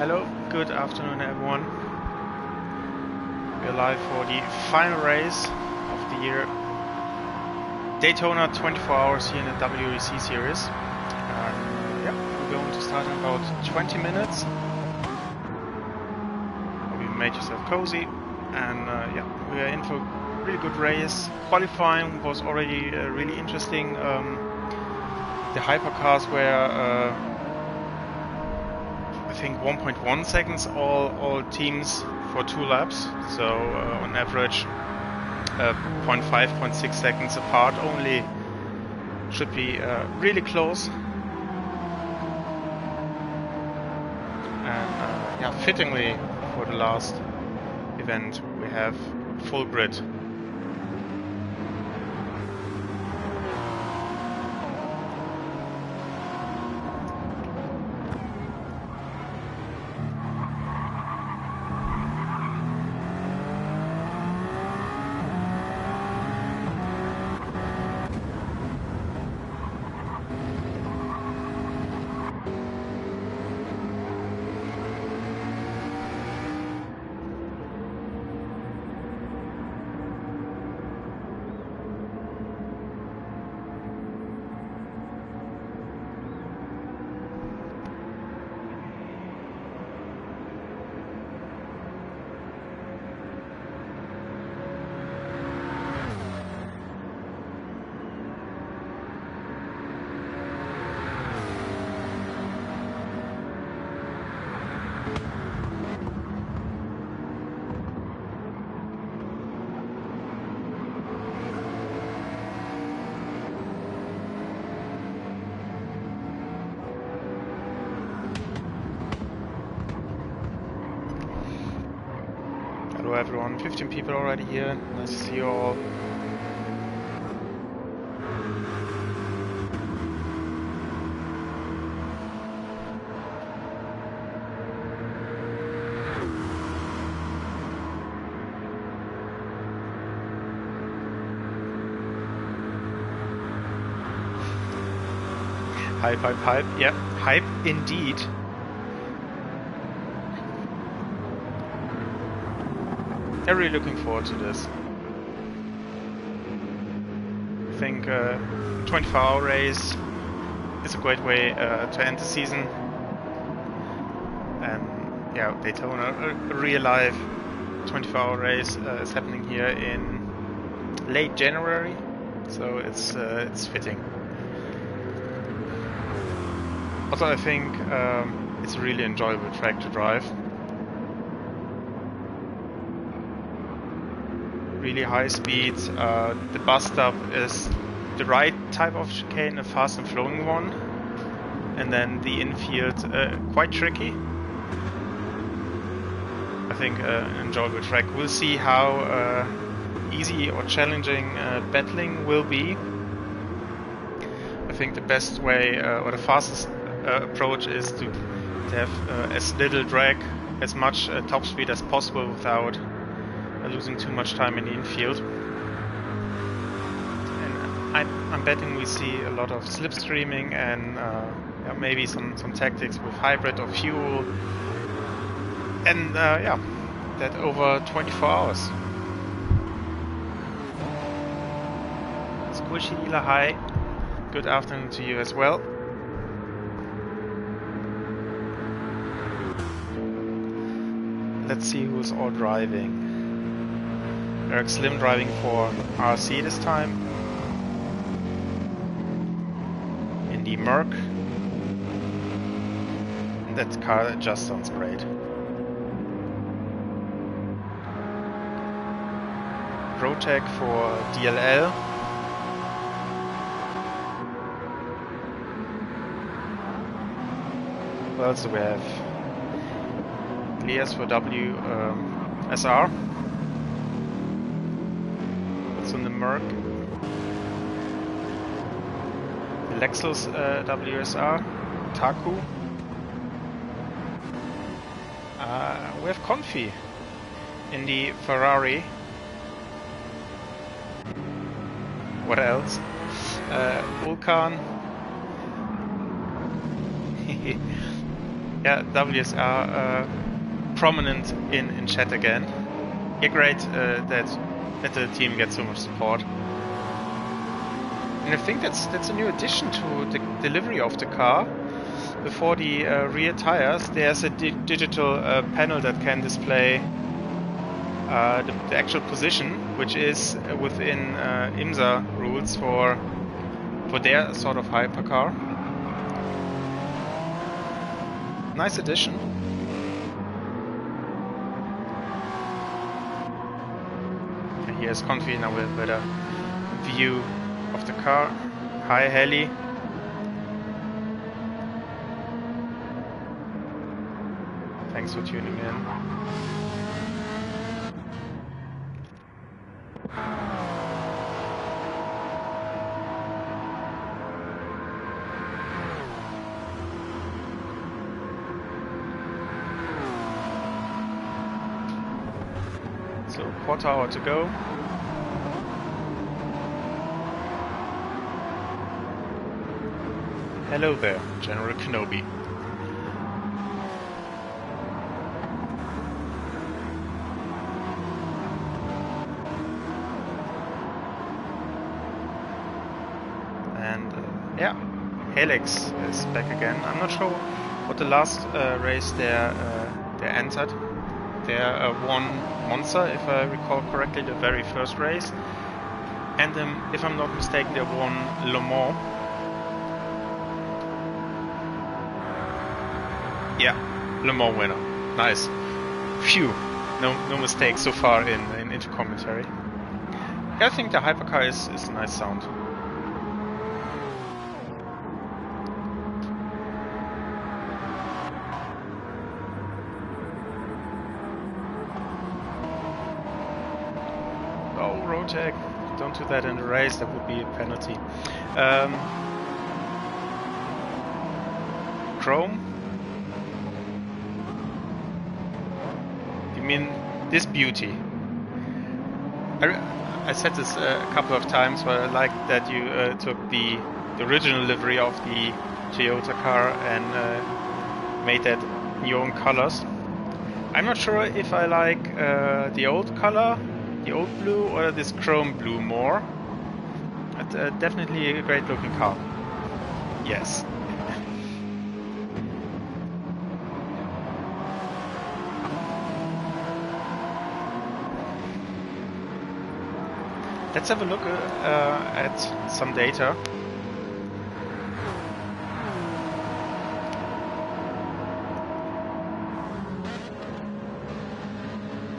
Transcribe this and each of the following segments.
Hello, good afternoon everyone. We're live for the final race of the year. Daytona 24 hours here in the WEC series. Yeah, we're going to start in about 20 minutes. Hope you made yourself cozy. And yeah, we are in for a really good race. Qualifying was already really interesting. The hypercars were I think 1.1 seconds all teams for 2 laps, so on average 0.5, 0.6 seconds apart only. Should be really close. And yeah, fittingly for the last event we have full grid. Hello everyone, 15 people already here. Nice to see you all. Hype, hype, hype. Yeah, hype indeed. I'm really looking forward to this. I think 24-hour race is a great way to end the season. And yeah, Daytona, a real life 24-hour race is happening here in late January, so it's fitting. Also, I think it's a really enjoyable track to drive. Really high speeds. The bus stop is the right type of chicane, a fast and flowing one, and then the infield quite tricky. I think an enjoyable track. We'll see how easy or challenging battling will be. I think the best way or the fastest approach is to have as little drag, as much top speed as possible without losing too much time in the infield. And I'm betting we see a lot of slipstreaming and yeah, maybe some tactics with hybrid or fuel. And yeah, that over 24 hours. Squishy Ela, hi. Good afternoon to you as well. Let's see who's all driving. Eric Slim driving for RC this time. In the Merc. That car just sounds great. Protec for DLL. Well, so we have Glias for WSR. On the Merc, the Lexus WSR, Taku. We have Confi in the Ferrari. What else? Vulcan. Yeah, WSR prominent in chat again. Yeah, great that the team gets so much support. And I think that's a new addition to the delivery of the car. Before the rear tires, there's a digital panel that can display the actual position, which is within IMSA rules for their sort of hypercar. Nice addition. And here's Confi now with a better view of the car. Hi Heli. Thanks for tuning in. So, quarter hour to go. Hello there, General Kenobi. And yeah, Helix is back again. I'm not sure what the last race they entered. They won Monza, if I recall correctly, the very first race. And if I'm not mistaken, they won Le Mans. Yeah, Le Mans winner. Nice. Phew. No mistakes so far into commentary. Yeah, I think the hypercar is a nice sound. Oh, Rotec. Don't do that in the race, that would be a penalty. Chrome? You mean this beauty? I said this a couple of times, but I like that you took the original livery of the Toyota car and made that in your own colors. I'm not sure if I like the old color, the old blue, or this chrome blue more. But definitely a great looking car. Yes. Let's have a look at some data.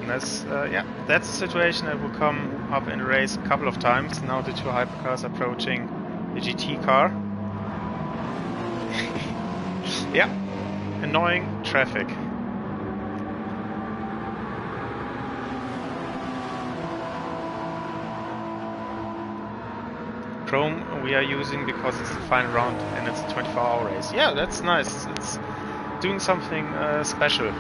And that's a situation that will come up in the race a couple of times. Now the two hypercars approaching the GT car. Yeah, annoying traffic. Chrome we are using because it's the final round and it's a 24-hour race. Yeah, that's nice. It's doing something special.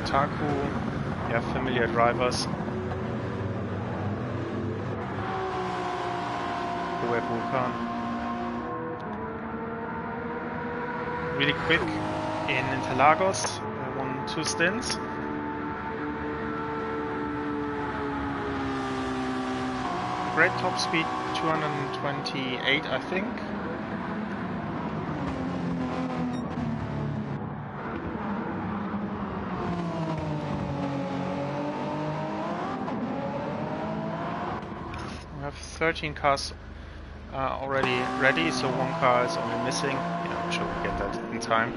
Taku, yeah, familiar drivers. WEC Vulcan. Really quick in Interlagos, won 2 stints. Great top speed, 228, I think. We have 13 cars already ready, so 1 car is only missing. Yeah, I'm sure we get that in time.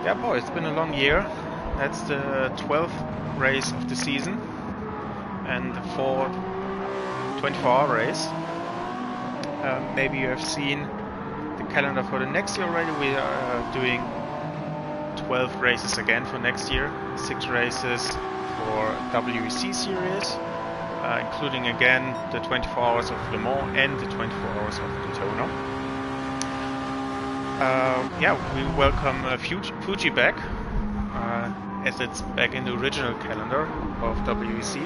Yeah, boy, it's been a long year. That's the 12th race of the season and the 4th 24-hour race. maybe you have seen the calendar for the next year already. We are doing 12 races again for next year, 6 races for WEC series, including again the 24 hours of Le Mans and the 24 hours of Daytona. Yeah, we welcome Fuji back, as it's back in the original calendar of WEC.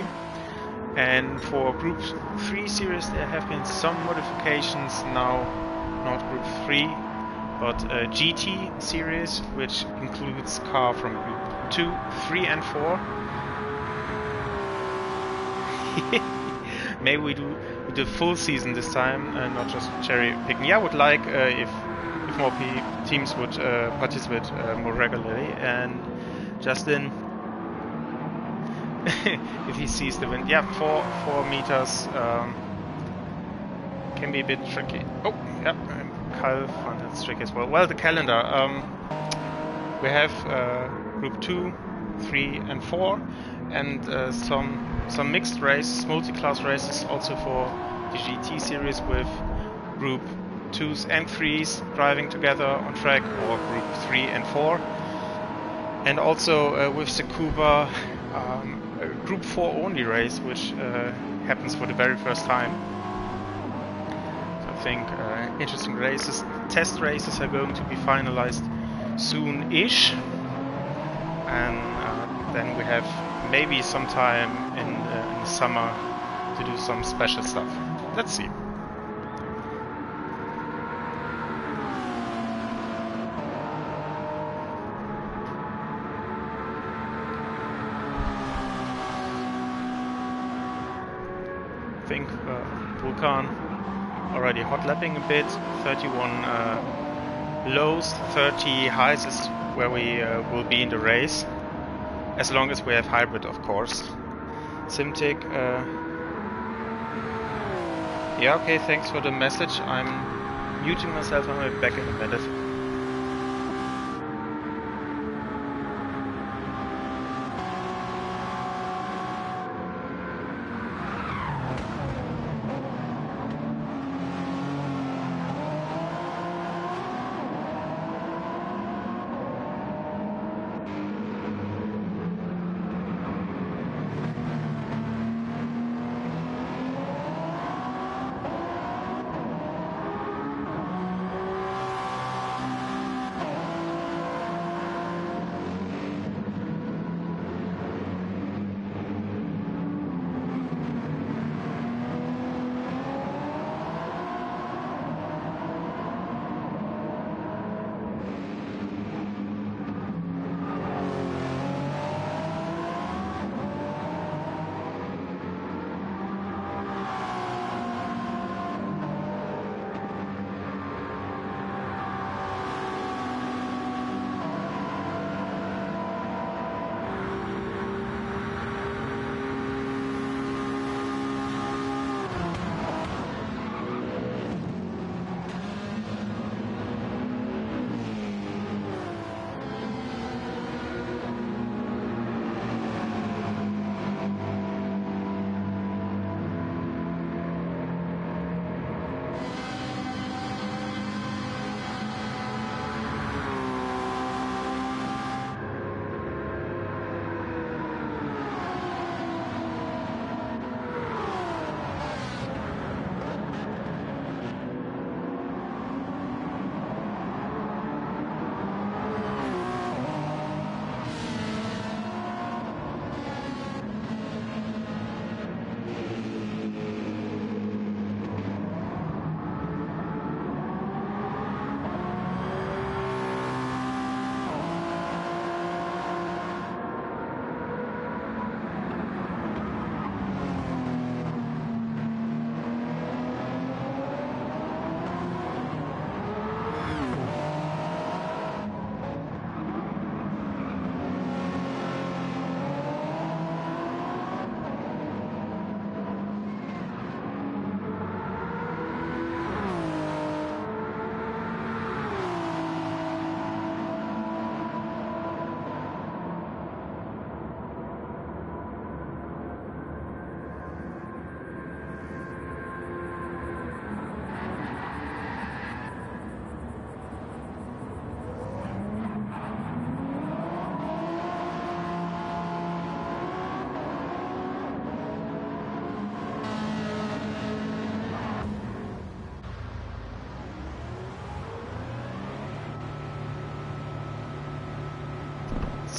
And for Group 3 series there have been some modifications now, not Group 3, but GT series, which includes car from Group 2, 3 and 4. Maybe we do the full season this time, not just cherry picking. Yeah, I would like if more teams would participate more regularly. And Justin, if he sees the wind, yeah, 4 meters can be a bit tricky. Oh, yeah, Kyle found it tricky as well. Well, the calendar. We have Group 2, 3 and 4, and some mixed races, multi-class races also for the GT series with Group 2s and 3s driving together on track, or Group 3 and 4. And also with Tsukuba, a Group 4 only race, which happens for the very first time. So I think interesting races. Test races are going to be finalized soon-ish, and then we have maybe some time in the summer to do some special stuff. Let's see. I think Vulcan already hot lapping a bit. 31 lows, 30 highs is where we will be in the race, as long as we have hybrid, of course. Simtic, yeah, okay, thanks for the message. I'm muting myself, I'll be back in a minute.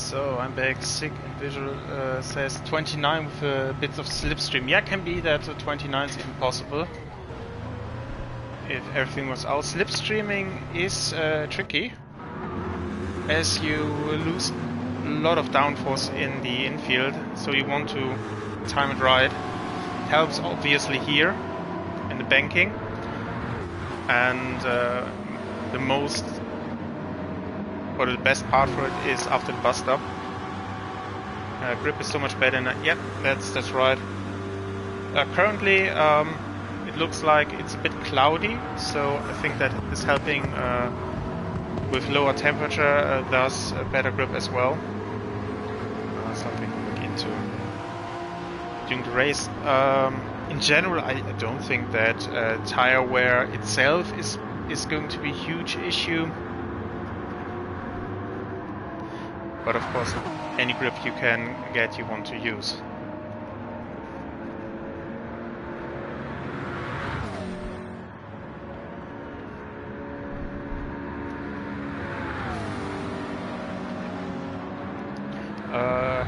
So I'm back. Sick and visual says 29 with a bit of slipstream. Yeah, can be that 29 is even possible if everything was out. Slipstreaming is tricky, as you lose a lot of downforce in the infield, so you want to time it right. It helps obviously here in the banking, and the most or the best part for it is after the bus stop. Grip is so much better now. Yep, that's right. Currently, it looks like it's a bit cloudy, so I think that is helping with lower temperature, thus a better grip as well. Something to look into during the race. In general, I don't think that tire wear itself is going to be a huge issue. But of course, any grip you can get, you want to use.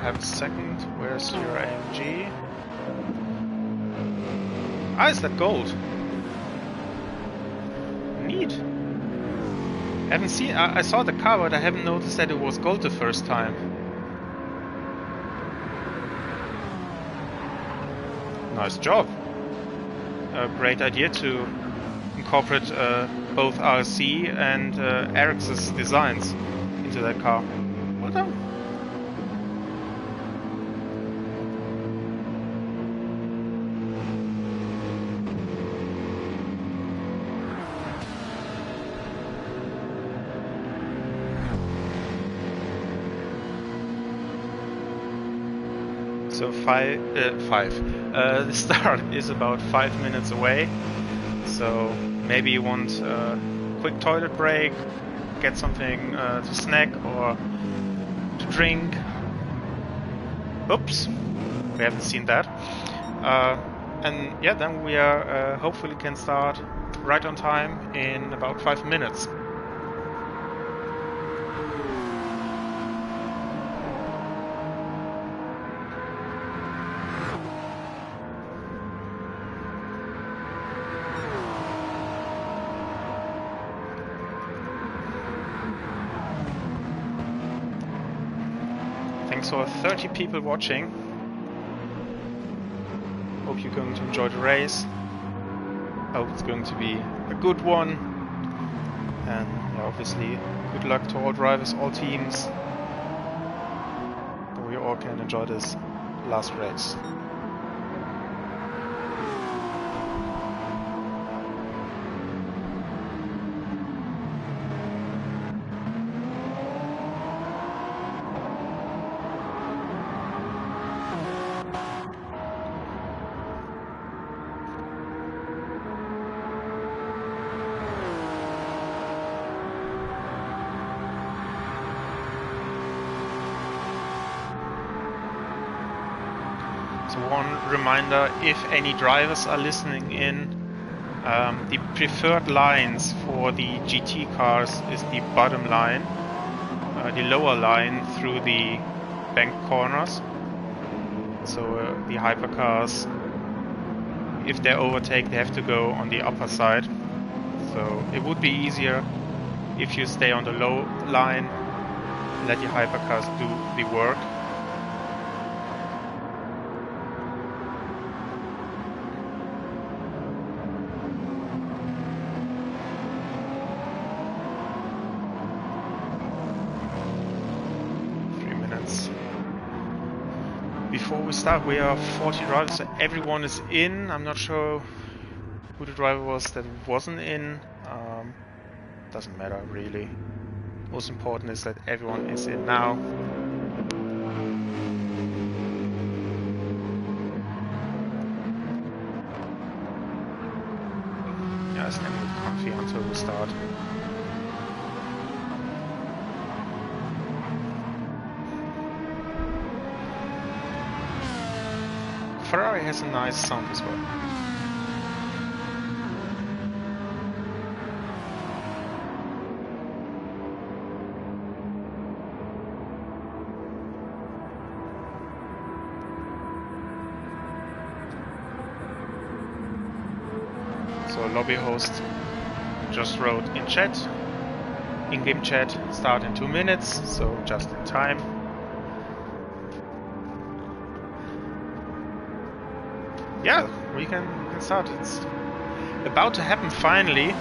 Have a second. Where's your AMG? Ah, is that gold? Neat. Haven't seen. I saw the car, but I haven't noticed that it was gold the first time. Nice job. A great idea to incorporate both RC and Eric's designs into that car. Well done. So the start is about 5 minutes away. So maybe you want a quick toilet break, get something to snack or to drink. Oops, we haven't seen that. And yeah, then we are hopefully can start right on time in about 5 minutes. Thanks for 30 people watching. Hope you're going to enjoy the race. Hope it's going to be a good one. And yeah, obviously, good luck to all drivers, all teams. That we all can enjoy this last race. So one reminder, if any drivers are listening in, the preferred lines for the GT cars is the bottom line, the lower line through the bank corners. So the hypercars, if they overtake, they have to go on the upper side. So it would be easier if you stay on the low line, let your hypercars do the work. Before we start, we are 40 drivers, so everyone is in. I'm not sure who the driver was that wasn't in. Doesn't matter really. Most important is that everyone is in now. Yeah, it's never comfy until we start. Ferrari has a nice sound as well. lobby host just wrote in chat, in-game chat, start in 2 minutes, so just in time. Yeah, we can start. It's about to happen finally.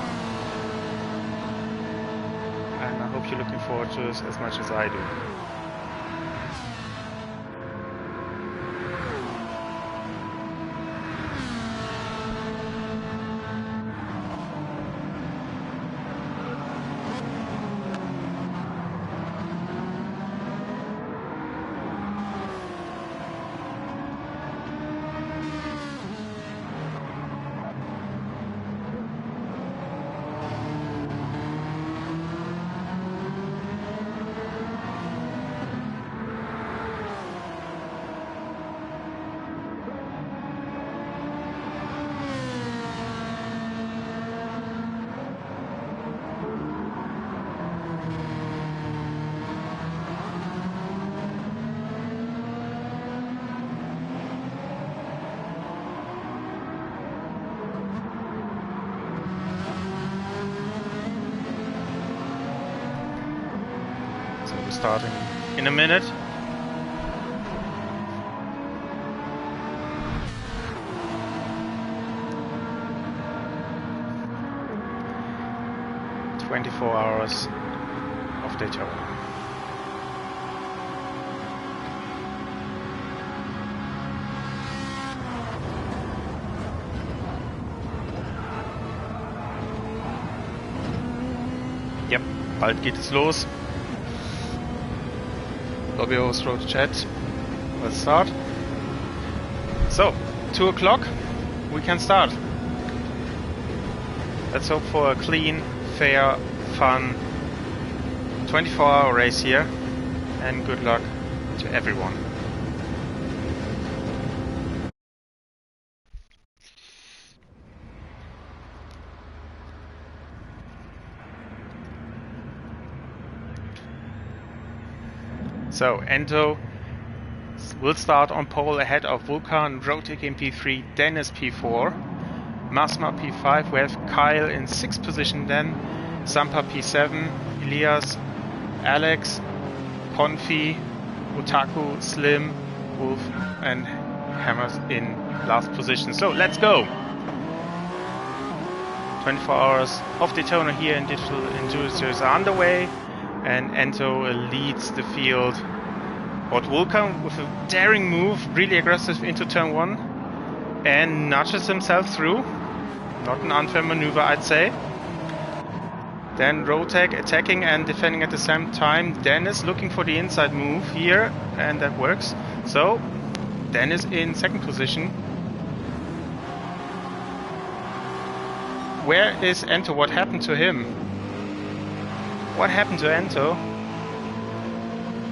And I hope you're looking forward to this as much as I do. Starting in a minute. "24 hours of Daytona." Yep, bald geht es los. Lobby host wrote chat. Let's start. So, 2 o'clock, we can start. Let's hope for a clean, fair, fun 24-hour race here, and good luck to everyone. So, Ento will start on pole ahead of Vulcan, Rotek in P3, Dennis P4, Masma P5. We have Kyle in 6th position then, Sampa P7, Elias, Alex, Confi, Otaku, Slim, Wolf and Hammers in last position. So, let's go! 24 hours of Daytona here in Digital Endurance are underway. And Ento leads the field. But Vulcan with a daring move, really aggressive into turn 1, and nudges himself through. Not an unfair maneuver, I'd say. Then Rotek attacking and defending at the same time. Dennis looking for the inside move here, and that works. So, Dennis in 2nd position. Where is Ento? What happened to him? What happened to Ento?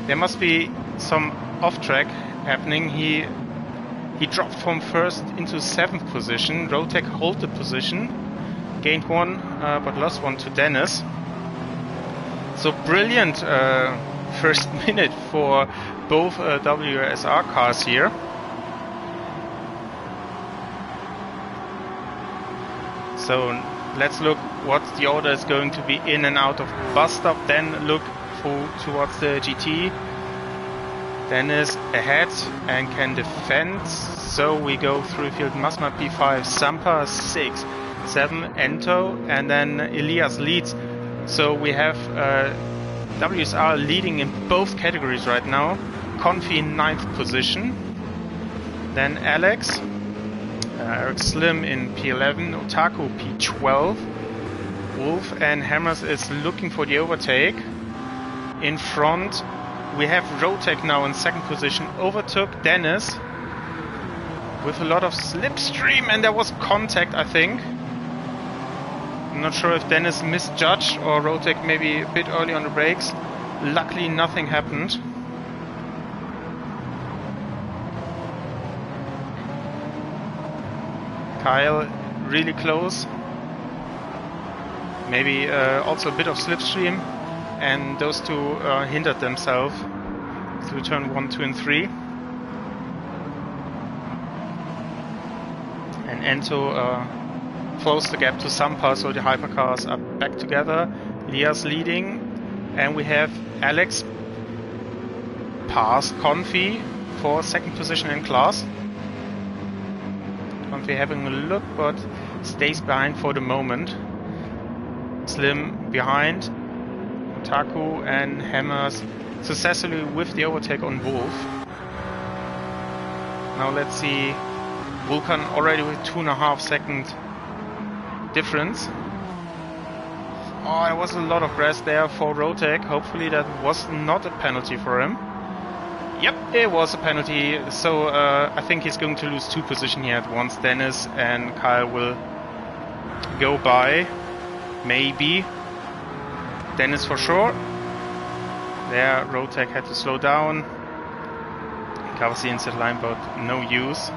There must be some off-track happening. He dropped from 1st into 7th position. Rotek hold the position, gained 1 but lost 1 to Dennis. So brilliant first minute for both WSR cars here. So let's look what the order is going to be in and out of bus stop. Then look towards the GT. Dennis ahead and can defend. So we go through field. Masma P5, Sampa 6, 7 Ento, and then Elias leads. So we have WSR leading in both categories right now. Confi in 9th position. Then Alex, Eric Slim in P11, Otaku P12. Wolf and Hammers is looking for the overtake. In front we have Rotek now in 2nd position, overtook Dennis with a lot of slipstream, and there was contact, I think. I'm not sure if Dennis misjudged or Rotek maybe a bit early on the brakes. Luckily nothing happened. Kyle really close. Maybe also a bit of slipstream, and those two hindered themselves through turn 1, 2 and 3. And Ento close the gap to Sampa, so the hypercars are back together. Lia's leading, and we have Alex past Confi for second position in class. Confi having a look, but stays behind for the moment. Slim behind. Taku and Hammers successfully with the overtake on Wolf. Now let's see, Vulcan already with 2.5 second difference. Oh, there was a lot of grass there for Rotek. Hopefully that was not a penalty for him. Yep, it was a penalty. So I think he's going to lose 2 positions here at once. Dennis and Kyle will go by. Maybe. Dennis for sure. There, Rotek had to slow down. Covers the inside line, but no use.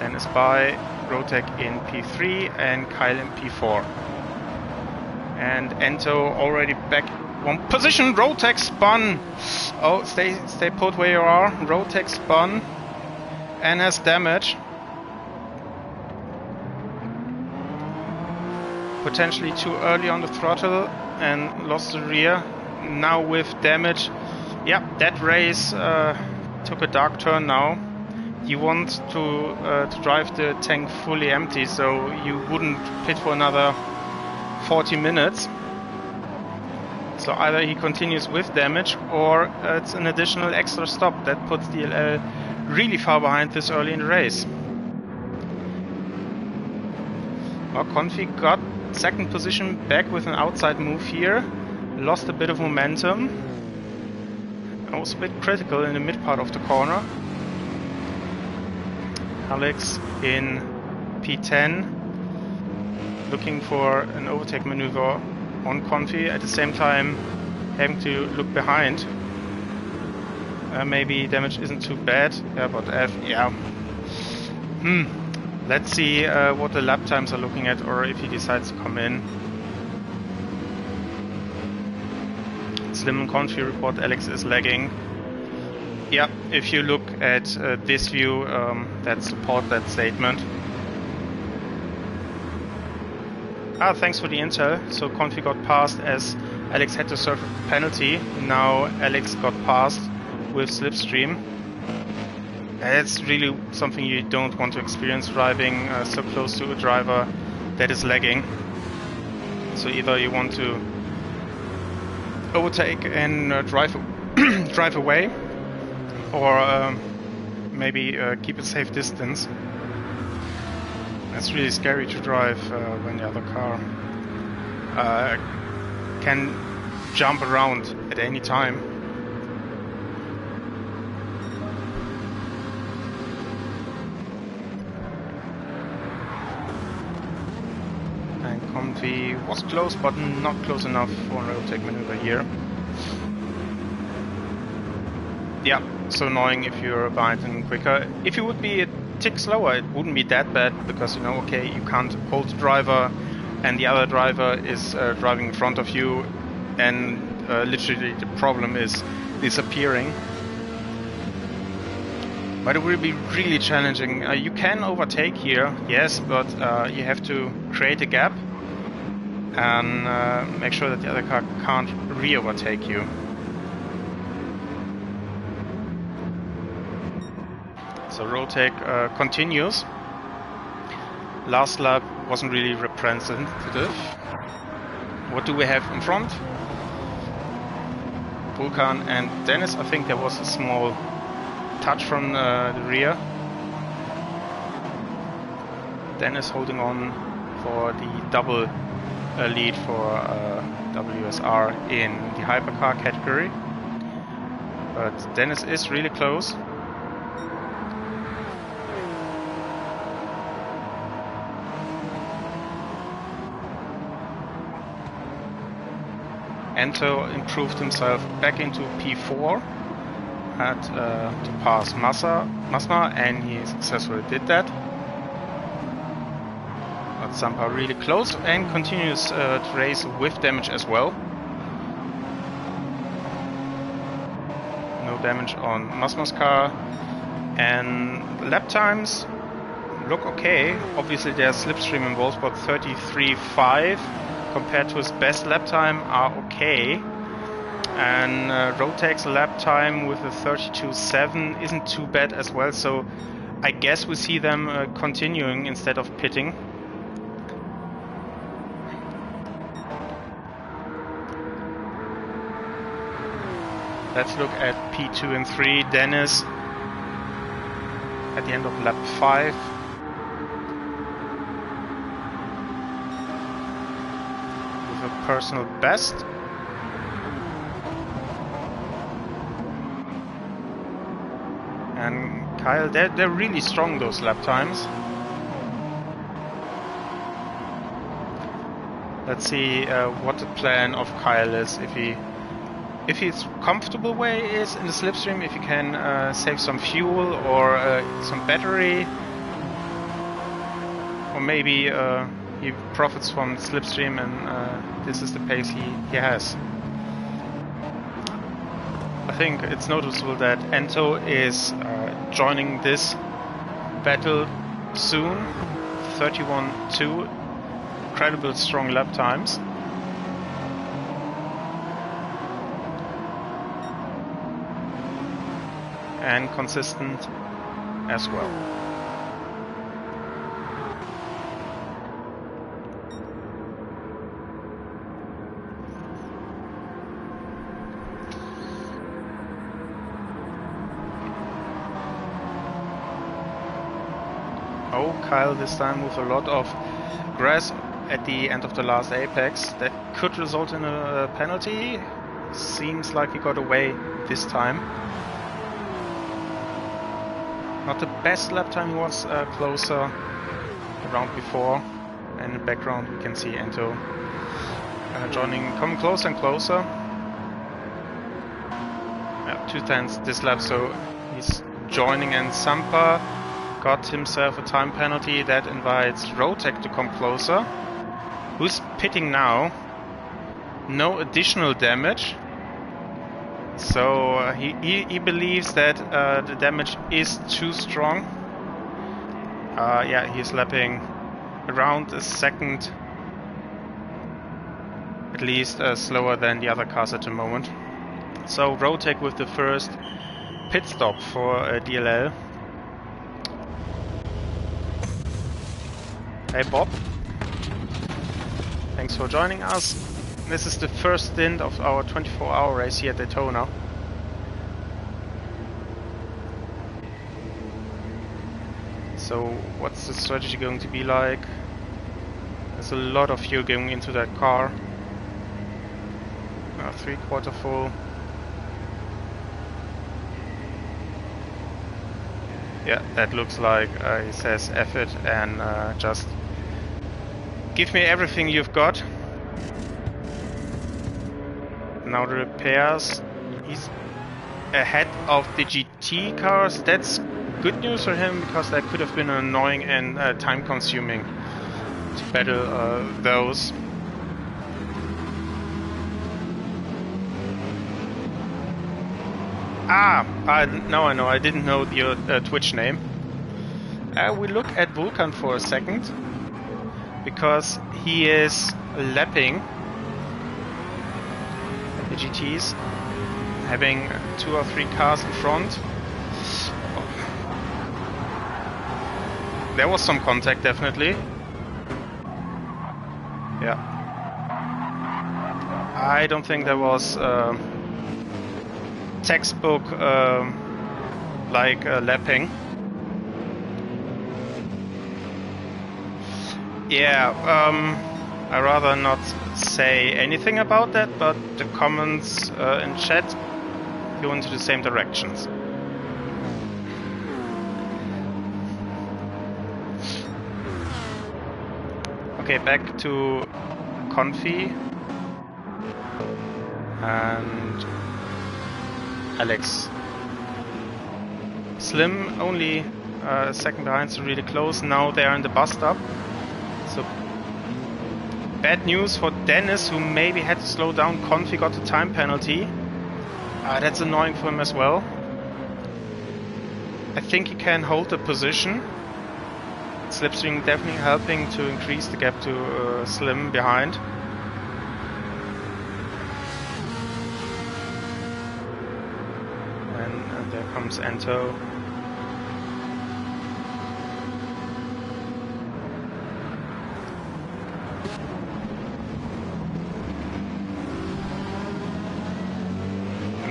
Dennis by. Rotek in P3 and Kyle in P4. And Ento already back 1 position. Rotek spun. Oh, stay put where you are. Rotek spun and has damage. Potentially too early on the throttle and lost the rear. Now with damage. Yeah, that race took a dark turn now. You want to drive the tank fully empty, so you wouldn't pit for another 40 minutes. So either he continues with damage or it's an additional extra stop. That puts DLL really far behind this early in the race. Well, Confi got second position back with an outside move here. Lost a bit of momentum. And was a bit critical in the mid part of the corner. Alex in P10. Looking for an overtake maneuver on Confi, at the same time having to look behind. Maybe damage isn't too bad. Yeah, but F, yeah. Let's see what the lap times are looking at, or if he decides to come in. Slim and Confi report Alex is lagging. Yeah, if you look at this view, that supports that statement. Thanks for the intel. So Confi got passed as Alex had to serve a penalty. Now Alex got passed with slipstream. It's really something you don't want to experience, driving so close to a driver that is lagging. So either you want to overtake and drive away, or maybe keep a safe distance. It's really scary to drive when the other car can jump around at any time. And Confi was close, but not close enough for an overtake maneuver here. Yeah, so annoying if you're behind and quicker. If you would be a tick slower, it wouldn't be that bad, because you know, okay, you can't hold the driver and the other driver is driving in front of you, and literally the problem is disappearing. But it will be really challenging. You can overtake here, yes, but you have to create a gap and make sure that the other car can't re-overtake you. So Rotek continues. Last lap wasn't really representative. What do we have in front? Vulcan and Dennis. I think there was a small touch from the rear. Dennis holding on for the double lead for WSR in the hypercar category. But Dennis is really close. Ento improved himself back into P4, had to pass Masma, and he successfully did that. But Sampa really close and continues to race with damage as well. No damage on Masma's car, and lap times look okay. Obviously there's slipstream involved, but 33.5 compared to his best lap time are okay. And Rotek's lap time with a 32.7 isn't too bad as well, so I guess we see them continuing instead of pitting. Let's look at P2 and 3. Dennis at the end of lap 5. With a personal best. And Kyle, they're really strong, those lap times. Let's see what the plan of Kyle is. If he's comfortable where he is in the slipstream, if he can save some fuel or some battery, or maybe he profits from the slipstream and this is the pace he has. I think it's noticeable that Ento is joining this battle soon. 31.2, incredible strong lap times. And consistent as well. Oh, Kyle this time with a lot of grass at the end of the last apex. That could result in a penalty. Seems like he got away this time. Not the best lap time, he was closer around before. And in the background we can see Ento coming closer and closer. 2/10 this lap, so he's joining, and Sampa got himself a time penalty that invites Rotek to come closer. Who's pitting now? No additional damage. So he believes that the damage is too strong. Yeah, he's lapping around a second, at least slower than the other cars at the moment. So Rotek with the first pit stop for DLL. Hey Bob, thanks for joining us. This is the first stint of our 24-hour race here at Daytona. So what's the strategy going to be like? There's a lot of fuel going into that car. 3/4 full. Yeah, that looks like he says F it and just give me everything you've got. Now the repairs. He's ahead of the GT cars. That's good news for him, because that could have been annoying and time consuming to battle those. Now I know, I didn't know your Twitch name. We look at Vulcan for a second, because he is lapping the GTs, having 2 or 3 cars in front. There was some contact, definitely. Yeah. I don't think there was textbook like lapping. Yeah, I rather not say anything about that, but the comments in chat go into the same directions. Okay, back to Confi and Alex. Slim only a second behind, so really close. Now they are in the bus stop. So bad news for Dennis, who maybe had to slow down. Confi got a time penalty. That's annoying for him as well. I think he can hold the position. slipstream definitely helping to increase the gap to Slim behind. And there comes Ento.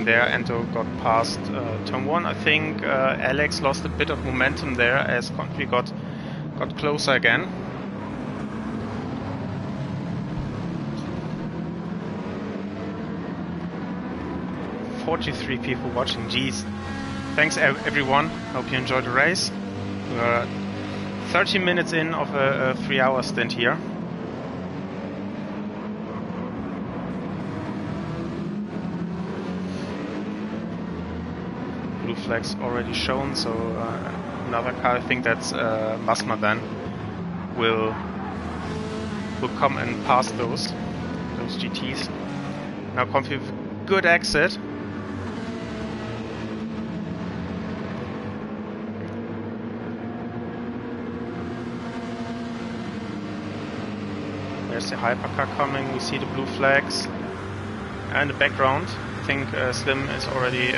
There, Ento got past turn 1. I think Alex lost a bit of momentum there as Confi got closer again. "43 people watching, geez. Thanks everyone, hope you enjoyed the race. We're 30 minutes in of a 3-hour stint here. Blue flags already shown, so another car, I think that's Masma then, will come and pass those GTs. Now Confi with good exit. There's the hypercar coming, we see the blue flags. And the background, I think Slim is already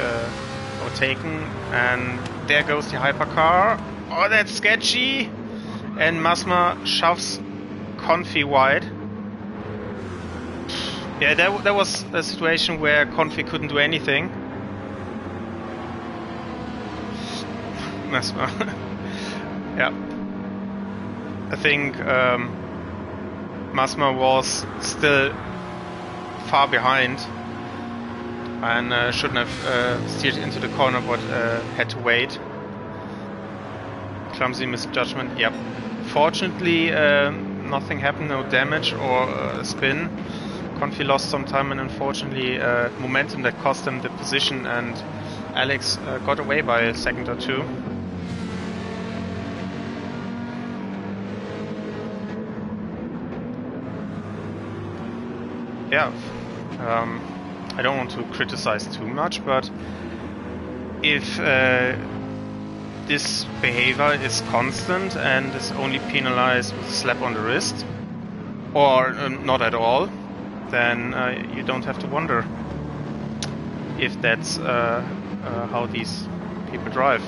overtaken, and there goes the hypercar. Oh, that's sketchy! And Masma shoves Confi wide. Yeah, that was a situation where Confi couldn't do anything. Masma. Yeah. I think Masma was still far behind and shouldn't have steered into the corner, but had to wait. Clumsy misjudgment, yep. Fortunately, nothing happened, no damage or spin. Confi lost some time and unfortunately momentum that cost him the position, and Alex got away by a second or two. Yeah, I don't want to criticize too much, but if this behavior is constant and is only penalized with a slap on the wrist, or not at all, then you don't have to wonder if that's how these people drive.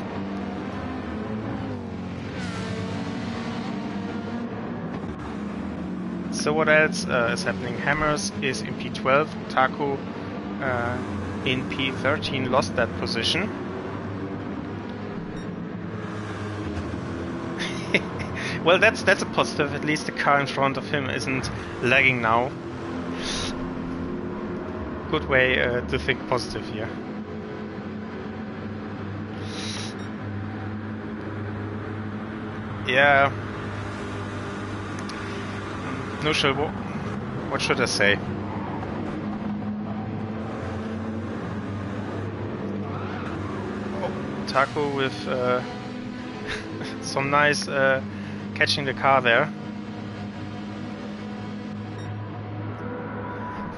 So what else is happening? Hammers is in P12, Taku in P13 lost that position. Well, that's a positive. At least the car in front of him isn't lagging now. Good way to think positive here. Yeah. No sure. What should I say? Oh, Taco with some nice catching the car there.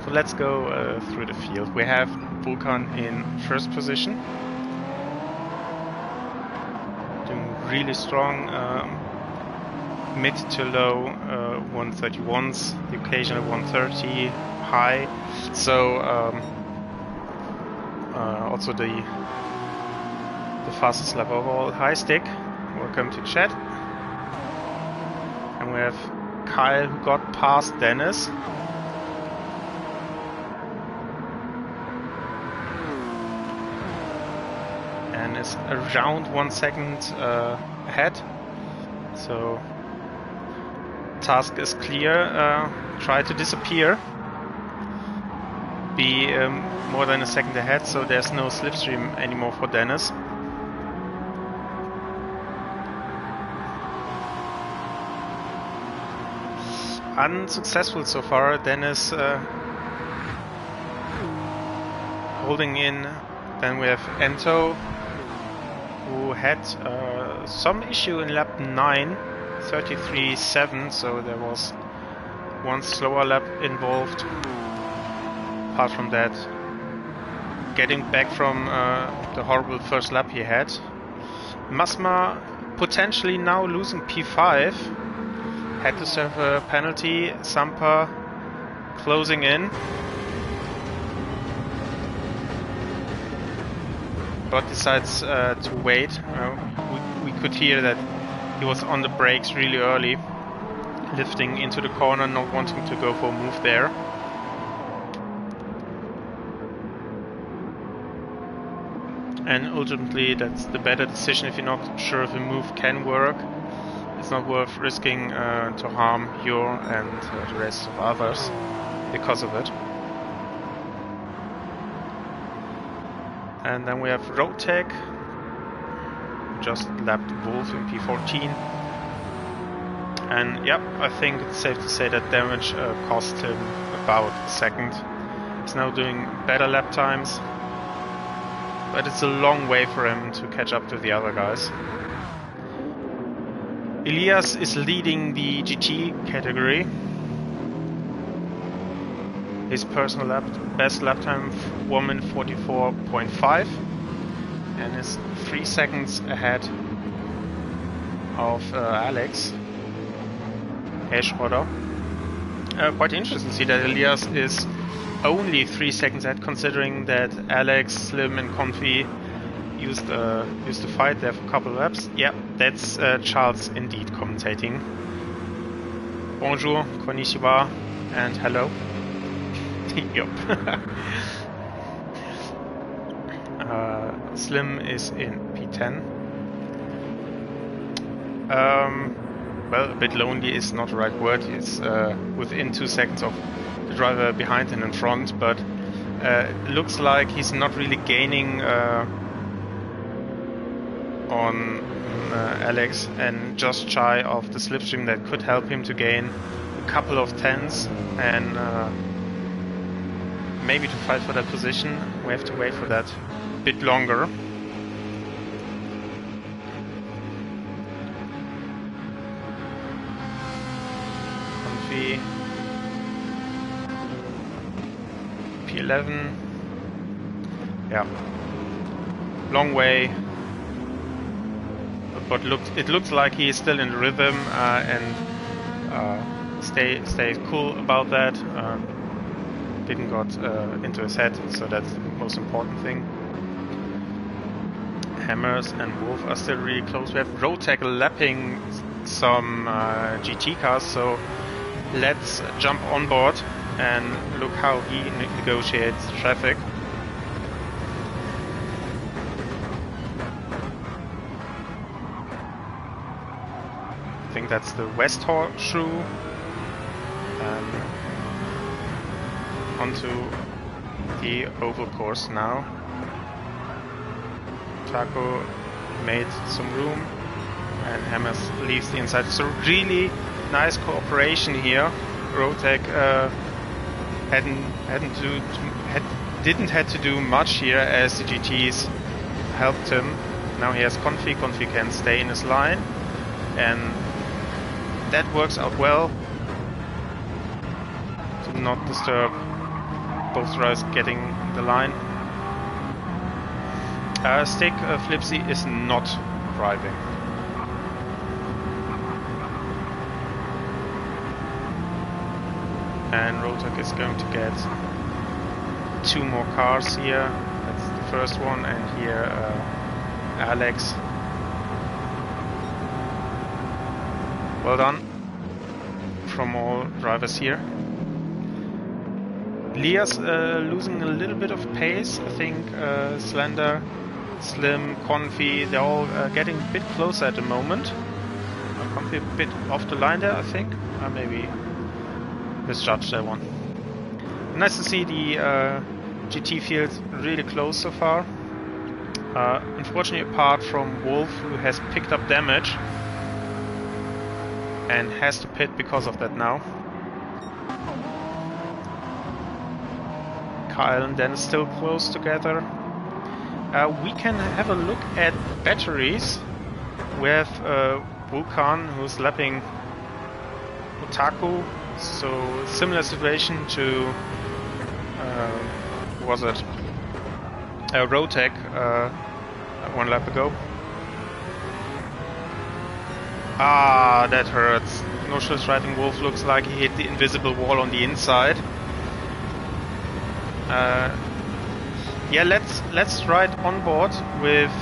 So let's go through the field. We have Vulcan in first position, doing really strong. Mid to low 131s, the occasional 130 high. So also the fastest lap overall. Hi Stick, welcome to chat. And we have Kyle who got past Dennis. And is around 1 second ahead. So task is clear. Try to disappear. Be more than a second ahead, so there's no slipstream anymore for Dennis. Unsuccessful so far. Dennis holding in. Then we have Ento, who had some issue in lap 9. 33.7, so there was one slower lap involved. Apart from that, getting back from the horrible first lap he had. Masma potentially now losing P5. Had to serve a penalty. Sampa closing in. But decides to wait. We could hear that he was on the brakes really early, lifting into the corner, not wanting to go for a move there. And ultimately that's the better decision if you're not sure if a move can work. It's not worth risking to harm you and the rest of others because of it. And then we have Rotek, just lapped Wolf in P14. And yeah, I think it's safe to say that damage cost him about a second. He's now doing better lap times, but it's a long way for him to catch up to the other guys. Elias is leading the GT category. His personal best lap time 1:44.5 and is 3 seconds ahead of Alex Eschroder. Quite interesting to see that Elias is only 3 seconds ahead, considering that Alex, Slim and Confi used to fight there for a couple of laps. Yeah, that's Charles indeed commentating. Bonjour, konnichiwa, and hello. Yup. Slim is in P10. Well, a bit lonely is not the right word. It's within 2 seconds of the driver behind and in front, but looks like he's not really gaining on Alex, and just shy of the slipstream that could help him to gain a couple of tenths and maybe to fight for that position. We have to wait for that a bit longer. Confi P11. Yeah, long way. But it looks like he is still in rhythm and stays cool about that. Didn't got into his head, so that's the most important thing. Hammers and Wolf are still really close. We have Rotek lapping some GT cars, so let's jump on board and look how he negotiates traffic. I think that's the West Horseshoe. Onto the oval course now. Taco made some room and Hammers leaves the inside. So really nice cooperation here. Rotek didn't have to do much here as the GTs helped him. Now he has Confi. Confi can stay in his line, and that works out well to not disturb both drivers getting the line. Stick Flipsy is not driving. And Rotek is going to get 2 more cars here. That's the first one, and here Alex. Well done from all drivers here. Elias losing a little bit of pace. I think Slender, Slim, Confi, they're all getting a bit closer at the moment. Confi a bit off the line there, I think. Maybe misjudged that one. Nice to see the GT field really close so far. Unfortunately, apart from Wolf, who has picked up damage and has to pit because of that now. Kyle and Dennis still close together. We can have a look at batteries. We have Vulcan, who's lapping Otaku. So similar situation to who was it? Rotek 1 lap ago. Ah, that hurts. No-Shill's Riding Wolf looks like he hit the invisible wall on the inside. Yeah, let's ride on board with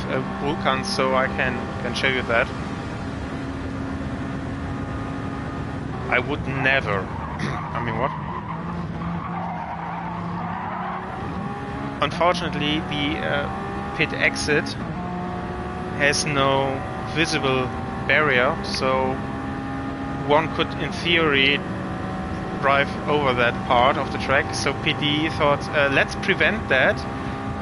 Vulcan so I can show you that. I would never. I mean, what? Unfortunately, the pit exit has no visible barrier, so one could, in theory, drive over that part of the track. So PD thought, let's prevent that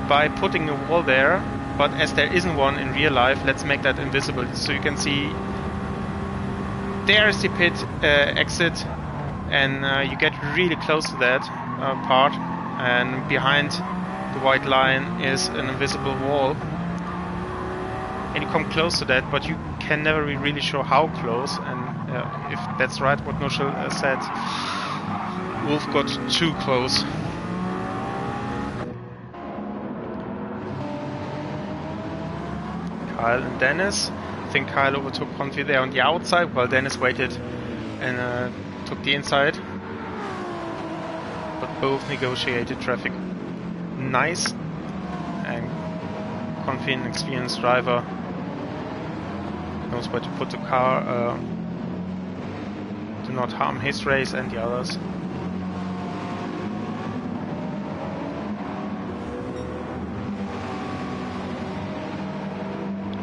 by putting a wall there, but as there isn't one in real life, let's make that invisible. So you can see there is the pit exit, and you get really close to that part, and behind the white line is an invisible wall. And you come close to that, but you can never be really sure how close. And if that's right, what No-Shill said, Wolf got too close. Kyle and Dennis. I think Kyle overtook Confi there on the outside, while Dennis waited and took the inside. But both negotiated traffic nice, and Confi, an experienced driver, knows where to put the car to not harm his race and the others.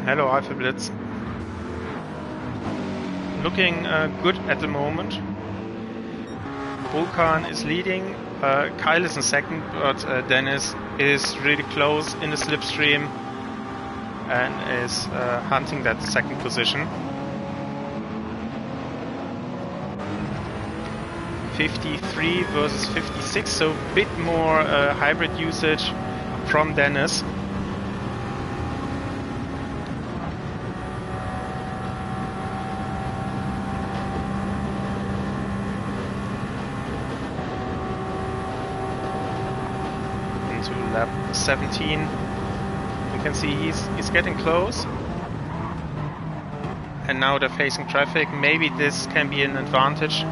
Hello, Alpha Blitz. Looking good at the moment. Vulcan is leading, Kyle is in second, but Dennis is really close in the slipstream and is hunting that second position. 53 versus 56, so a bit more hybrid usage from Dennis. Into lap 17. You can see he's getting close. And now they're facing traffic. Maybe this can be an advantage.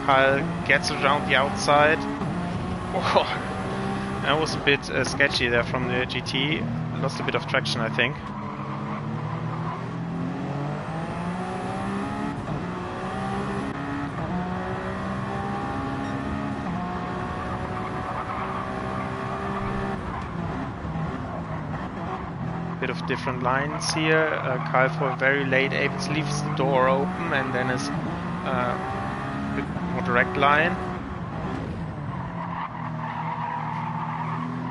Kyle gets around the outside. Oh, that was a bit sketchy there from the GT. Lost a bit of traction, I think. Bit of different lines here. Kyle for very late Apex leaves the door open and then is a bit more direct line.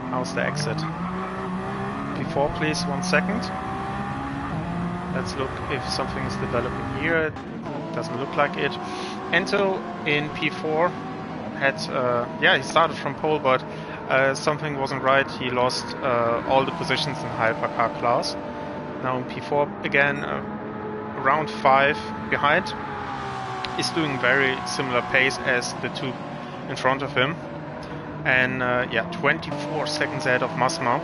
How's the exit? P4 please, 1 second. Let's look if something is developing here. Doesn't look like it. Ento in P4 had, he started from pole, but something wasn't right. He lost all the positions in hypercar class. Now in P4 again, around 5 behind. Is doing very similar pace as the two in front of him. And 24 seconds ahead of Masma.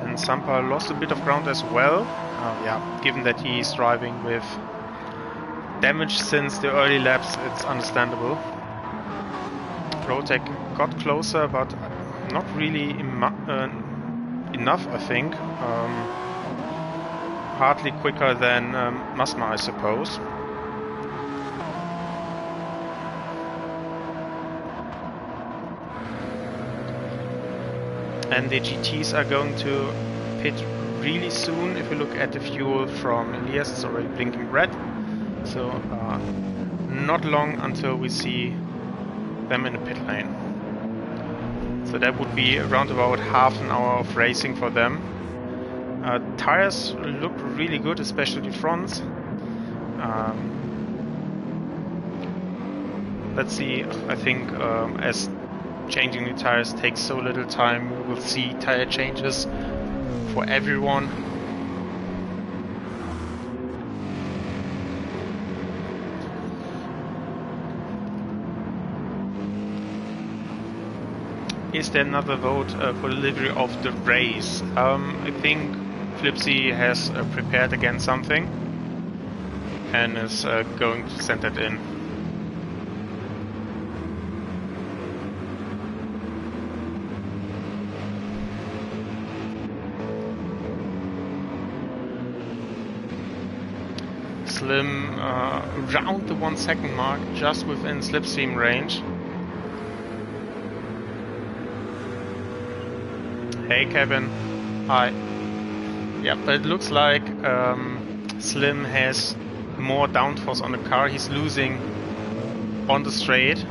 And Sampa lost a bit of ground as well. Given that he's driving with damage since the early laps, it's understandable. Rotek got closer, but not really enough, I think. Hardly quicker than Masma, I suppose. And the GTs are going to pit really soon. If you look at the fuel from Elias, it's already blinking red. So not long until we see them in the pit lane. So that would be around about half an hour of racing for them. Tires look really good, especially fronts. Let's see, I think as changing the tires takes so little time, we will see tire changes for everyone. Is there another vote for delivery of the race? I think Flipsy has prepared against something and is going to send that in. Slim around the 1 second mark, just within slipstream range. Hey Kevin, hi. Yeah, but it looks like Slim has more downforce on the car. He's losing on the straight.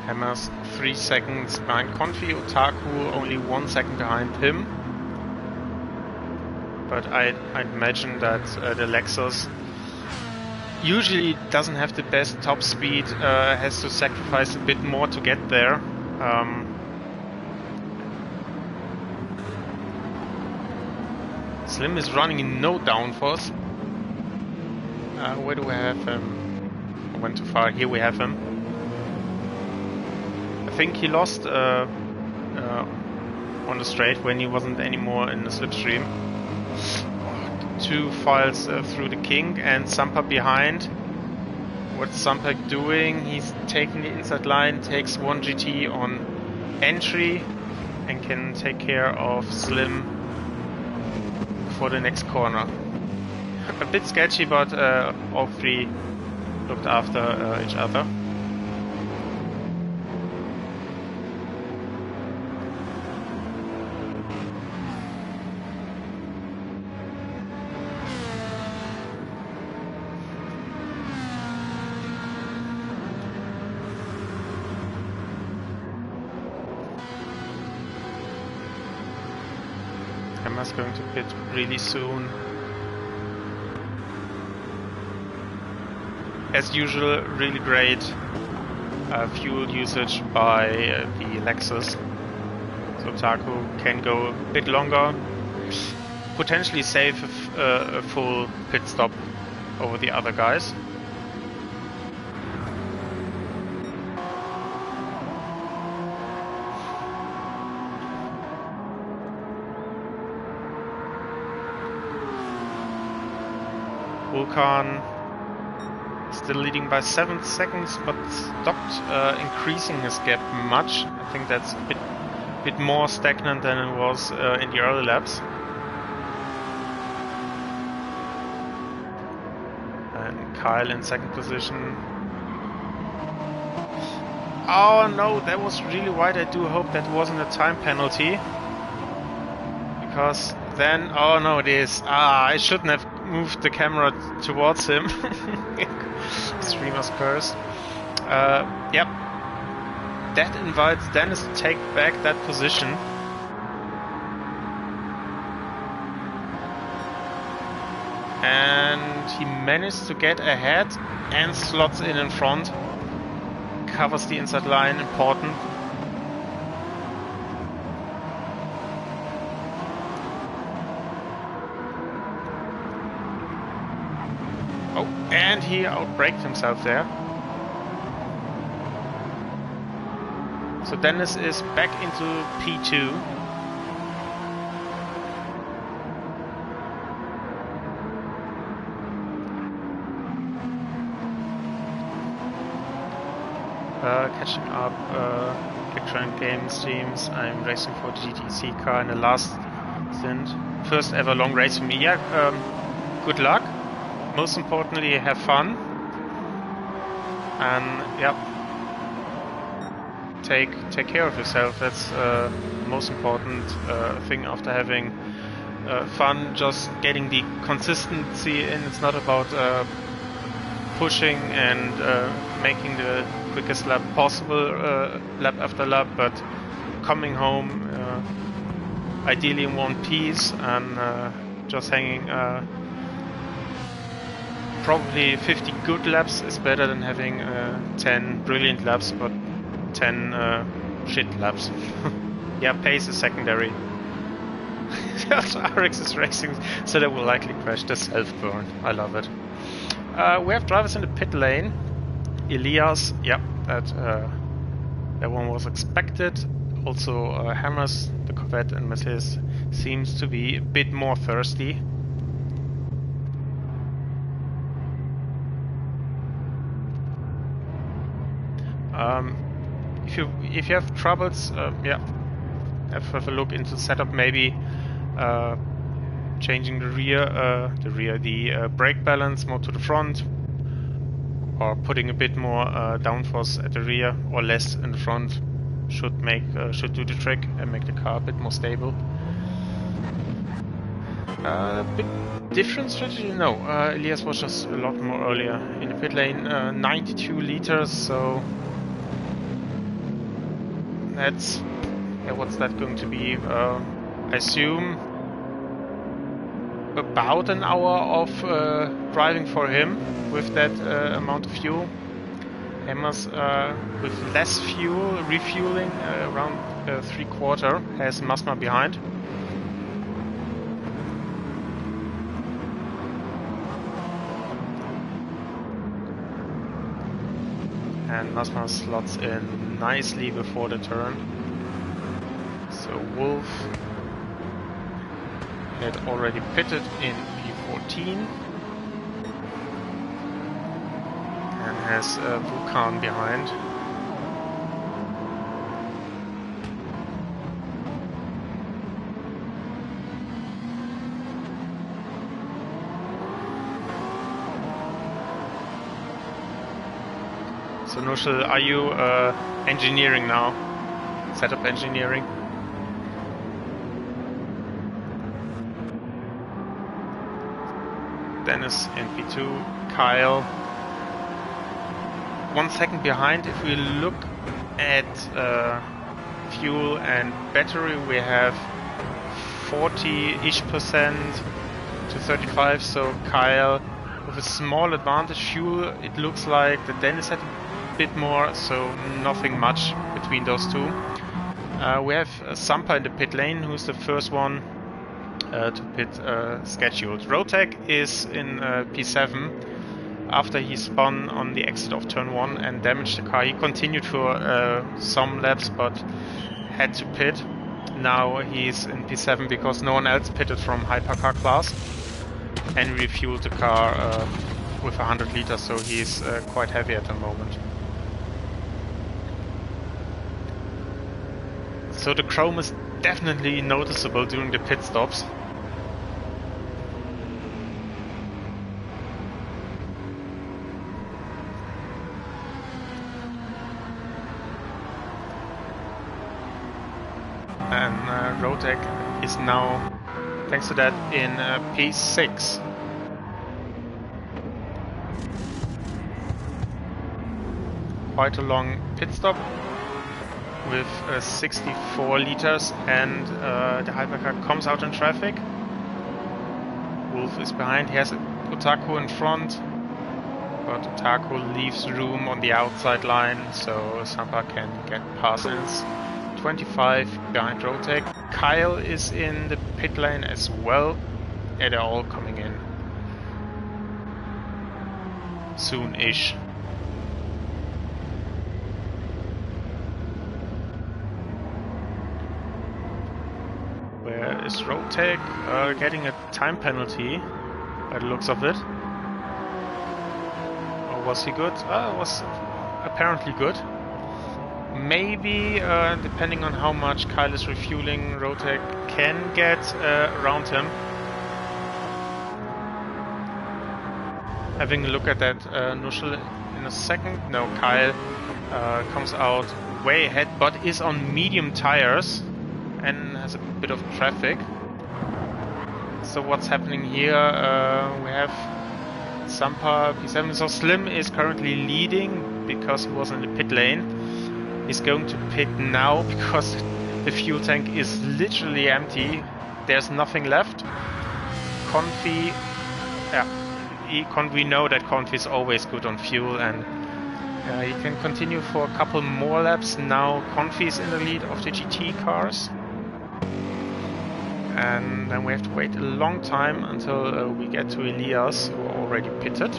Hammer's 3 seconds behind Confi, Otaku only 1 second behind him. But I'd imagine that the Lexus usually doesn't have the best top speed, has to sacrifice a bit more to get there. Slim is running in no downforce. Where do we have him? I went too far. Here we have him. I think he lost on the straight when he wasn't anymore in the slipstream. 2 files through the kink and Sampa behind. What's Sampa doing? He's taking the inside line, takes 1 GT on entry and can take care of Slim for the next corner. A bit sketchy, but all 3 looked after each other. Hammer's going to pit really soon. As usual, really great fuel usage by the Lexus. So Taku can go a bit longer, potentially save a full pit stop over the other guys. Vulcan still leading by 7 seconds, but stopped increasing his gap much. I think that's a bit more stagnant than it was in the early laps. And Kyle in second position. Oh no, that was really wide. I do hope that wasn't a time penalty. Because then, oh no, it is. I shouldn't have moved the camera towards him. Streamer's cursed. Yep. That invites Dennis to take back that position. And he managed to get ahead and slots in front. Covers the inside line, important. And he outbraked himself there. So Dennis is back into P2. Catching up, Electronic Games teams. I'm racing for the GTC car in the last stint. First ever long race for me. Yeah, good luck. Most importantly, have fun, and yep, take care of yourself. That's the most important thing after having fun. Just getting the consistency in. It's not about pushing and making the quickest lap possible, lap after lap, but coming home ideally in one piece and just hanging. Probably 50 good laps is better than having 10 brilliant laps, but 10 shit laps. Yeah, pace is secondary. RX is racing, so they will likely crash. The self-burn, I love it. We have drivers in the pit lane. Elias, yeah, that one was expected. Also, Hammers, the Corvette, and Mercedes seems to be a bit more thirsty. If you have troubles, yeah, have a look into setup. Maybe changing the brake balance more to the front, or putting a bit more downforce at the rear or less in the front should do the trick and make the car a bit more stable. Bit different strategy? No, Elias was just a lot more earlier in the pit lane. 92 liters, so that's what's that going to be? I assume about an hour of driving for him with that amount of fuel. Hammers with less fuel, refueling around 3/4, has Masma behind. And Masma slots in nicely before the turn. So Wolf had already pitted in P14 and has Vulcan behind. So Nushel, are you engineering now? Setup engineering? Dennis in P2, Kyle 1 second behind. If we look at fuel and battery, we have 40-ish% to 35, so Kyle with a small advantage. Fuel, it looks like that Dennis had a bit more, so nothing much between those two. We have Sampa in the pit lane, who's the first one to pit scheduled. Rotek is in P7 after he spun on the exit of turn 1 and damaged the car. He continued for some laps but had to pit. Now he's in P7 because no one else pitted from hypercar class, and refueled the car with 100 liters, so he's quite heavy at the moment. So the chrome is definitely noticeable during the pit stops. And Rotek is now, thanks to that, in P6. Quite a long pit stop with 64 liters, and the hypercar comes out in traffic. Wolf is behind. He has Otaku in front, but Otaku leaves room on the outside line, so Sampa can get passes. 25 behind Rotek. Kyle is in the pit lane as well. Yeah, they're all coming in soon-ish. Where is Rotek? Getting a time penalty by the looks of it. Or was he good? Was apparently good. Maybe, depending on how much Kyle is refueling, Rotek can get around him. Having a look at that Nushel in a second. No, Kyle comes out way ahead, but is on medium tires and has a bit of traffic. So what's happening here? We have Sampa P7. So Slim is currently leading because he was in the pit lane. He's going to pit now because the fuel tank is literally empty. There's nothing left. Confi, yeah, we know that Confi is always good on fuel, and He can continue for a couple more laps. Now Confi's in the lead of the GT cars. And then we have to wait a long time until we get to Elias, who already pitted.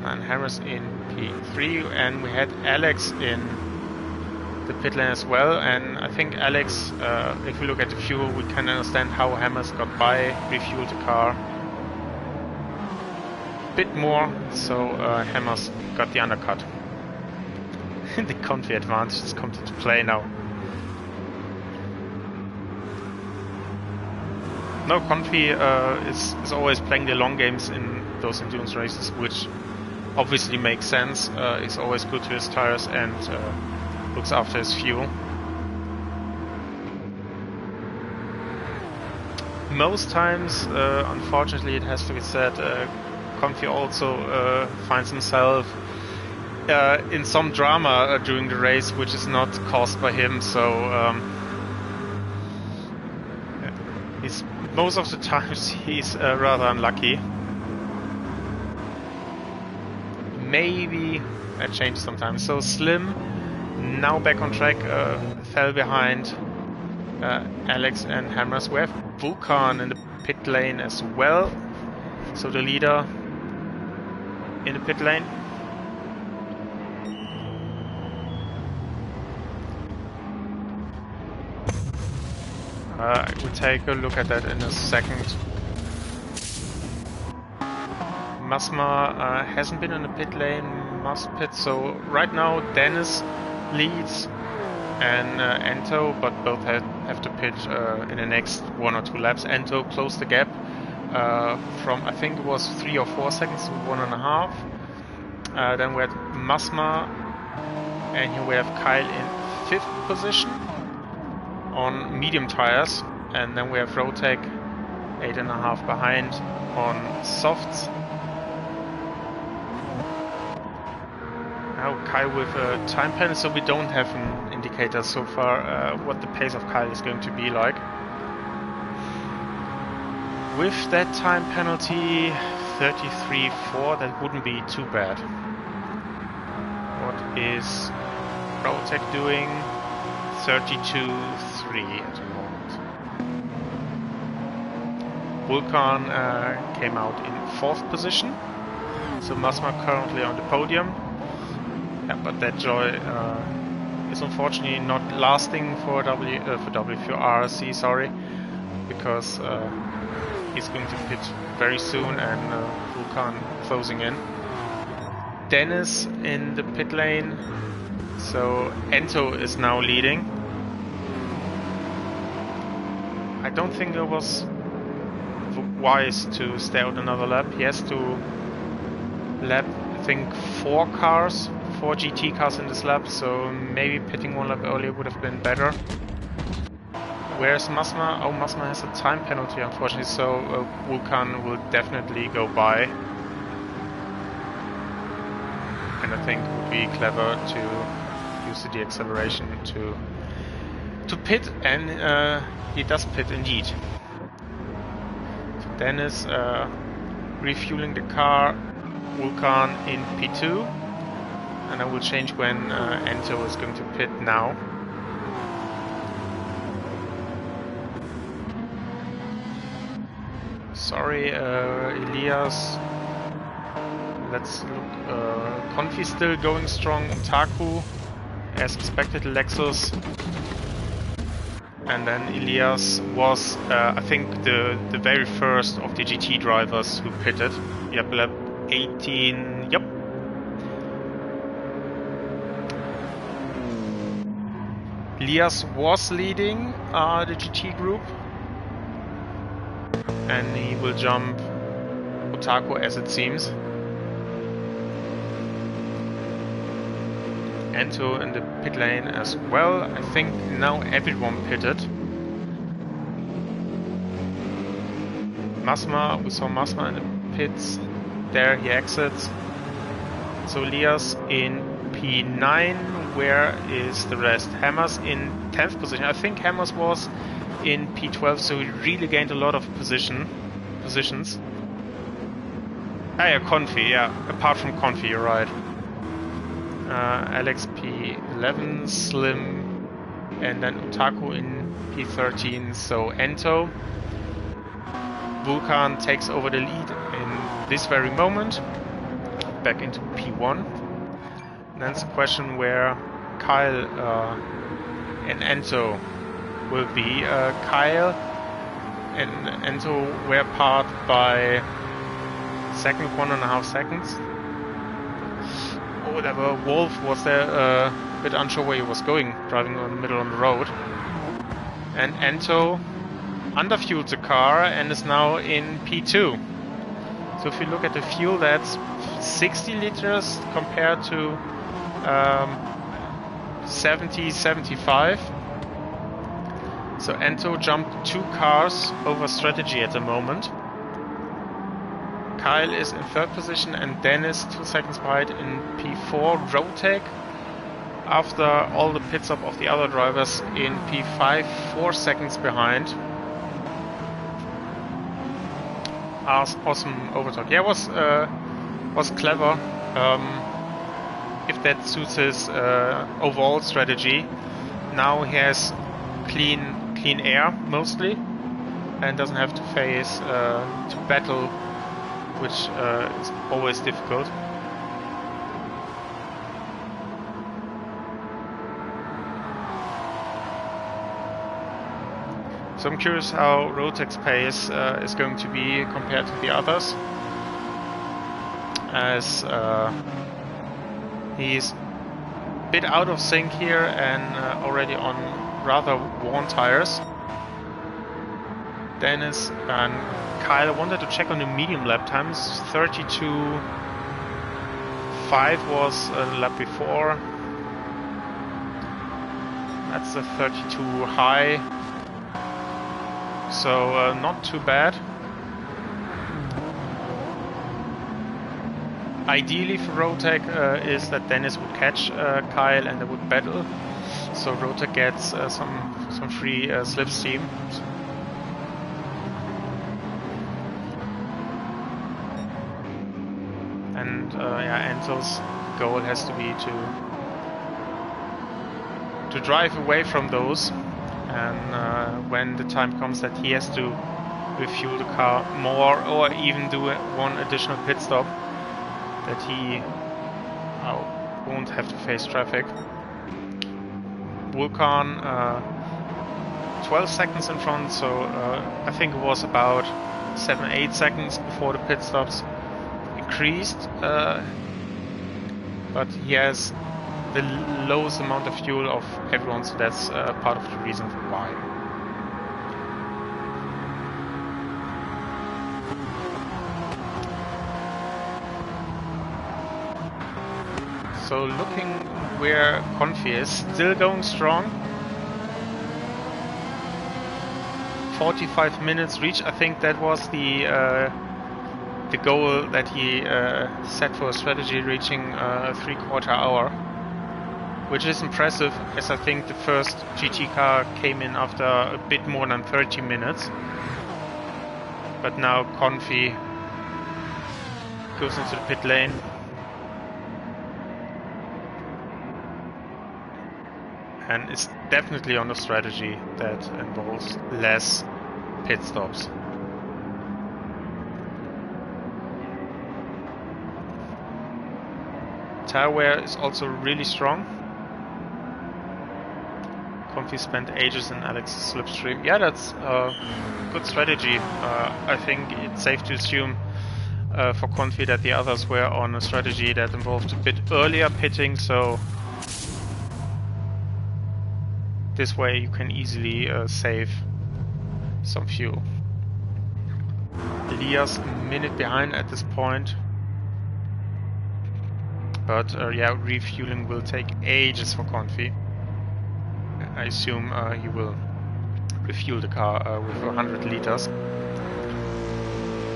And Hammer's in P3, and we had Alex in the pit lane as well. And I think Alex, if we look at the fuel, we can understand how Hammers got by, refueled the car a bit more, so Hammers got the undercut. The Confi advantage has come into play now. No, Confi is always playing the long games in those endurance races, which obviously makes sense. He's always good to his tires and looks after his fuel. Most times, unfortunately, it has to be said, Confi also finds himself in some drama during the race, which is not caused by him. So most of the times he's rather unlucky. Maybe that changed sometimes. So Slim, now back on track, fell behind Alex and Hammers. We have Vulcan in the pit lane as well. So the leader in the pit lane. We'll take a look at that in a second. Masma hasn't been in the pit lane, must pit, so right now Dennis leads and Ento, but both have to pit in the next 1 or 2 laps. Ento closed the gap from, I think it was 3 or 4 seconds to 1.5. Then we had Masma, and here we have Kyle in 5th position on medium tires, and then we have Rotek 8.5 behind on softs. Now Kyle with a time penalty, so we don't have an indicator so far what the pace of Kyle is going to be like. With that time penalty, 33.4, that wouldn't be too bad. What is Rotek doing? 32.3 at the moment. Vulcan came out in 4th position, so Masma currently on the podium. Yeah, but that joy is unfortunately not lasting for RC, sorry, because he's going to pit very soon, and Vulcan closing in. Dennis in the pit lane, so Ento is now leading. I don't think it was wise to stay out another lap. He has to lap, I think, 4 GT cars in this lap, so maybe pitting 1 lap earlier would have been better. Where's Masma? Oh, Masma has a time penalty, unfortunately, so Vulcan will definitely go by. And I think it would be clever to use the deacceleration to pit, and he does pit indeed. So Dennis refueling the car, Vulcan in P2, and I will change when Ento is going to pit now. Sorry, Elias. Let's look. Confi still going strong. Taku, as expected, Lexus. And then Elias was, I think, the very first of the GT drivers who pitted. Yep, lap 18. Yep. Elias was leading the GT group, and he will jump Otaku, as it seems. Ento in the pit lane as well. I think now everyone pitted. Masma, we saw Masma in the pits. There he exits. So Elias in P9. Where is the rest? Hammers in 10th position. I think Hammers was in P12, so he really gained a lot of positions. Ah, yeah, Confi, yeah. Apart from Confi, you're right. Alex P11, Slim, and then Utaku in P13. So Ento. Vulcan takes over the lead in this very moment. Back into P1. And then it's a question where Kyle and Ento will be. Kyle and Ento were apart by second, 1.5 seconds. Oh, there were Wolf was there, a bit unsure where he was going, driving on the middle of the road. And Ento underfueled the car and is now in P2. So if you look at the fuel, that's 60 liters compared to 70, 75. So Ento jumped 2 cars over strategy at the moment. Kyle is in 3rd position and Dennis 2 seconds behind in P4. Rotek, after all the pit stop of the other drivers, in P5, 4 seconds behind. Awesome overtake. Yeah, was clever. If that suits his overall strategy. Now he has clean air mostly, and doesn't have to face to battle, which is always difficult. So I'm curious how Rotek's pace is going to be compared to the others, as he's a bit out of sync here and already on rather worn tires. Dennis and Kyle wanted to check on the medium lap times. 32.5 was a lap before. That's a 32 high. So not too bad. Ideally for Rotek is that Dennis would catch Kyle and they would battle. So Rotek gets some free slipstream. And yeah, Enzo's goal has to be to drive away from those. And when the time comes that he has to refuel the car more or even do one additional pit stop, that he won't have to face traffic. Vulcan 12 seconds in front, so I think it was about 7-8 seconds before the pit stops increased, but he has the lowest amount of fuel of everyone, so that's part of the reason why. So looking where Confi is, still going strong. 45 minutes reach. I think that was the goal that he set for a strategy, reaching 3/4 hour, which is impressive, as I think the first GT car came in after a bit more than 30 minutes. But now Confi goes into the pit lane. And it's definitely on a strategy that involves less pit stops. Tire wear is also really strong. Confi spent ages in Alex's slipstream. Yeah, that's a good strategy. I think it's safe to assume for Confi that the others were on a strategy that involved a bit earlier pitting, so this way you can easily save some fuel. Elias a minute behind at this point. But yeah, refueling will take ages for Confi. I assume he will refuel the car with 100 liters.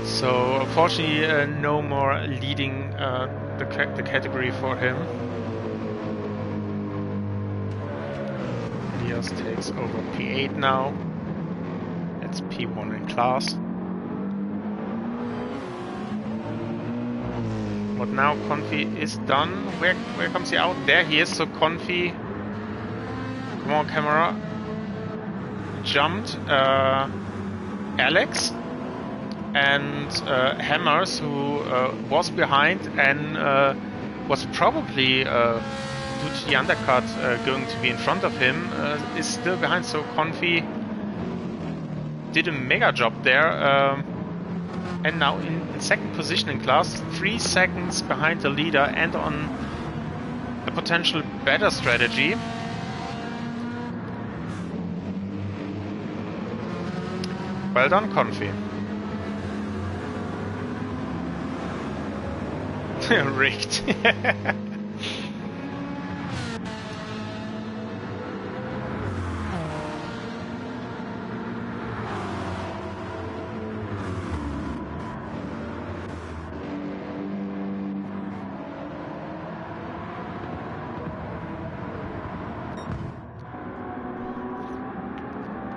So unfortunately no more leading the category for him. Elias takes over P8 now. It's P1 in class. But now Confi is done. Where comes he out? There he is. So Confi, come on camera, jumped Alex and Hammers, who was behind and was probably due to the undercut going to be in front of him, is still behind. So Confi did a mega job there. And now in second position in class, 3 seconds behind the leader and on a potential better strategy. Well done, Confi. Rigged.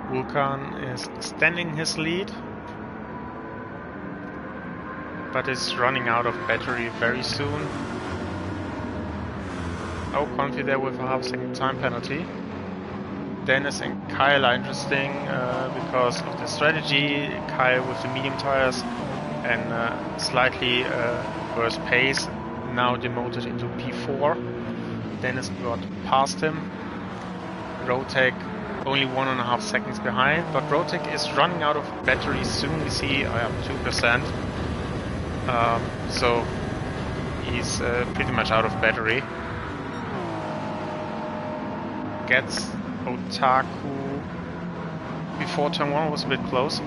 Vulcan is extending his lead, but is running out of battery very soon. Oh, Confi there with a half-second time penalty. Dennis and Kyle are interesting because of the strategy. Kyle with the medium tires and slightly worse pace, now demoted into P4. Dennis got past him. Rotek only 1.5 seconds behind, but Rotek is running out of battery soon. We see 2%. So he's pretty much out of battery. Gets Otaku before turn 1 was a bit close.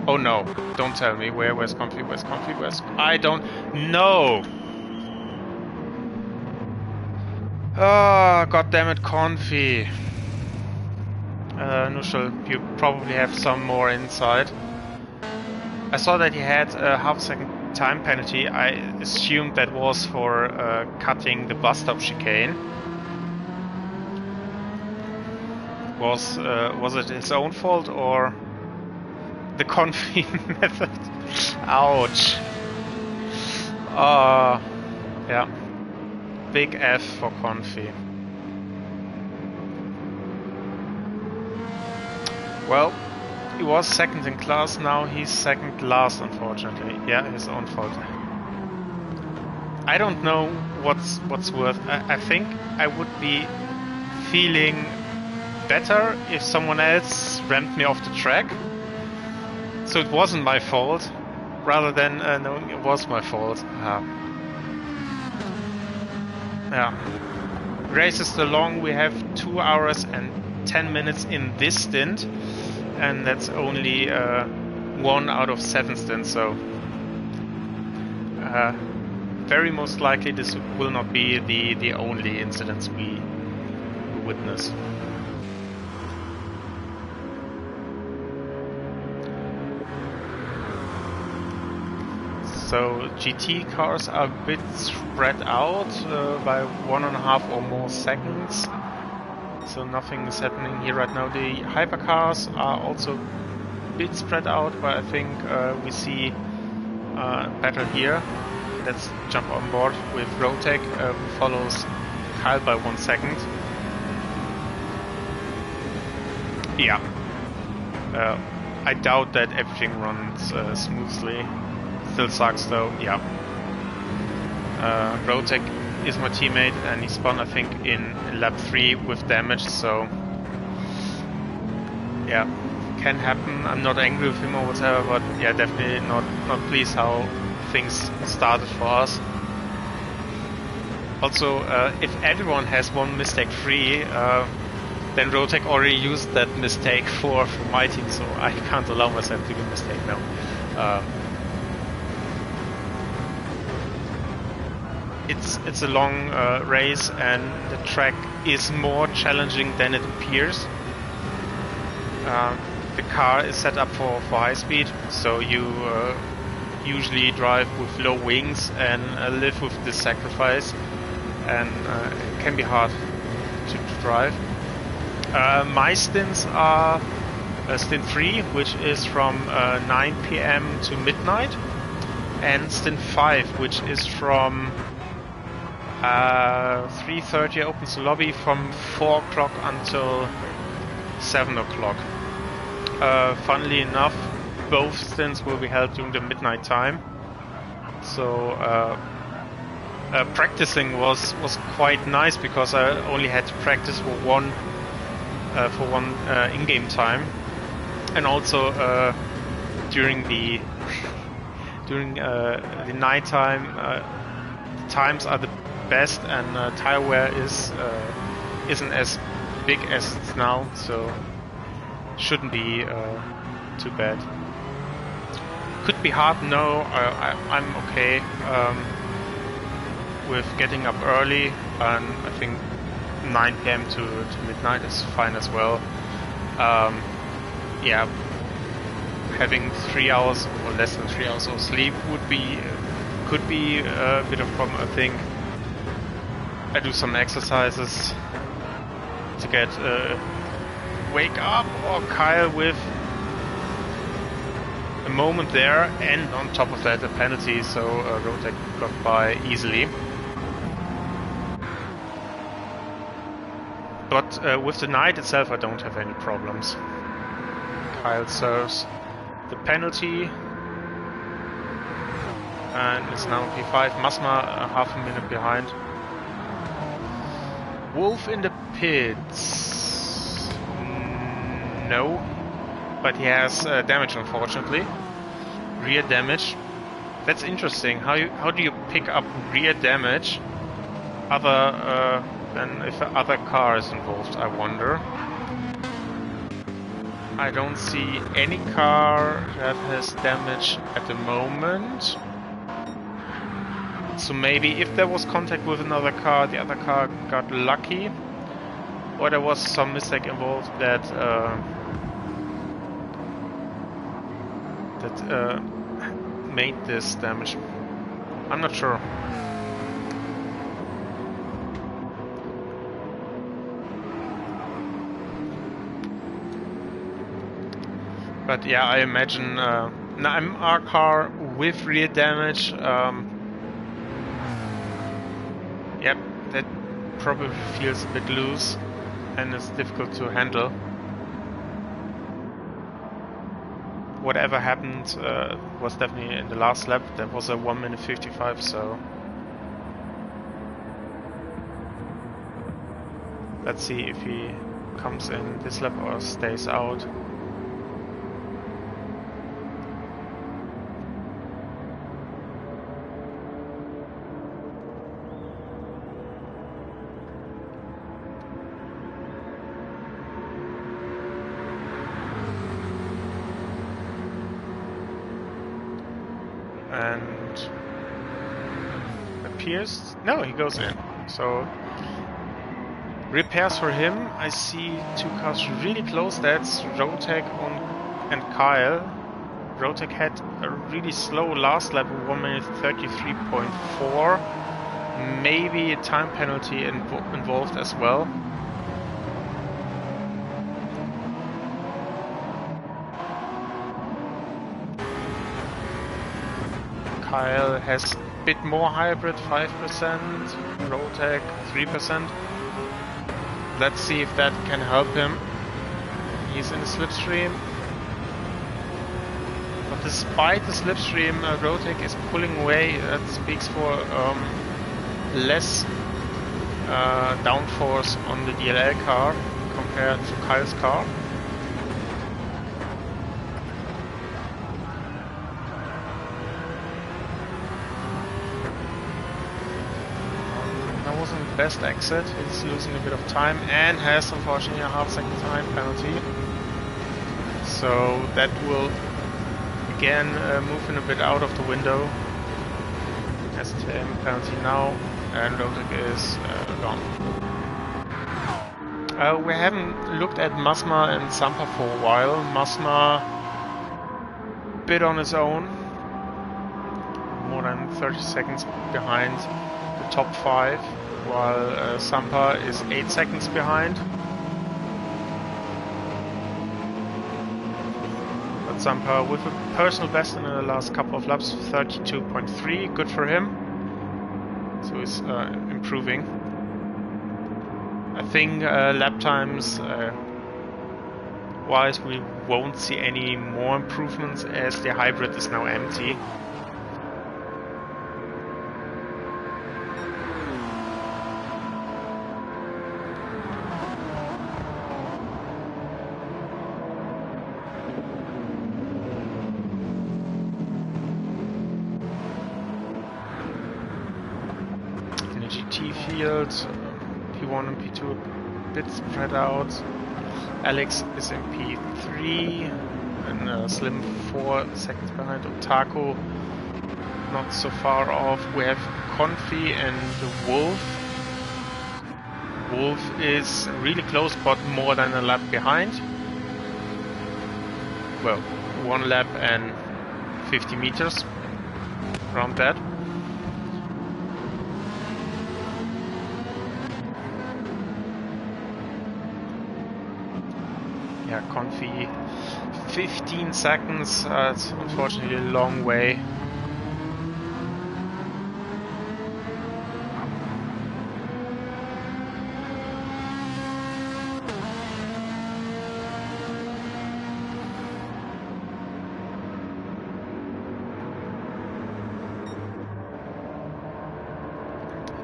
Oh no, don't tell me. Where's Confi? Where's Confi? I don't know. Ah, god damn it, Confi. Nushel, you probably have some more insight. I saw that he had a half-second time penalty. I assumed that was for cutting the bus stop chicane. Was it his own fault or the Confi method? Ouch. Yeah. Big F for Confi. Well, he was second in class, now he's second last, unfortunately. Yeah, his own fault. I don't know what's worth. I think I would be feeling better if someone else rammed me off the track. So it wasn't my fault, rather than knowing it was my fault. Yeah. Race is still long. We have 2 hours and 10 minutes in this stint, and that's only 1 out of 7 stints, so very most likely this will not be the only incidents we witness. So GT cars are a bit spread out by 1.5 or more seconds. So nothing is happening here right now. The hypercars are also a bit spread out, but I think we see battle here. Let's jump on board with Rotek, who follows Kyle by 1 second. Yeah. I doubt that everything runs smoothly. Still sucks though, yeah. Rotek is my teammate and he spun, I think, in lap 3 with damage, so yeah, can happen. I'm not angry with him or whatever, but yeah, definitely not pleased how things started for us. Also, if everyone has one mistake free, then Rotek already used that mistake for my team, so I can't allow myself to do a mistake now. It's a long race and the track is more challenging than it appears. The car is set up for high speed, so you usually drive with low wings and live with this sacrifice, and it can be hard to drive. My stints are stint 3, which is from 9 PM to midnight, and Stint 5, which is from 3:30 opens the lobby, from 4 o'clock until 7 o'clock. Funnily enough, both stints will be held during the midnight time. So practicing was quite nice, because I only had to practice for one in-game time, and also during the night time, the times are the best, and tire wear isn't as big as it's now, so shouldn't be too bad. Could be hard, no, I'm okay with getting up early, and I think 9 PM to midnight is fine as well. Yeah, having 3 hours or less than 3 hours of sleep could be a bit of a problem. I think I do some exercises to get wake up, or Kyle with a moment there, and on top of that a penalty, so Rotek got by easily. But with the night itself I don't have any problems. Kyle serves the penalty, and it's now P5. Masma half a minute behind. Wolf in the pits. No, but he has damage, unfortunately. Rear damage. That's interesting. How do you pick up rear damage other than if other car is involved, I wonder. I don't see any car that has damage at the moment. So maybe if there was contact with another car, the other car got lucky, or there was some mistake involved that made this damage. I'm not sure. But yeah, I imagine an MR car with rear damage. Yep, that probably feels a bit loose and is difficult to handle. Whatever happened was definitely in the last lap. That was a 1 minute 55, so let's see if he comes in this lap or stays out. And appears, no, he goes in. So repairs for him. I see two cars really close. That's Rotek and Kyle. Rotek had a really slow last lap, 1 minute 33.4. Maybe a time penalty involved as well. Kyle has a bit more hybrid, 5%, Rotek 3%. Let's see if that can help him. He's in the slipstream. But despite the slipstream, Rotek is pulling away. That speaks for less downforce on the DLL car compared to Kyle's car. Best exit, he's losing a bit of time and has unfortunately a half-second time penalty. So that will again move him a bit out of the window. Has a time penalty now, and Rotek is gone. We haven't looked at Masma and Sampa for a while. Masma a bit on his own, more than 30 seconds behind the top 5. While Sampa is 8 seconds behind. But Zampa with a personal best in the last couple of laps, 32.3. Good for him. So he's improving. I think lap times wise we won't see any more improvements as the hybrid is now empty. Field, P1 and P2 a bit spread out. Alex is in P3 and Slim 4 seconds behind. Otaku not so far off. We have Confi and Wolf. Wolf is really close but more than a lap behind. Well, 1 lap and 50 meters around that. Yeah, Confi 15 seconds, it's unfortunately a long way.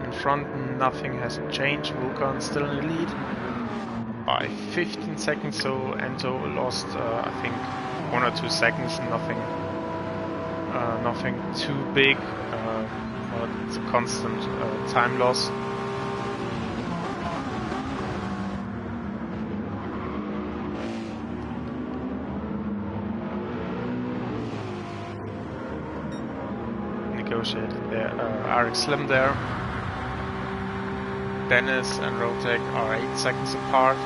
In front nothing has changed, Vulcan still in the lead by 15 seconds, so Ento lost I think 1 or 2 seconds, nothing too big, but it's a constant time loss. Negotiated there, Arik Slim there. Dennis and Rotek are 8 seconds apart.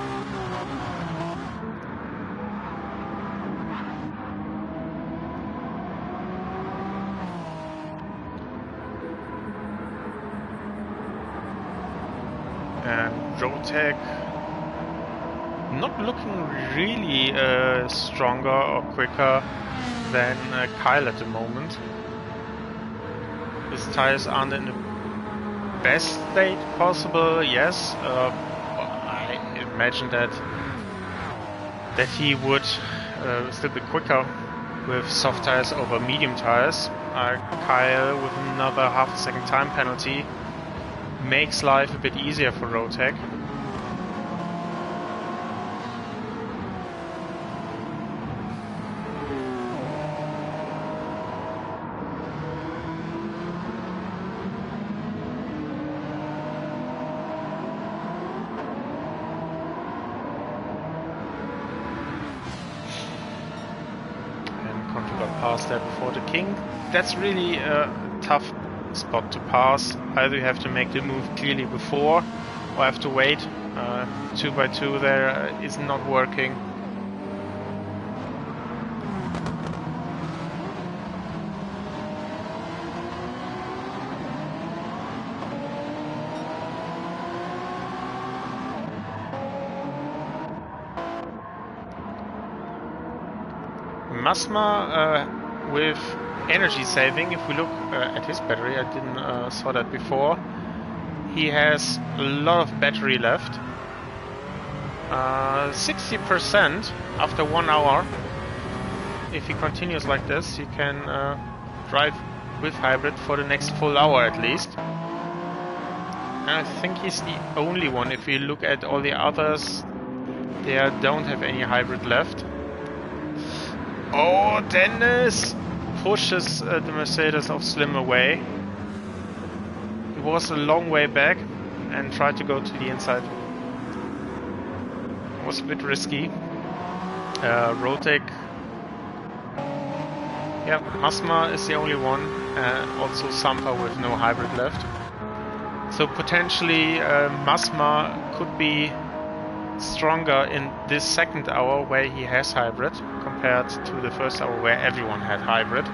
And Rotek not looking really stronger or quicker than Kyle at the moment. His tires aren't in the best state possible, yes. I imagine that he would still be quicker with soft tires over medium tires. Kyle with another half a second time penalty makes life a bit easier for Rotek. Pass there before the King. That's really a tough spot to pass. Either you have to make the move clearly before or have to wait. 2x2 there is not working. Masma with energy saving, if we look at his battery, I didn't saw that before. He has a lot of battery left. 60% after 1 hour. If he continues like this, he can drive with hybrid for the next full hour at least. And I think he's the only one. If you look at all the others, they don't have any hybrid left. Oh, Dennis pushes the Mercedes of Slim away. He was a long way back and tried to go to the inside. It was a bit risky. Rotek. Yeah, Masma is the only one. Also Sampa with no hybrid left. So potentially Masma could be stronger in this second hour where he has hybrid compared to the first hour where everyone had hybrid.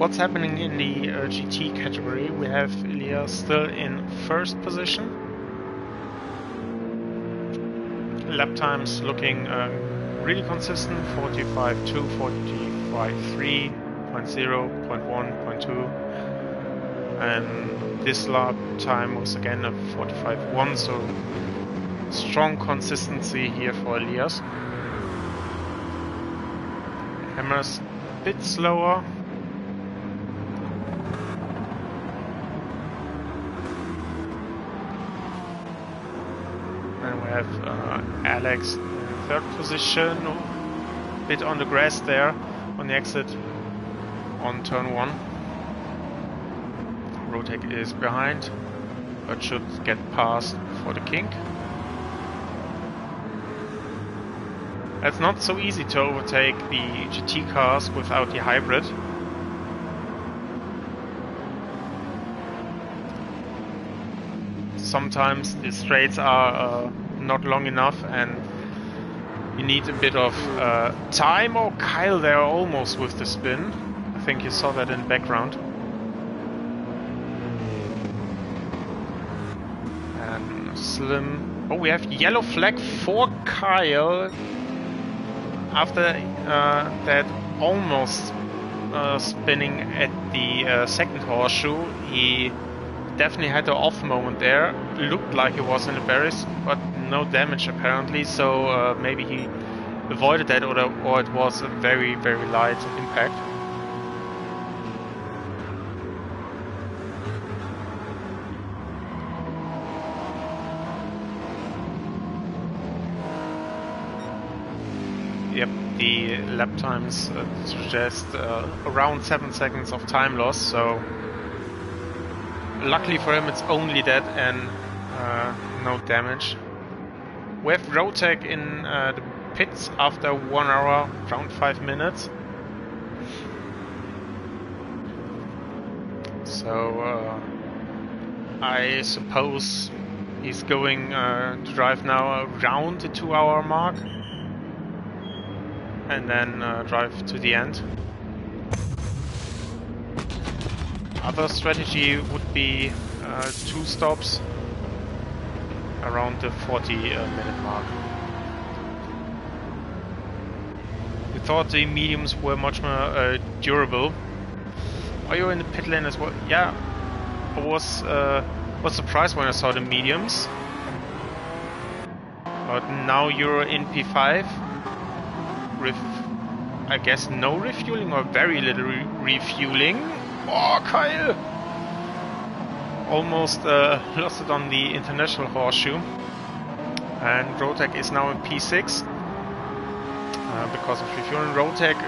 what's happening in the GT category. We have Elias still in first position. Lap times looking really consistent, 45.2, 45.3, 0.0, 0.1, 0.2. And this lap time was again a 45.1, so strong consistency here for Elias. Hammer's a bit slower. And we have Alex in third position, a bit on the grass there on the exit on turn 1. Rotek is behind, but should get past for the kink. It's not so easy to overtake the GT cars without the hybrid. Sometimes the straights are not long enough and you need a bit of time. Oh, Kyle there almost with the spin. I think you saw that in the background. And Slim. Oh, we have yellow flag for Kyle. After that almost spinning at the second horseshoe, he definitely had an off moment there. Looked like he was in the barriers, but no damage apparently, so maybe he avoided that, or it was a very, very light impact. Yep, the lap times suggest around 7 seconds of time loss, so luckily for him it's only that and no damage. We have Rotek in the pits after 1 hour, around 5 minutes. So I suppose he's going to drive now around the 2 hour mark. And then drive to the end. Other strategy would be 2 stops around the 40-minute mark. We thought the mediums were much more durable. Are you in the pit lane as well? Yeah, I was surprised when I saw the mediums. But now you're in P5. With, I guess, no refueling or very little refueling. Oh, Kyle! Almost lost it on the international horseshoe. And Rotek is now in P6 because of refueling. Rotek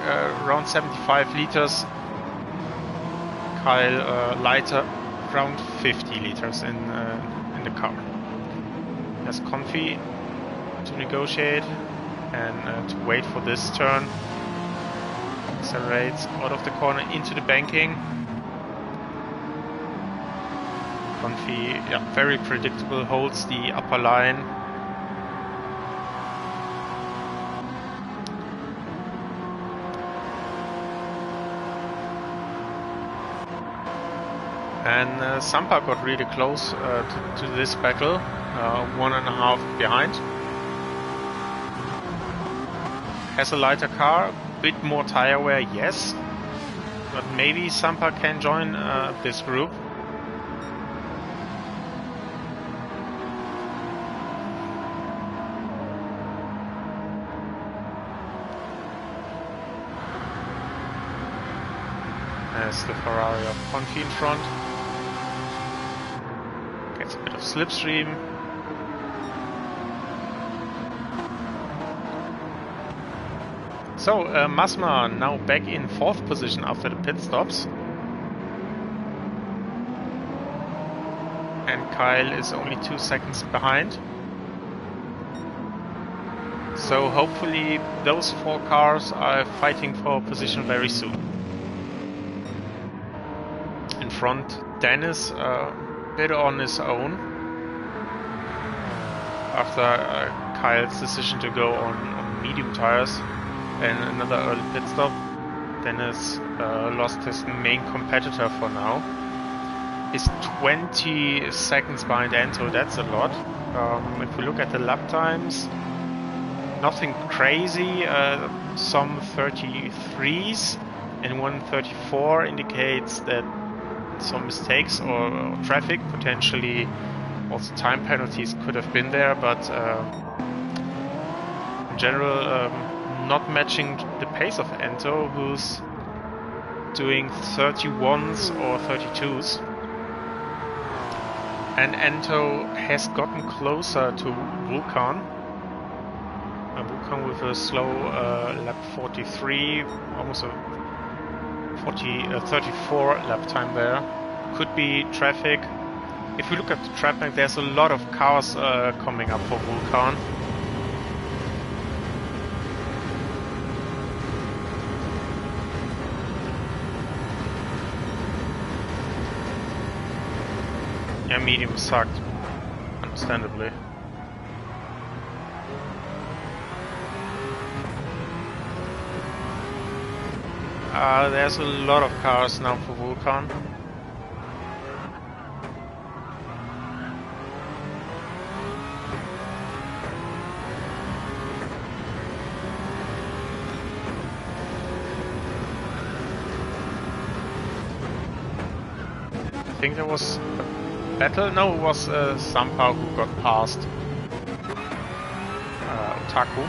around 75 liters. Kyle lighter, around 50 liters in the car. Has Confi to negotiate. And to wait for this turn. Accelerates out of the corner into the banking. Confi, yeah, very predictable, holds the upper line. And Sampa got really close to this battle, 1.5 behind. Has a lighter car, a bit more tire wear, yes, but maybe Sampa can join this group. There's the Ferrari of Confi in front. Gets a bit of slipstream. So, Masma now back in 4th position after the pit stops. And Kyle is only 2 seconds behind. So hopefully those 4 cars are fighting for position very soon. In front, Dennis a bit on his own. After Kyle's decision to go on medium tires. And another early pit stop. Dennis lost his main competitor for now. Is 20 seconds behind Ento, that's a lot. If we look at the lap times, nothing crazy, some 33s and 134 indicates that some mistakes or traffic, potentially also time penalties could have been there, but in general not matching the pace of Ento, who's doing 31s or 32s. And Ento has gotten closer to Vulcan. Vulcan with a slow lap 43, almost a 34 lap time there. Could be traffic. If we look at the traffic, there's a lot of cars coming up for Vulcan. Yeah, medium sucked, understandably. There's a lot of cars now for Vulcan. I think there was a battle? No, it was Sampa who got past Otaku.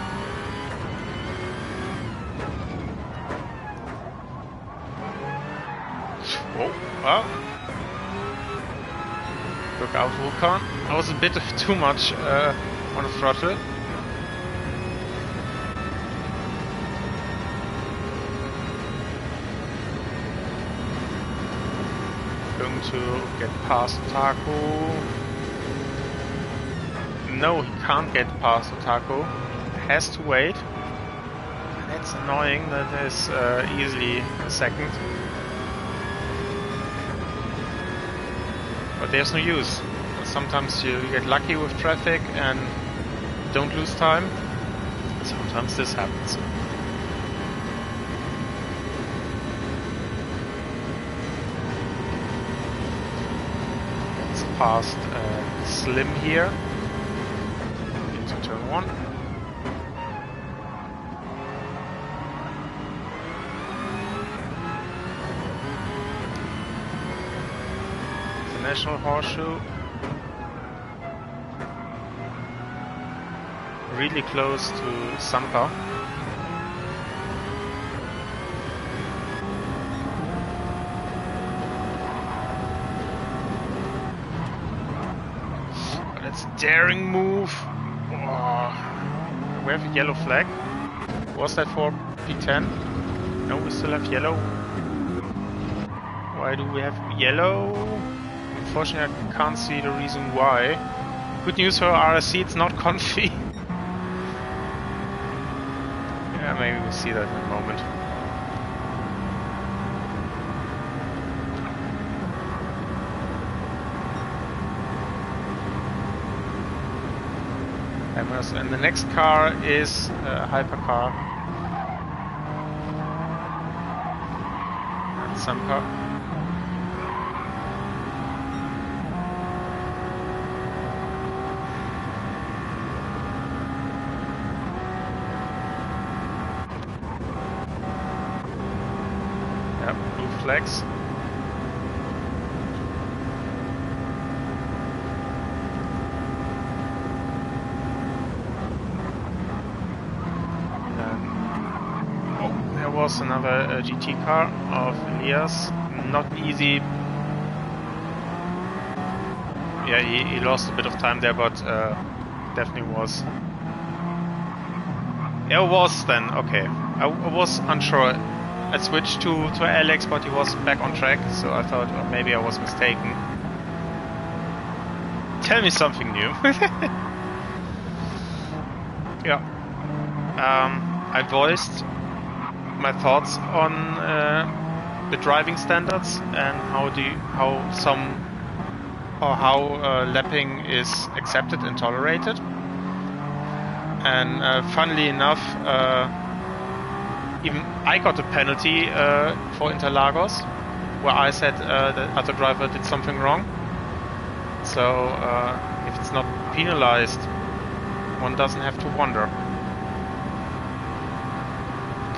Oh, well. Look out, Vulcan. I was a bit too much on the throttle. Going to get past Otaku. No, he can't get past Otaku. Has to wait. That's annoying. That is easily a second. But there's no use. Sometimes you get lucky with traffic and don't lose time. Sometimes this happens. It's past Slim here. Into turn 1. National Horseshoe. Really close to Sampa. That's a daring move. Oh. We have a yellow flag. Was that for P10? No, we still have yellow. Why do we have yellow? Unfortunately, I can't see the reason why. Good news for RSC, it's not comfy. Yeah, maybe we'll see that in a moment. And the next car is a hypercar. And Sampa. Flags. There was another GT car of Elias. Not easy. Yeah, he lost a bit of time there, but definitely was. Yeah, it was then. Okay, I was unsure. I switched to Alex, but he was back on track, so I thought maybe I was mistaken. Tell me something new. Yeah. I voiced my thoughts on the driving standards and how lapping is accepted and tolerated. And funnily enough, even I got a penalty for Interlagos, where I said the other driver did something wrong. So if it's not penalized, one doesn't have to wonder.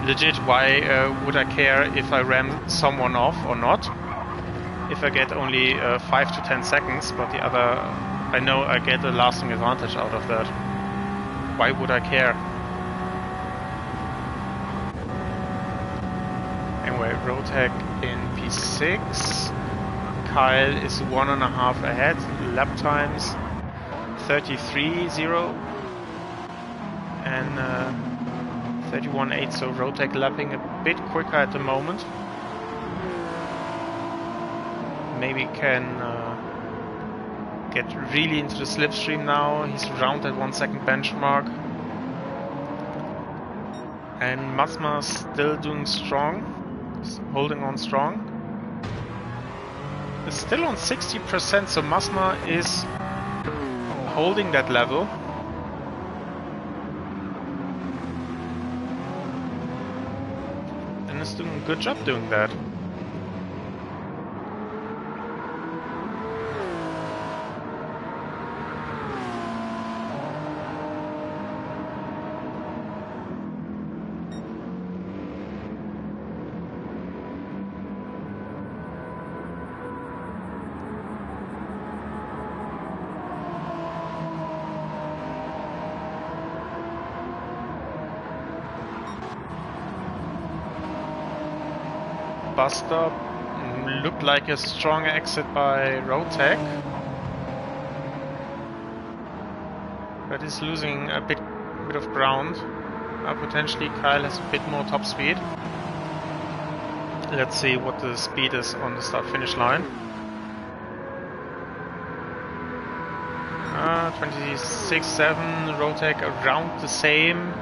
Legit, why would I care if I ram someone off or not? If I get only 5 to 10 seconds, but the other, I know I get a lasting advantage out of that. Why would I care? Anyway, Rotec in P6. Kyle is 1.5 ahead. Lap times 33.0 and 31.8. So Rotec lapping a bit quicker at the moment. Maybe can get really into the slipstream now. He's around that 1 second benchmark. And Masma still doing strong, holding on strong. It's still on 60%, so Masma is holding that level. And is doing a good job doing that. Bus stop looked like a strong exit by Rotec, but is losing a bit of ground. Potentially Kyle has a bit more top speed. Let's see what the speed is on the start-finish line. 26.7, Rotec around the same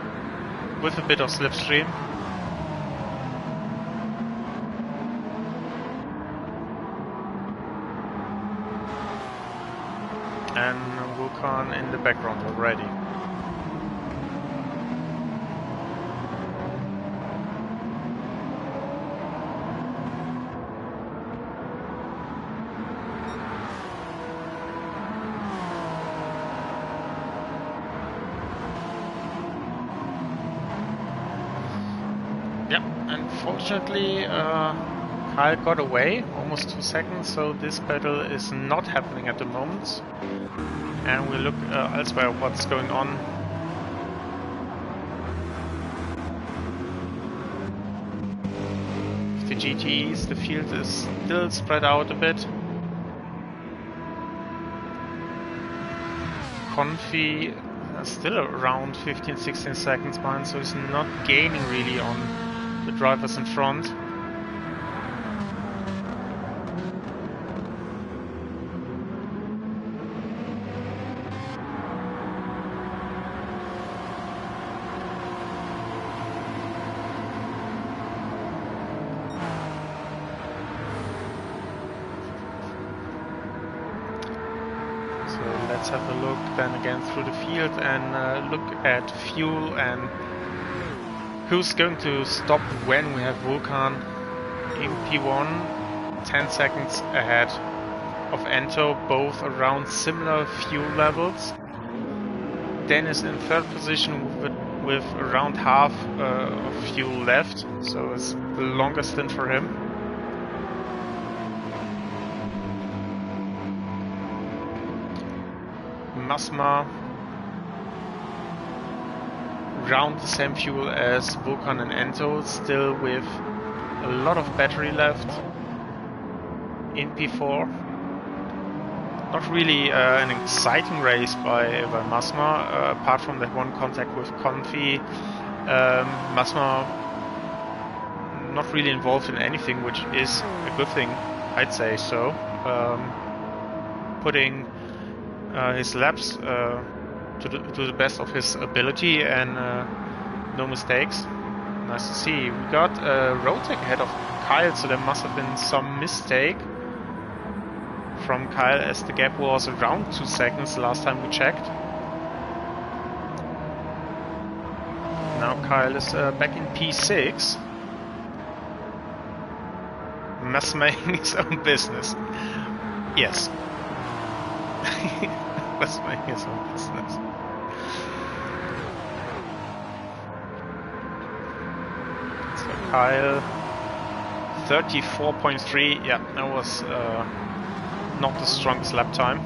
with a bit of slipstream. And Vulcan in the background already. Yep, unfortunately Kyle got away, almost 2 seconds, so this battle is not happening at the moment. And we'll look elsewhere what's going on. With the GTEs, the field is still spread out a bit. Confi still around 15-16 seconds behind, so he's not gaining really on the drivers in front. Let's have a look then again through the field and look at fuel and who's going to stop when. We have Vulcan in P1, 10 seconds ahead of Ento, both around similar fuel levels. Dennis in third position with around half of fuel left, so it's the longest stint for him. Masma around the same fuel as Vulcan and Ento, still with a lot of battery left in P4. Not really an exciting race by Masma, apart from that one contact with Confi. Masma not really involved in anything, which is a good thing, I'd say so. Putting his laps to the best of his ability and no mistakes. Nice to see. We got Rotec ahead of Kyle, so there must have been some mistake from Kyle, as the gap was around 2 seconds last time we checked. Now Kyle is back in P6. Must making his own business. Yes. Must making his own business. So Kyle, 34.3. Yeah, that was not the strongest lap time.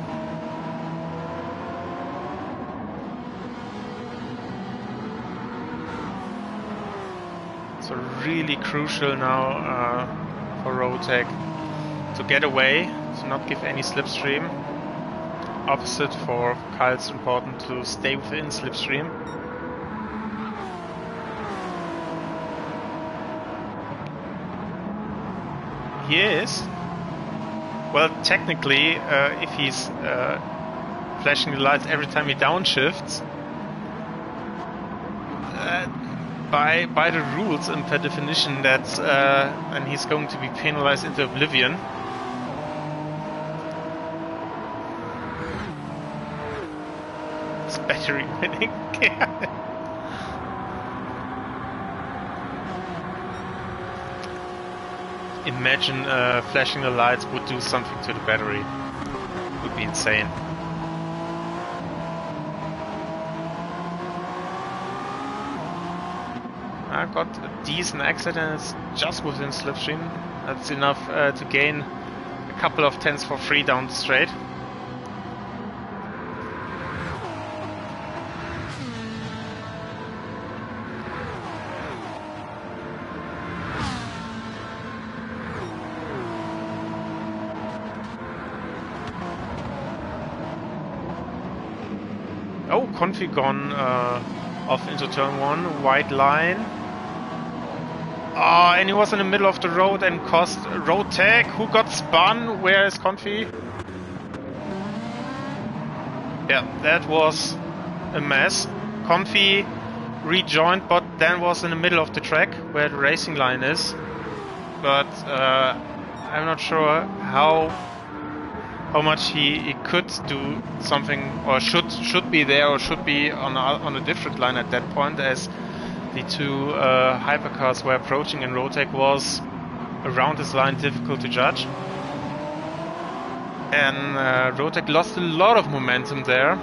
So really crucial now for WEC to get away, to not give any slipstream. Opposite for Kyle, it's important to stay within slipstream. He is. Well, technically, if he's flashing the lights every time he downshifts, by the rules and per definition, that's and he's going to be penalized into oblivion. It's battery winning. Imagine flashing the lights would do something to the battery. It would be insane. I got a decent exit and it's just within slipstream. That's enough to gain a couple of tenths for free down the straight. Oh, Confi gone off into turn 1, white line. Oh, and he was in the middle of the road and cost road tag. Who got spun? Where is Confi? Yeah, that was a mess. Confi rejoined, but then was in the middle of the track where the racing line is. But I'm not sure how much he could do something, or should be there, or should be on a different line at that point, as the two hypercars were approaching and WEC was around this line, difficult to judge. And WEC lost a lot of momentum there.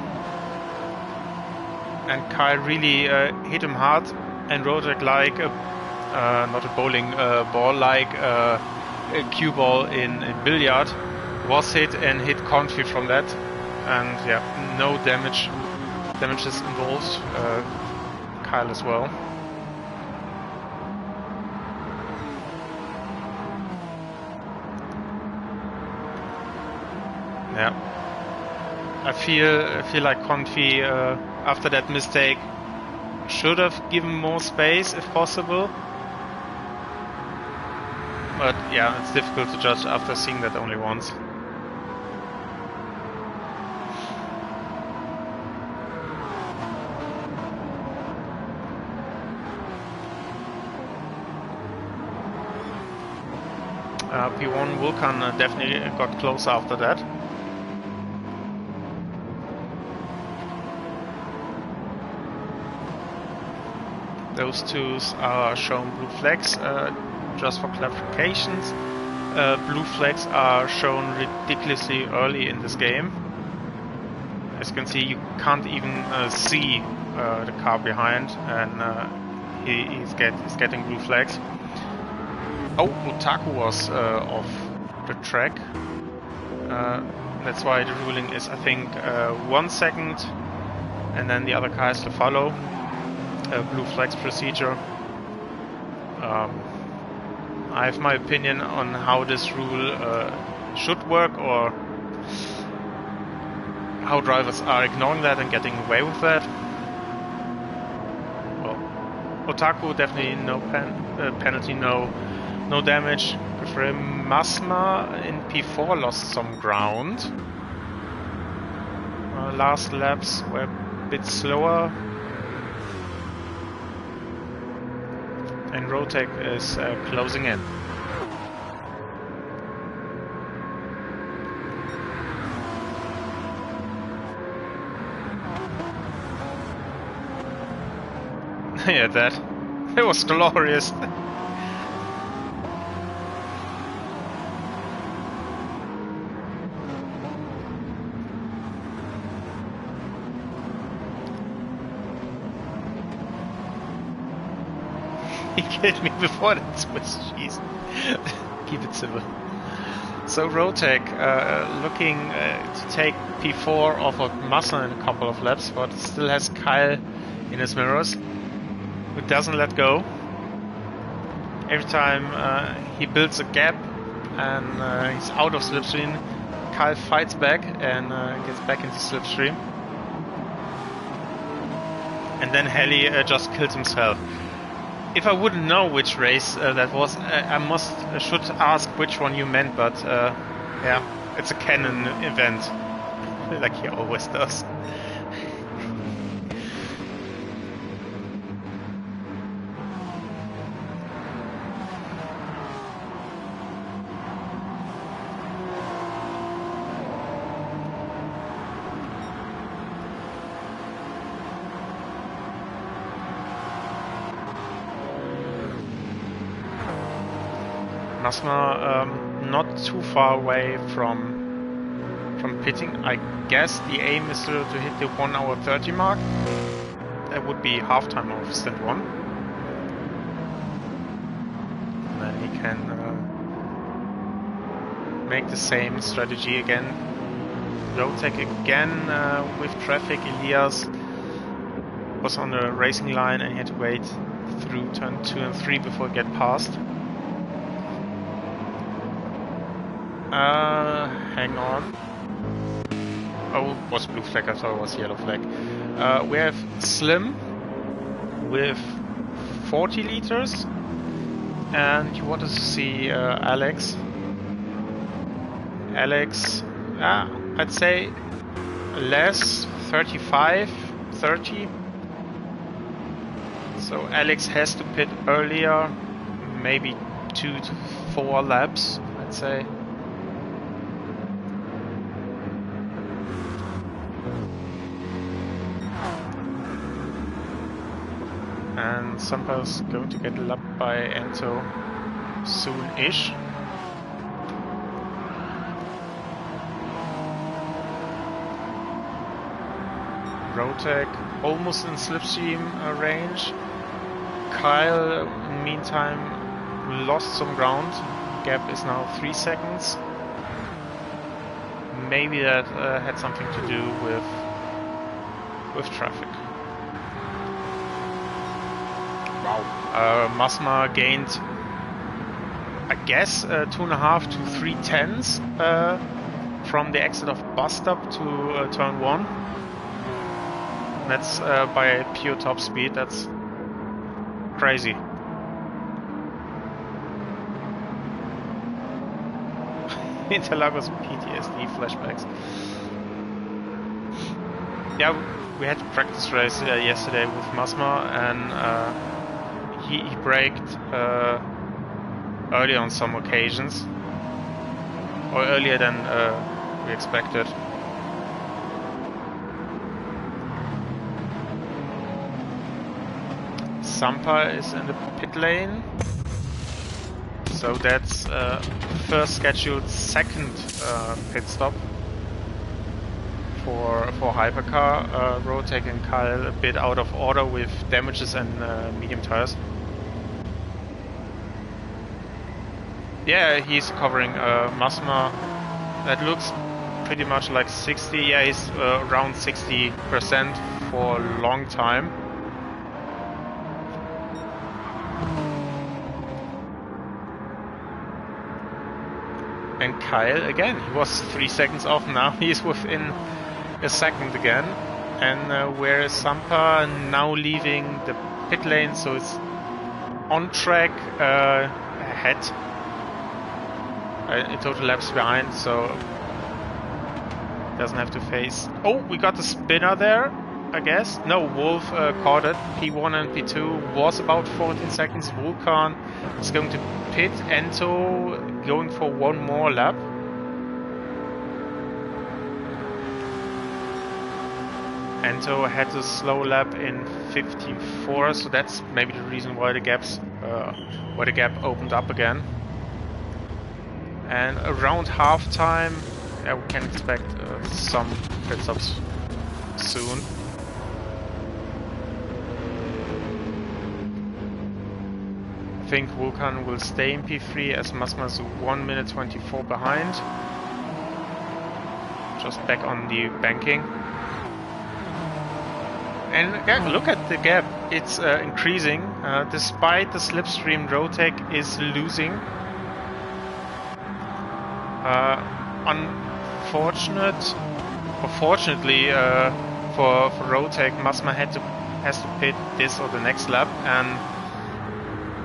And Kyle really hit him hard. And WEC, like not a bowling ball, like a cue ball in billiard, was hit and hit Confi from that. And yeah, no damages involved. Kyle as well. Yeah, I feel like Confi after that mistake should have given more space if possible. But yeah, it's difficult to judge after seeing that only once. P1 Vulcan definitely got closer after that. Those twos are shown blue flags. Just for clarifications, blue flags are shown ridiculously early in this game. As you can see, you can't even see the car behind, and he's getting blue flags. Oh, Otaku was off the track. That's why the ruling is, I think, 1 second, and then the other car has to follow. Blue flags procedure. I have my opinion on how this rule should work, or how drivers are ignoring that and getting away with that. Well, Otaku definitely no penalty, no damage. Masma in P4 lost some ground. Last laps were a bit slower. And WEC is closing in. Yeah, that. It was glorious. He killed me before that Swiss cheese. Keep it simple. So Rotec looking to take P4 off of Massa in a couple of laps, but still has Kyle in his mirrors, who doesn't let go. Every time he builds a gap and he's out of slipstream, Kyle fights back and gets back into slipstream. And then Heli just kills himself. If I wouldn't know which race that was, I should ask which one you meant, but yeah, it's a canon event, like he always does. Masma not too far away from pitting. I guess the aim is to hit the 1 hour 30 mark. That would be halftime of Stint 1. And then he can make the same strategy again. Rotec again with traffic. Elias was on the racing line and he had to wait through turn 2 and 3 before he get past. Hang on. Oh, it was blue flag, I thought it was yellow flag. We have Slim with 40 liters, and you wanted to see Alex. Alex, I'd say less, 35, 30. So Alex has to pit earlier, maybe 2 to 4 laps, I'd say. And Sampa's going to get lapped by Ento soon-ish. Rotec almost in slipstream range. Kyle, in the meantime, lost some ground. Gap is now 3 seconds. Maybe that had something to do with traffic. Wow. Masma gained, I guess, 2.5 to 3 tenths from the exit of bus stop to turn 1. That's by pure top speed. That's crazy. Interlagos PTSD flashbacks. Yeah, we had a practice race yesterday with Masma, and he braked early on some occasions, or earlier than we expected. Sampa is in the pit lane, so that's first scheduled second pit stop for Hypercar. Rotec and Kyle a bit out of order with damages and medium tires. Yeah, he's covering Masma. That looks pretty much like 60. Yeah, he's around 60% for a long time. And Kyle again, he was 3 seconds off. Now he's within a second again. And where is Sampa now leaving the pit lane? So it's on track ahead. In total laps behind, so doesn't have to face. Oh, we got the spinner there, I guess. No, Wolf caught it. P1 and P2 was about 14 seconds. Vulcan is going to pit. Ento going for one more lap. Ento had a slow lap in 54, so that's maybe the reason why the gap opened up again. And around half time, yeah, we can expect some pit stops soon. I think Vulcan will stay in P3 as Masma is 1 minute 24 behind. Just back on the banking. And yeah, look at the gap, it's increasing, despite the slipstream Rotec is losing. Fortunately for Rotec, Masma has to pit this or the next lap, and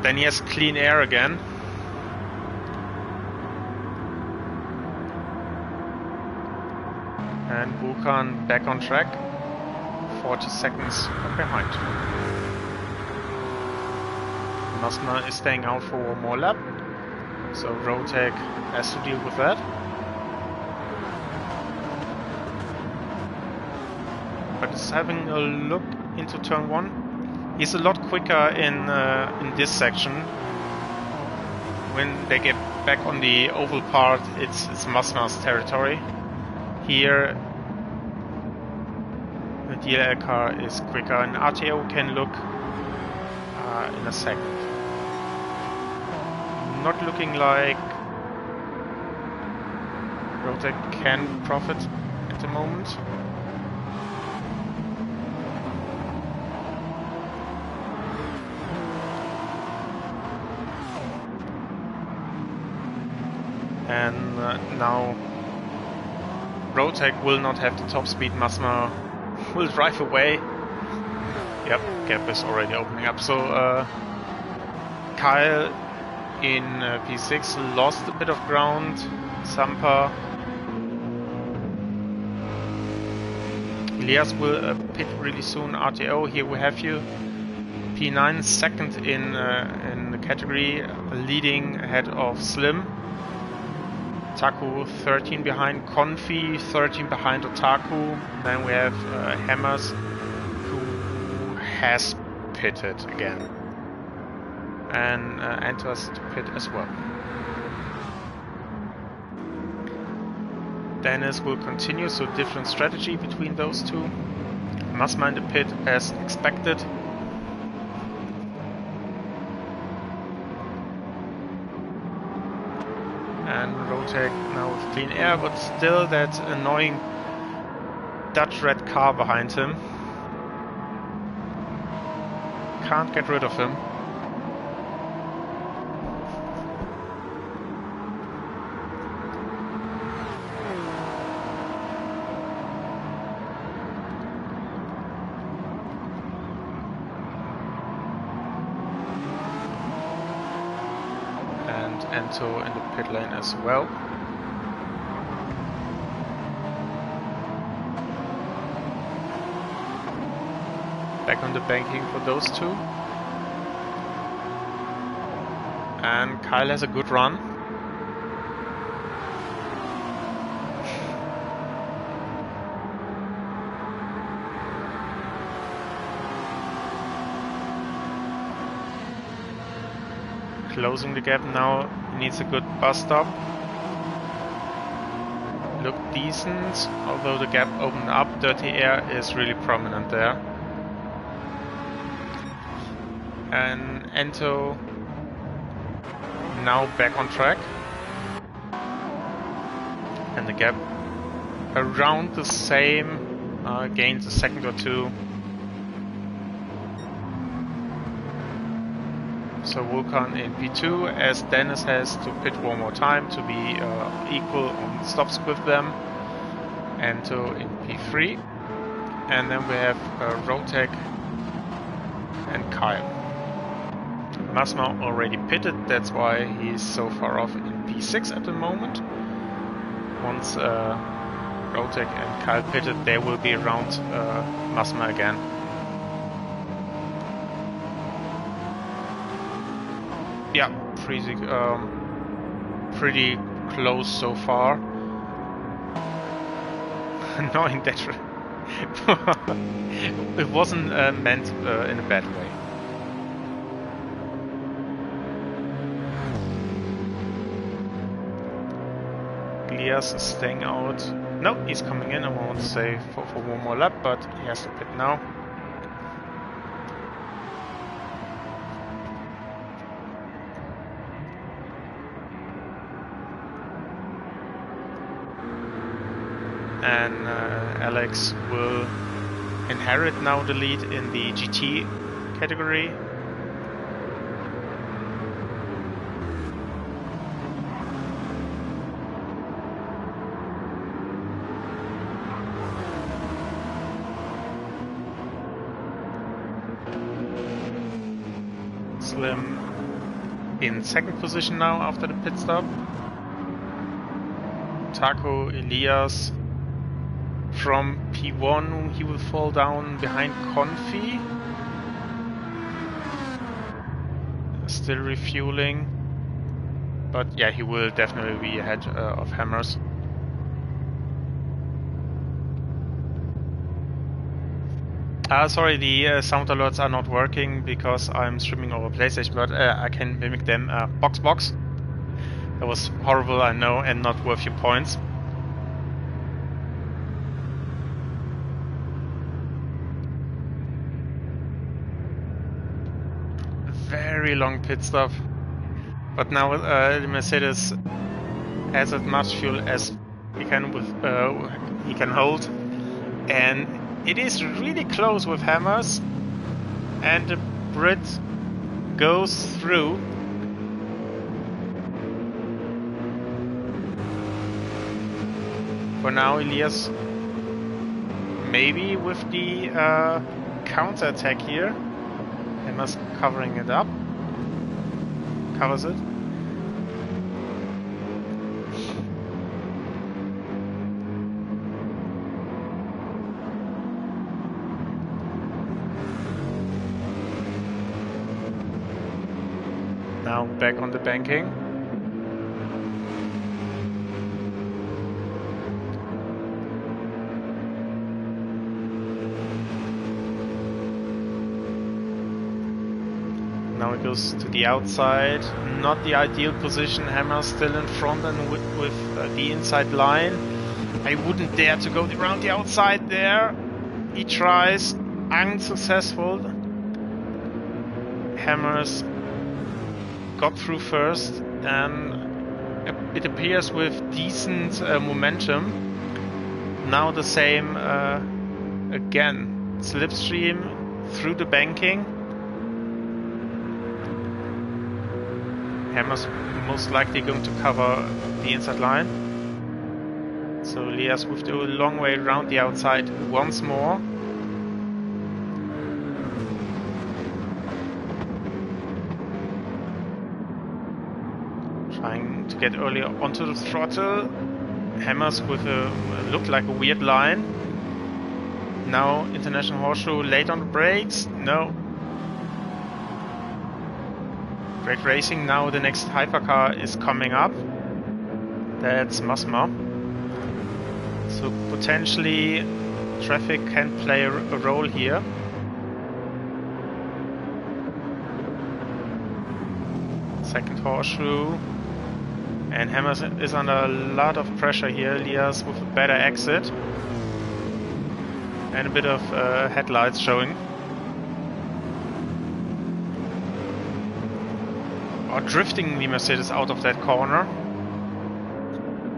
then he has clean air again. And Vulcan back on track, 40 seconds behind. Masma is staying out for one more lap, so Rotec has to deal with that. But he's having a look into turn 1. He's a lot quicker in this section. When they get back on the oval part, it's Masma's territory. Here, the DLL car is quicker, and RTO can look in a second. Not looking like Rotec can profit at the moment. And now Rotec will not have the top speed. Masma will drive away. Yep, gap is already opening up. So Kyle in P6 lost a bit of ground. Sampa. Elias will pit really soon. RTO, here we have you. P9 second in the category, leading ahead of Slim. Taku 13 behind Confi, 13 behind Otaku. Then we have Hammers, who has pitted again. And enters to pit as well. Dennis will continue, so different strategy between those two. Masma in the pit as expected. And Rotec now with clean air, but still that annoying Dutch red car behind him. Can't get rid of him. Ento in the pit lane as well. Back on the banking for those two. And Kyle has a good run. Closing the gap now, he needs a good bus stop. Look decent, although the gap opened up, dirty air is really prominent there. And Ento now back on track. And the gap around the same, gains a second or two. So Vulcan in P2, as Dennis has to pit one more time to be equal on stops with them. Ento in P3. And then we have Rotec and Kyle. Masma already pitted, that's why he's so far off in P6 at the moment. Once Rotec and Kyle pitted, they will be around Masma again. Yeah, pretty close so far. Annoying It wasn't meant in a bad way. Elias is staying out. No, he's coming in. I want to say for one more lap, but he has to pit now. And Alex will inherit now the lead in the GT category. Slim in second position now after the pit stop. Taco, Elias from P1, he will fall down behind Confi. Still refueling, but yeah, he will definitely be ahead of Hammers. Sorry, the sound alerts are not working because I'm streaming over PlayStation, but I can mimic them. Box. That was horrible, I know, and not worth your points. Very long pit stop, but now the Mercedes has as much fuel as he can hold, and it is really close with Hammers, and the Brit goes through. For now, Elias maybe with the counter attack here. Hammers covering it up. Covers it. Now back on the banking. Now it goes to the outside, not the ideal position. Hammer still in front and with the inside line. I wouldn't dare to go around the outside there. He tries, unsuccessful. Hammers got through first, and it appears with decent momentum. Now the same again, slipstream through the banking. Hammer's most likely going to cover the inside line. So Elias will do a long way around the outside once more. Trying to get earlier onto the throttle. Hammers with looked like a weird line. Now International Horseshoe late on the brakes. No. Great racing. Now the next hypercar is coming up. That's Masma. So potentially traffic can play a role here. Second Horseshoe. And Hammers is under a lot of pressure here. Elias with a better exit. And a bit of headlights showing. Or drifting the Mercedes out of that corner.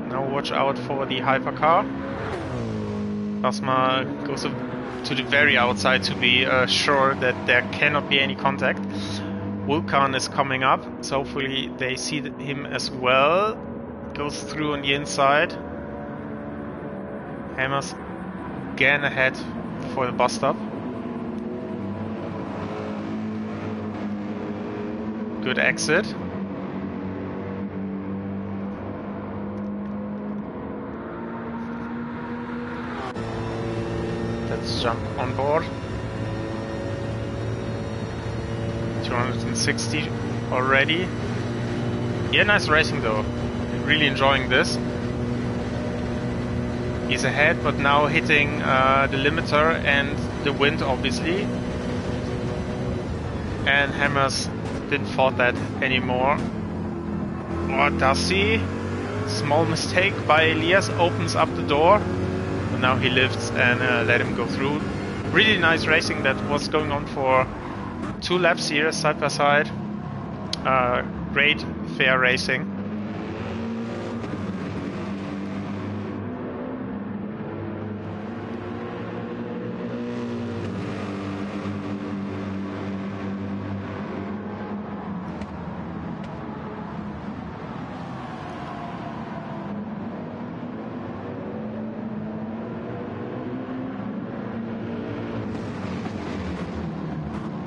Now watch out for the hypercar. Basma goes to the very outside to be sure that there cannot be any contact. Vulcan is coming up, so hopefully they see him as well. Goes through on the inside. Hammers again ahead for the bus stop. Good exit. Let's jump on board. 260 already. Yeah, nice racing though. Really enjoying this. He's ahead, but now hitting the limiter and the wind, obviously. And Hammers didn't fault that anymore. Or does he? Small mistake by Elias, opens up the door. But now he lifts and let him go through. Really nice racing that was going on for 2 laps here, side by side. Great, fair racing.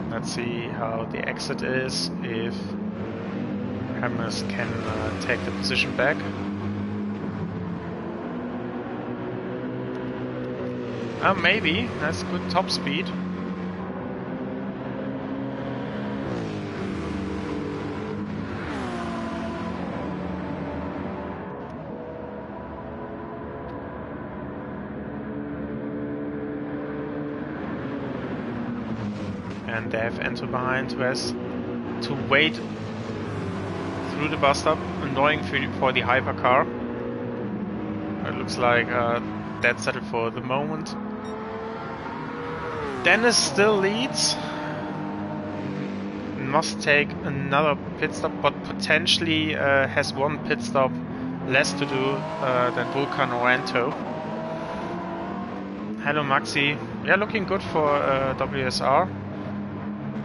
Let's see how the exit is, if Hammers can take the position back. Maybe, that's good top speed. And they have Ento behind who has to wait through the bus stop, annoying for the hypercar. It looks like that's settled for the moment. Dennis still leads. Must take another pit stop, but potentially has 1 pit stop less to do than Vulcan or Ento. Hello Maxi. Yeah, looking good for WSR.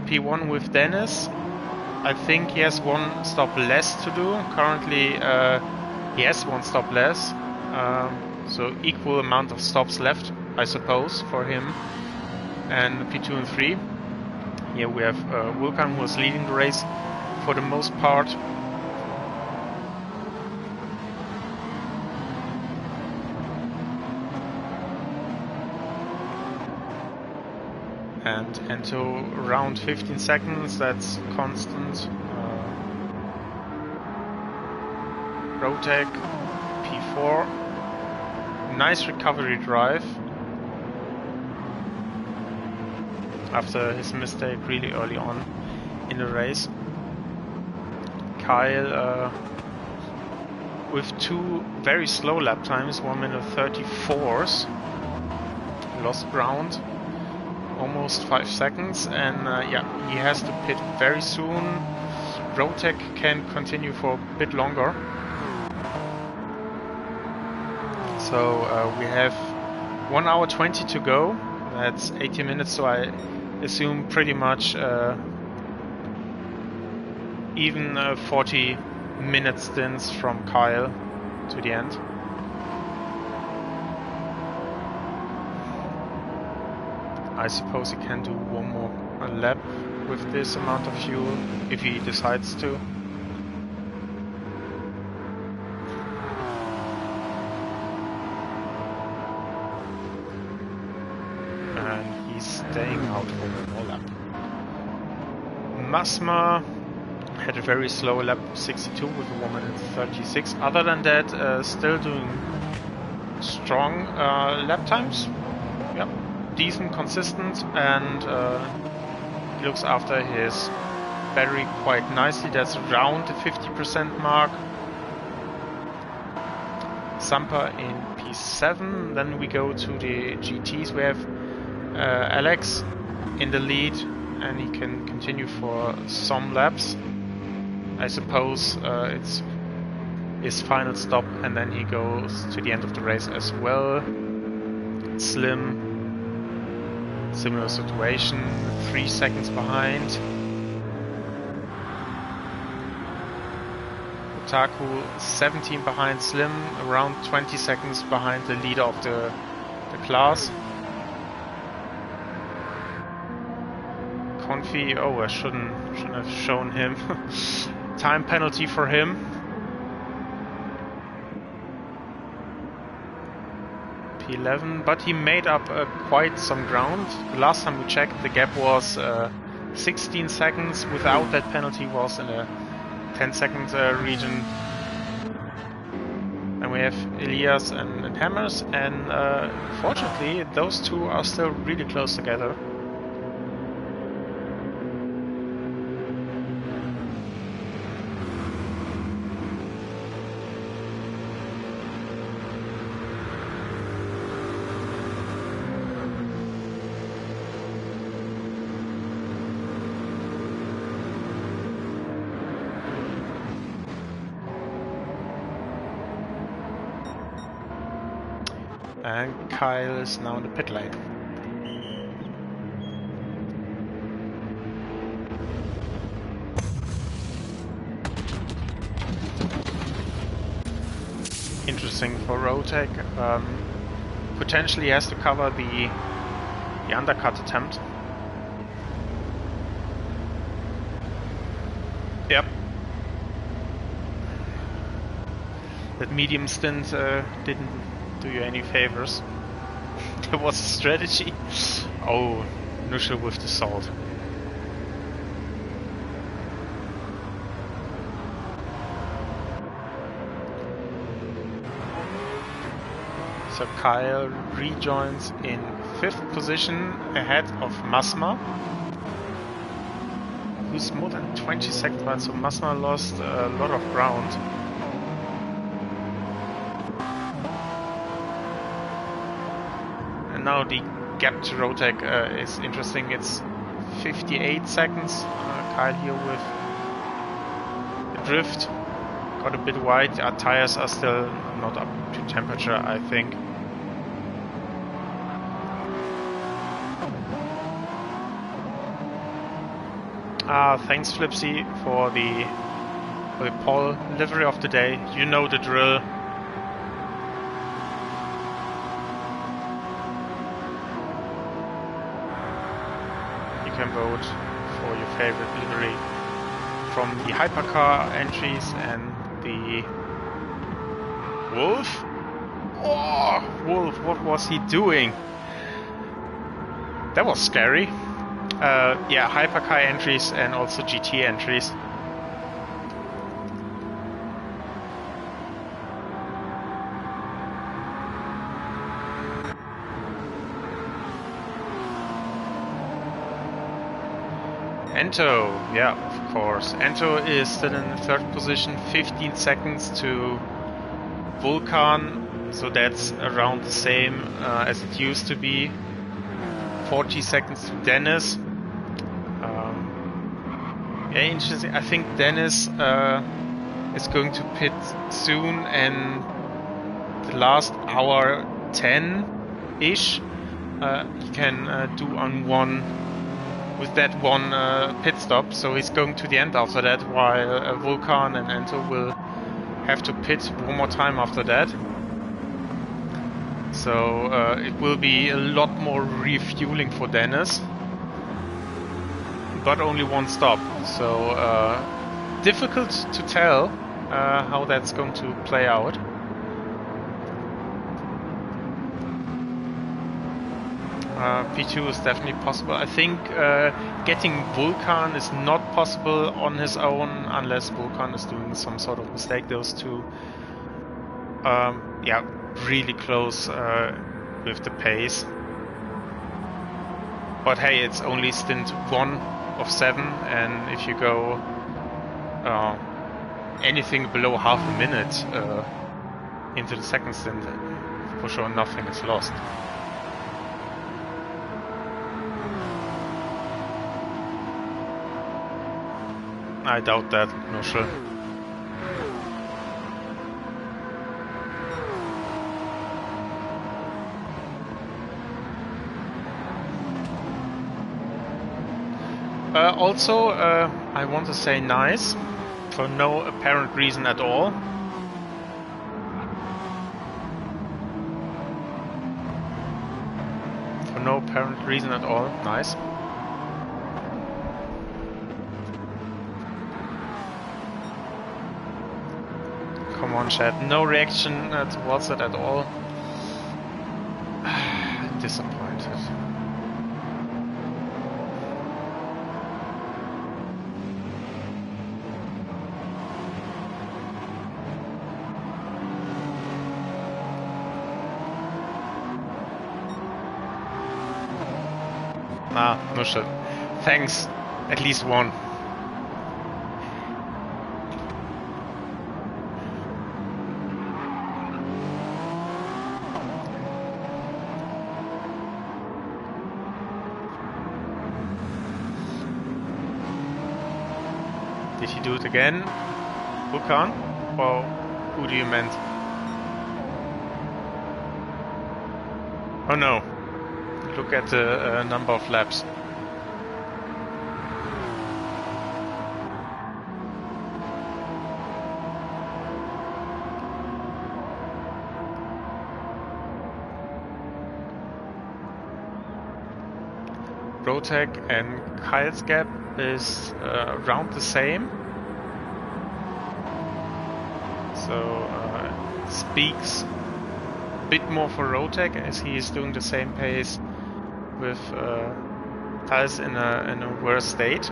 P1 with Dennis. I think he has 1 stop less to do. Currently he has 1 stop less. So equal amount of stops left, I suppose, for him. And P2 and 3. Here we have Vulcan, who was leading the race for the most part. And Ento around 15 seconds, that's constant. Rotek, P4. Nice recovery drive. After his mistake really early on in the race. Kyle with 2 very slow lap times, 1 minute 34s. Lost ground. Almost 5 seconds, and yeah, he has to pit very soon. Rotek can continue for a bit longer. So we have 1 hour 20 to go. That's 80 minutes, so I assume pretty much even 40-minute stints from Kyle to the end. I suppose he can do 1 more lap with this amount of fuel if he decides to. And he's staying out for 1 more lap. Masma had a very slow lap 62 with a 1 minute 36. Other than that, still doing strong lap times. Yep. Decent, consistent, and he looks after his battery quite nicely. That's around the 50% mark. Sampa in P7. Then we go to the GTs. We have Alex in the lead, and he can continue for some laps. I suppose it's his final stop, and then he goes to the end of the race as well. Slim. Similar situation, 3 seconds behind. Otaku 17 behind Slim, around 20 seconds behind the leader of the class. Confi, oh, I shouldn't have shown him. Time penalty for him. P11, but he made up quite some ground. The last time we checked, the gap was 16 seconds. Without that penalty, was in a 10-second region. And we have Elias and Hammers, and fortunately those two are still really close together. And Kyle is now in the pit lane. Interesting for Rotec. Potentially has to cover the undercut attempt. Yep. That medium stint didn't do you any favors. There was a strategy. Oh, Nushel with the salt. So Kyle rejoins in 5th position ahead of Masma, who's more than 20 seconds behind, so Masma lost a lot of ground. And now the gap to Rotec is interesting, it's 58 seconds. Kyle here with the drift. Got a bit wide, our tires are still not up to temperature, I think. Thanks Flipsy for the pole livery of the day. You know the drill. You can vote for your favorite livery from the hypercar entries and the Wolf. Oh, Wolf, what was he doing? That was scary. Yeah, hypercar entries and also GT entries. Ento, yeah, of course. Ento is still in 3rd position, 15 seconds to Vulcan, so that's around the same as it used to be. 40 seconds to Dennis. Yeah, interesting. I think Dennis is going to pit soon, and the last hour 10-ish he can do on one with that one pit stop. So he's going to the end after that, while Vulcan and Ento will have to pit one more time after that. So it will be a lot more refueling for Dennis. But only one stop, so difficult to tell how that's going to play out. P2 is definitely possible. I think getting Vulcan is not possible on his own unless Vulcan is doing some sort of mistake. Those two, yeah, really close with the pace. But hey, it's only stint 1 of 7, and if you go anything below half a minute into the second stint, for sure nothing is lost. I doubt that, no sure. Also, I want to say nice, for no apparent reason at all. For no apparent reason at all, nice. Come on, chat, no reaction towards it at all. Disappointed. Ah, no shit. Thanks. At least one. Did he do it again? Vulcan? Or who do you meant? Oh no. Look at the number of laps. Rotek and Kyle's gap is around the same. So it speaks a bit more for Rotek as he is doing the same pace with Kyle's in a worse state.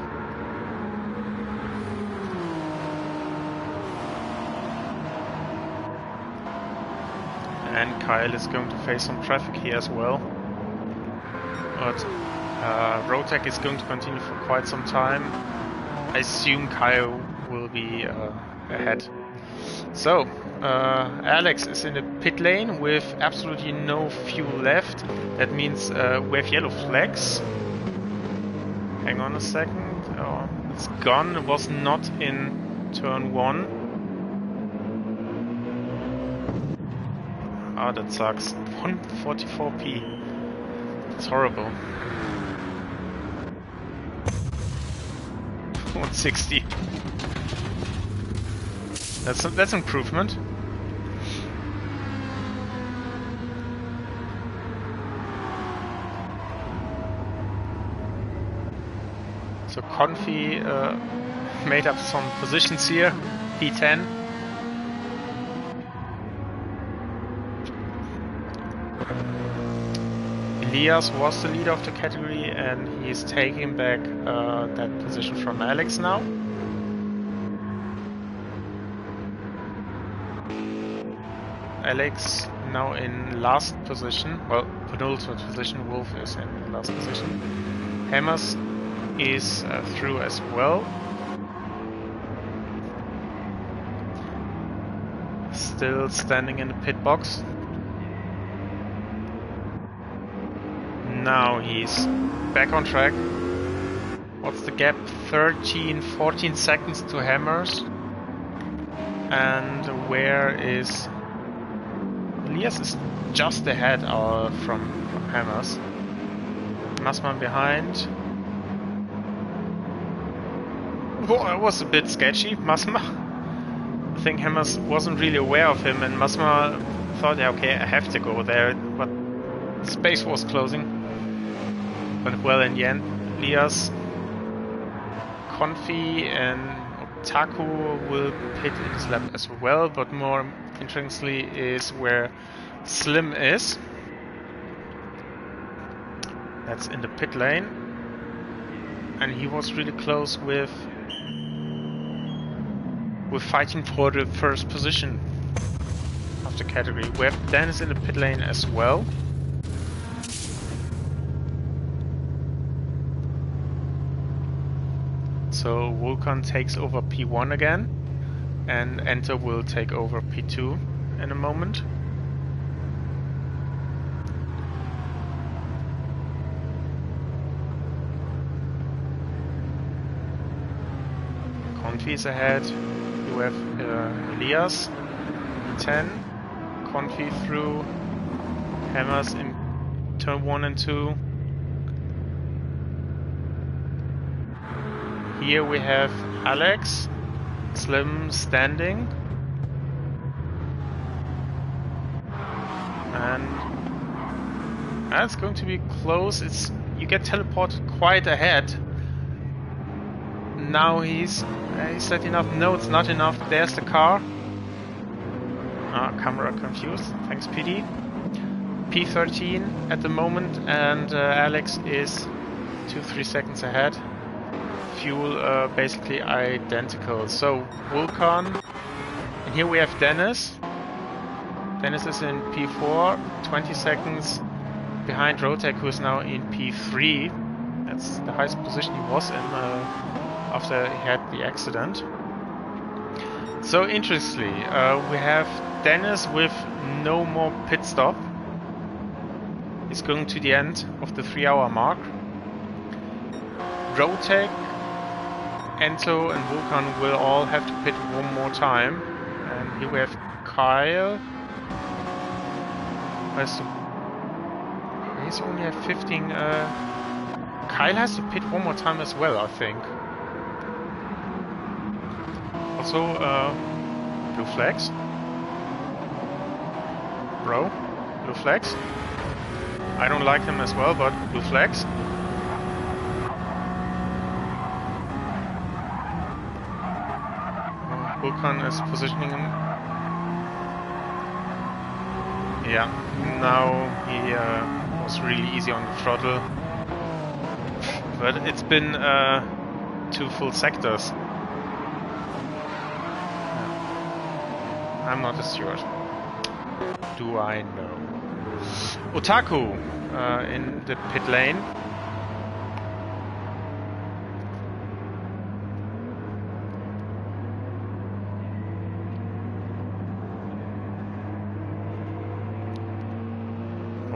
And Kyle is going to face some traffic here as well. But Rotek is going to continue for quite some time. I assume Kyle will be ahead. So, Alex is in the pit lane with absolutely no fuel left. That means we have yellow flags. Hang on a second. Oh, it's gone. It was not in turn 1. Ah, that sucks. 144p. It's horrible. 160. That's improvement. So Confi made up some positions here. P10. Elias was the leader of the category and he's taking back that position from Alex now. Alex now in last position, well, penultimate position. Wolf is in last position. Hammers is through as well. Still standing in the pit box. Now he's back on track. What's the gap? 13-14 seconds to Hammers. And where is... Elias is just ahead from Hammers. Massman behind. Oh, it was a bit sketchy, Masma. I think Hammers wasn't really aware of him and Masma thought, yeah, okay, I have to go there, but space was closing. Went well in the end. Elias, Confi and Taku will pit in this lap as well, but more interestingly is where Slim is. That's in the pit lane. And he was really close with fighting for the first position of the category. We have Dennis in the pit lane as well. So Vulcan takes over P1 again, and Enter will take over P2 in a moment. Confi is ahead. You have Elias, 10. Confi through. Hammers in turn 1 and 2. Here we have Alex, Slim standing, and that's going to be close. You get teleported quite ahead. Now is that enough? No, it's not enough. There's the car. Camera confused. Thanks, PD. P13 at the moment, and Alex is 2-3 seconds ahead. Fuel basically identical. So Vulcan, and here we have Dennis. Dennis is in P4, 20 seconds behind Rotek, who is now in P3. That's the highest position he was in after he had the accident. So interestingly, we have Dennis with no more pit stop. He's going to the end of the 3-hour mark. Rotek, Ento and Vulcan will all have to pit one more time. And here we have Kyle. He's only at 15. Kyle has to pit one more time as well, I think. Also, blue flags. Bro, blue flags. I don't like them as well, but blue flags. Vulcan is positioning him. Yeah, now he was really easy on the throttle. But it's been 2 full sectors. I'm not a steward. Do I know? Otaku in the pit lane.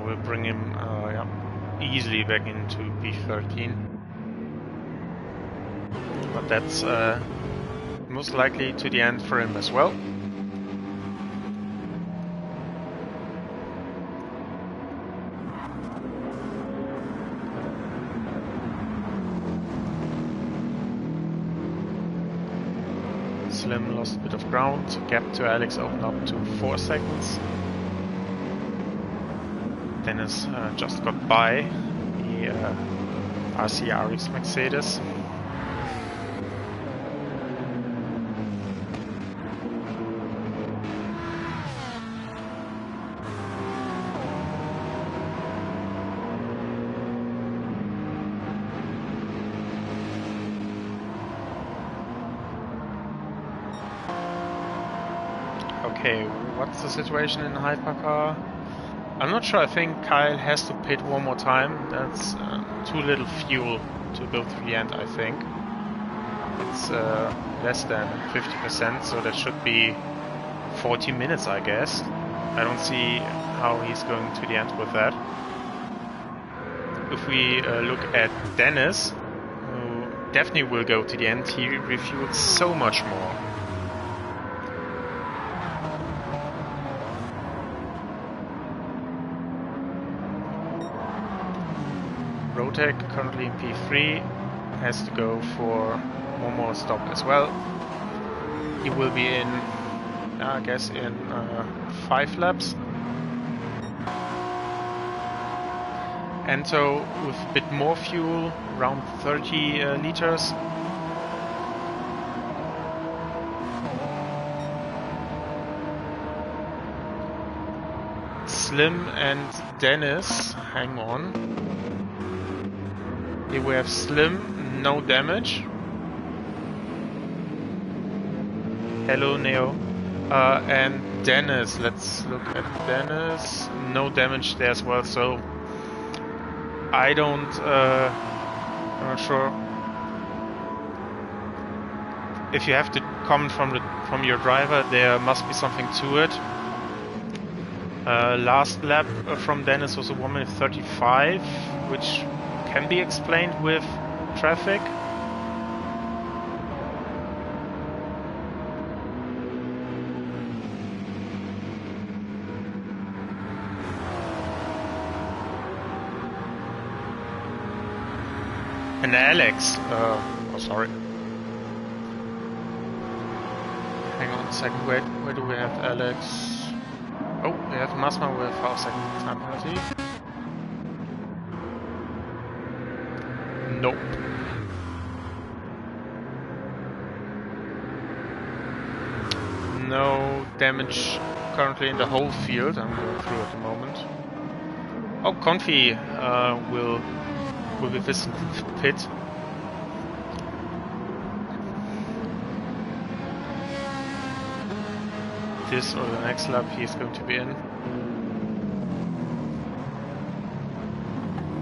We'll bring him easily back into P13. But that's most likely to the end for him as well. Slim lost a bit of ground. Gap to Alex opened up to 4 seconds. Dennis just got by the RCRX Mercedes. Okay, what's the situation in the hypercar? I'm not sure. I think Kyle has to pit one more time. That's too little fuel to go through the end, I think. It's less than 50%, so that should be 40 minutes, I guess. I don't see how he's going to the end with that. If we look at Dennis, who definitely will go to the end, he refueled so much more. Rotek, currently in P3, has to go for one more stop as well. He will be in, I guess, in 5 laps. Ento with a bit more fuel, around 30 liters. Slim and Dennis, hang on. Here we have Slim, no damage. Hello Neo. And Dennis, let's look at Dennis. No damage there as well, so I'm not sure. If you have to comment from your driver, there must be something to it. Last lap from Dennis was a 1 minute 35, which can be explained with traffic. And Alex, oh sorry. Hang on a second, where do we have Alex? Oh, we have Masma with 5 second time penalty. Nope. No damage currently in the whole field. I'm going through at the moment. Oh, Confi will be visiting the pit. This or the next lap he is going to be in.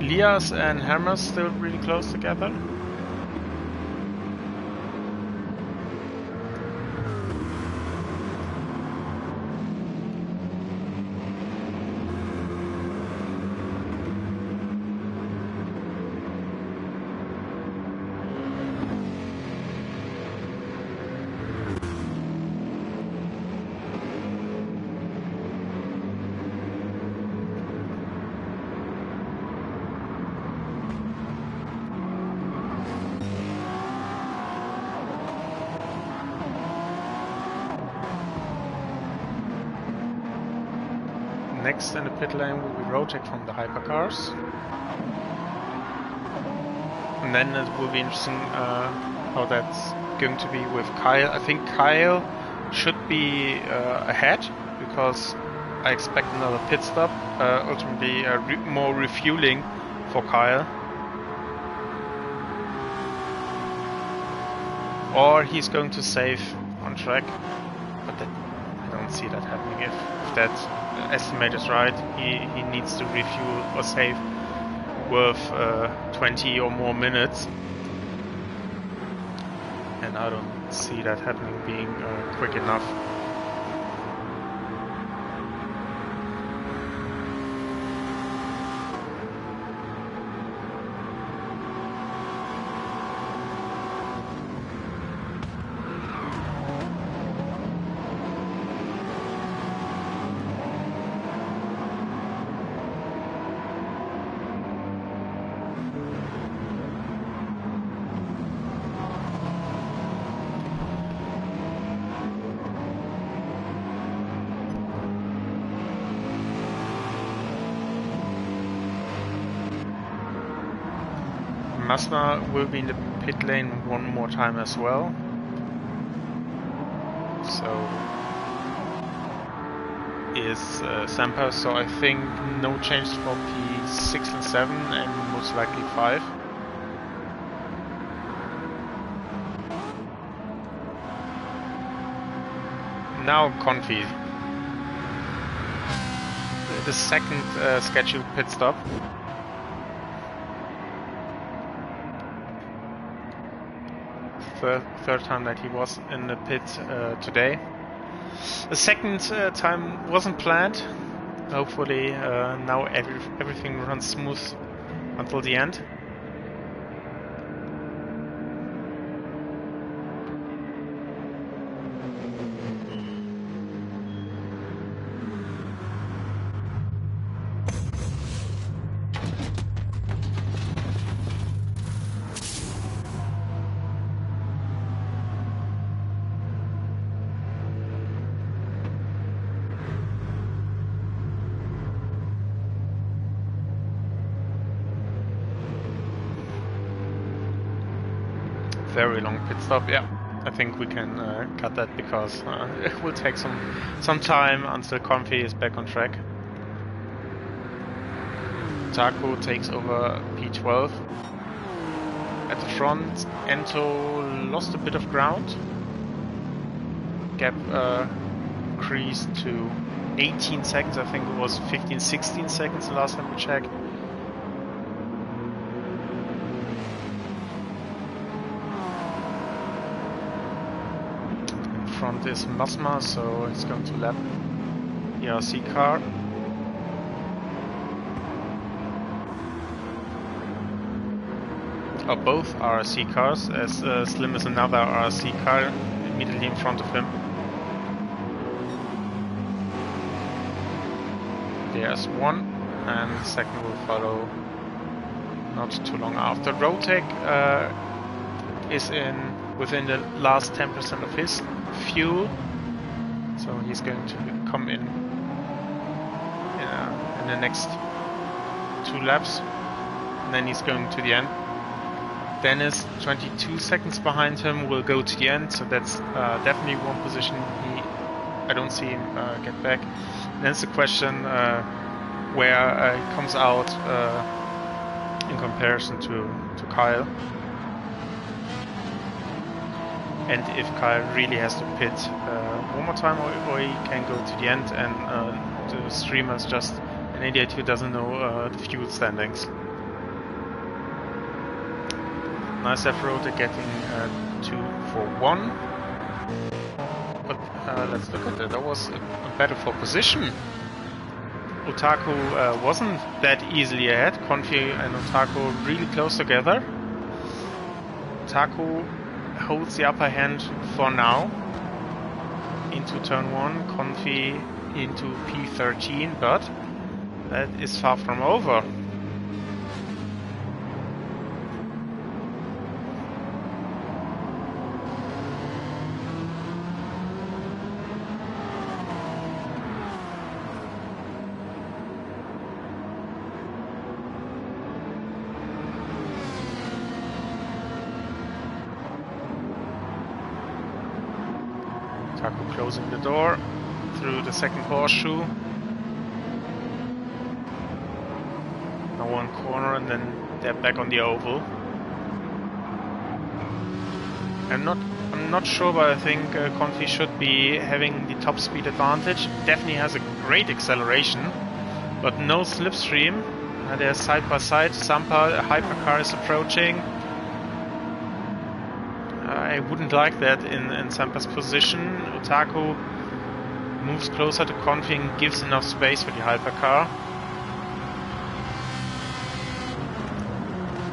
Lias and Hammer still really close together. Next in the pit lane will be Rotec from the hypercars. And then it will be interesting how that's going to be with Kyle. I think Kyle should be ahead because I expect another pit stop. Ultimately, more refueling for Kyle. Or he's going to save on track. But that, I don't see that happening. If that estimate is right, he needs to refuel or save with 20 or more minutes, and I don't see that happening being quick enough. Masma will be in the pit lane one more time as well. So is Sampa, so I think no change for P6 and 7 and most likely 5. Now Confi. The second scheduled pit stop. Third time that he was in the pit today. The second time wasn't planned. Hopefully now everything runs smooth until the end. Very long pit stop, yeah. I think we can cut that because it will take some time until Confi is back on track. Taco takes over P12. At the front, Ento lost a bit of ground. Gap increased to 18 seconds, I think it was 15-16 seconds the last time we checked. Front is Masma, so he's going to lap the RC car. Or both RC cars, as Slim is another RC car immediately in front of him. There's one, and the second will follow not too long after. Rotec is within the last 10% of his fuel, so he's going to come in the next 2 laps, and then he's going to the end. Dennis, 22 seconds behind him, will go to the end, so that's definitely one position I don't see him get back. And then it's the question where he comes out in comparison to Kyle. And if Kyle really has to pit one more time, or he can go to the end, and the streamer is just an idiot who doesn't know the fuel standings. Nice left rotor getting 2 for 1. But let's look at that. That was a battle for position. Otaku wasn't that easily ahead. Confi and Otaku really close together. Otaku holds the upper hand for now into turn 1, Confi into P13, but that is far from over. Otaku closing the door through the second horseshoe. Now one corner and then they're back on the oval. I'm not sure, but I think Confi should be having the top speed advantage. Definitely has a great acceleration, but no slipstream. They're side by side. Sampa, a hypercar is approaching. I wouldn't like that in Sampa's position. Otaku moves closer to Confi and gives enough space for the hypercar.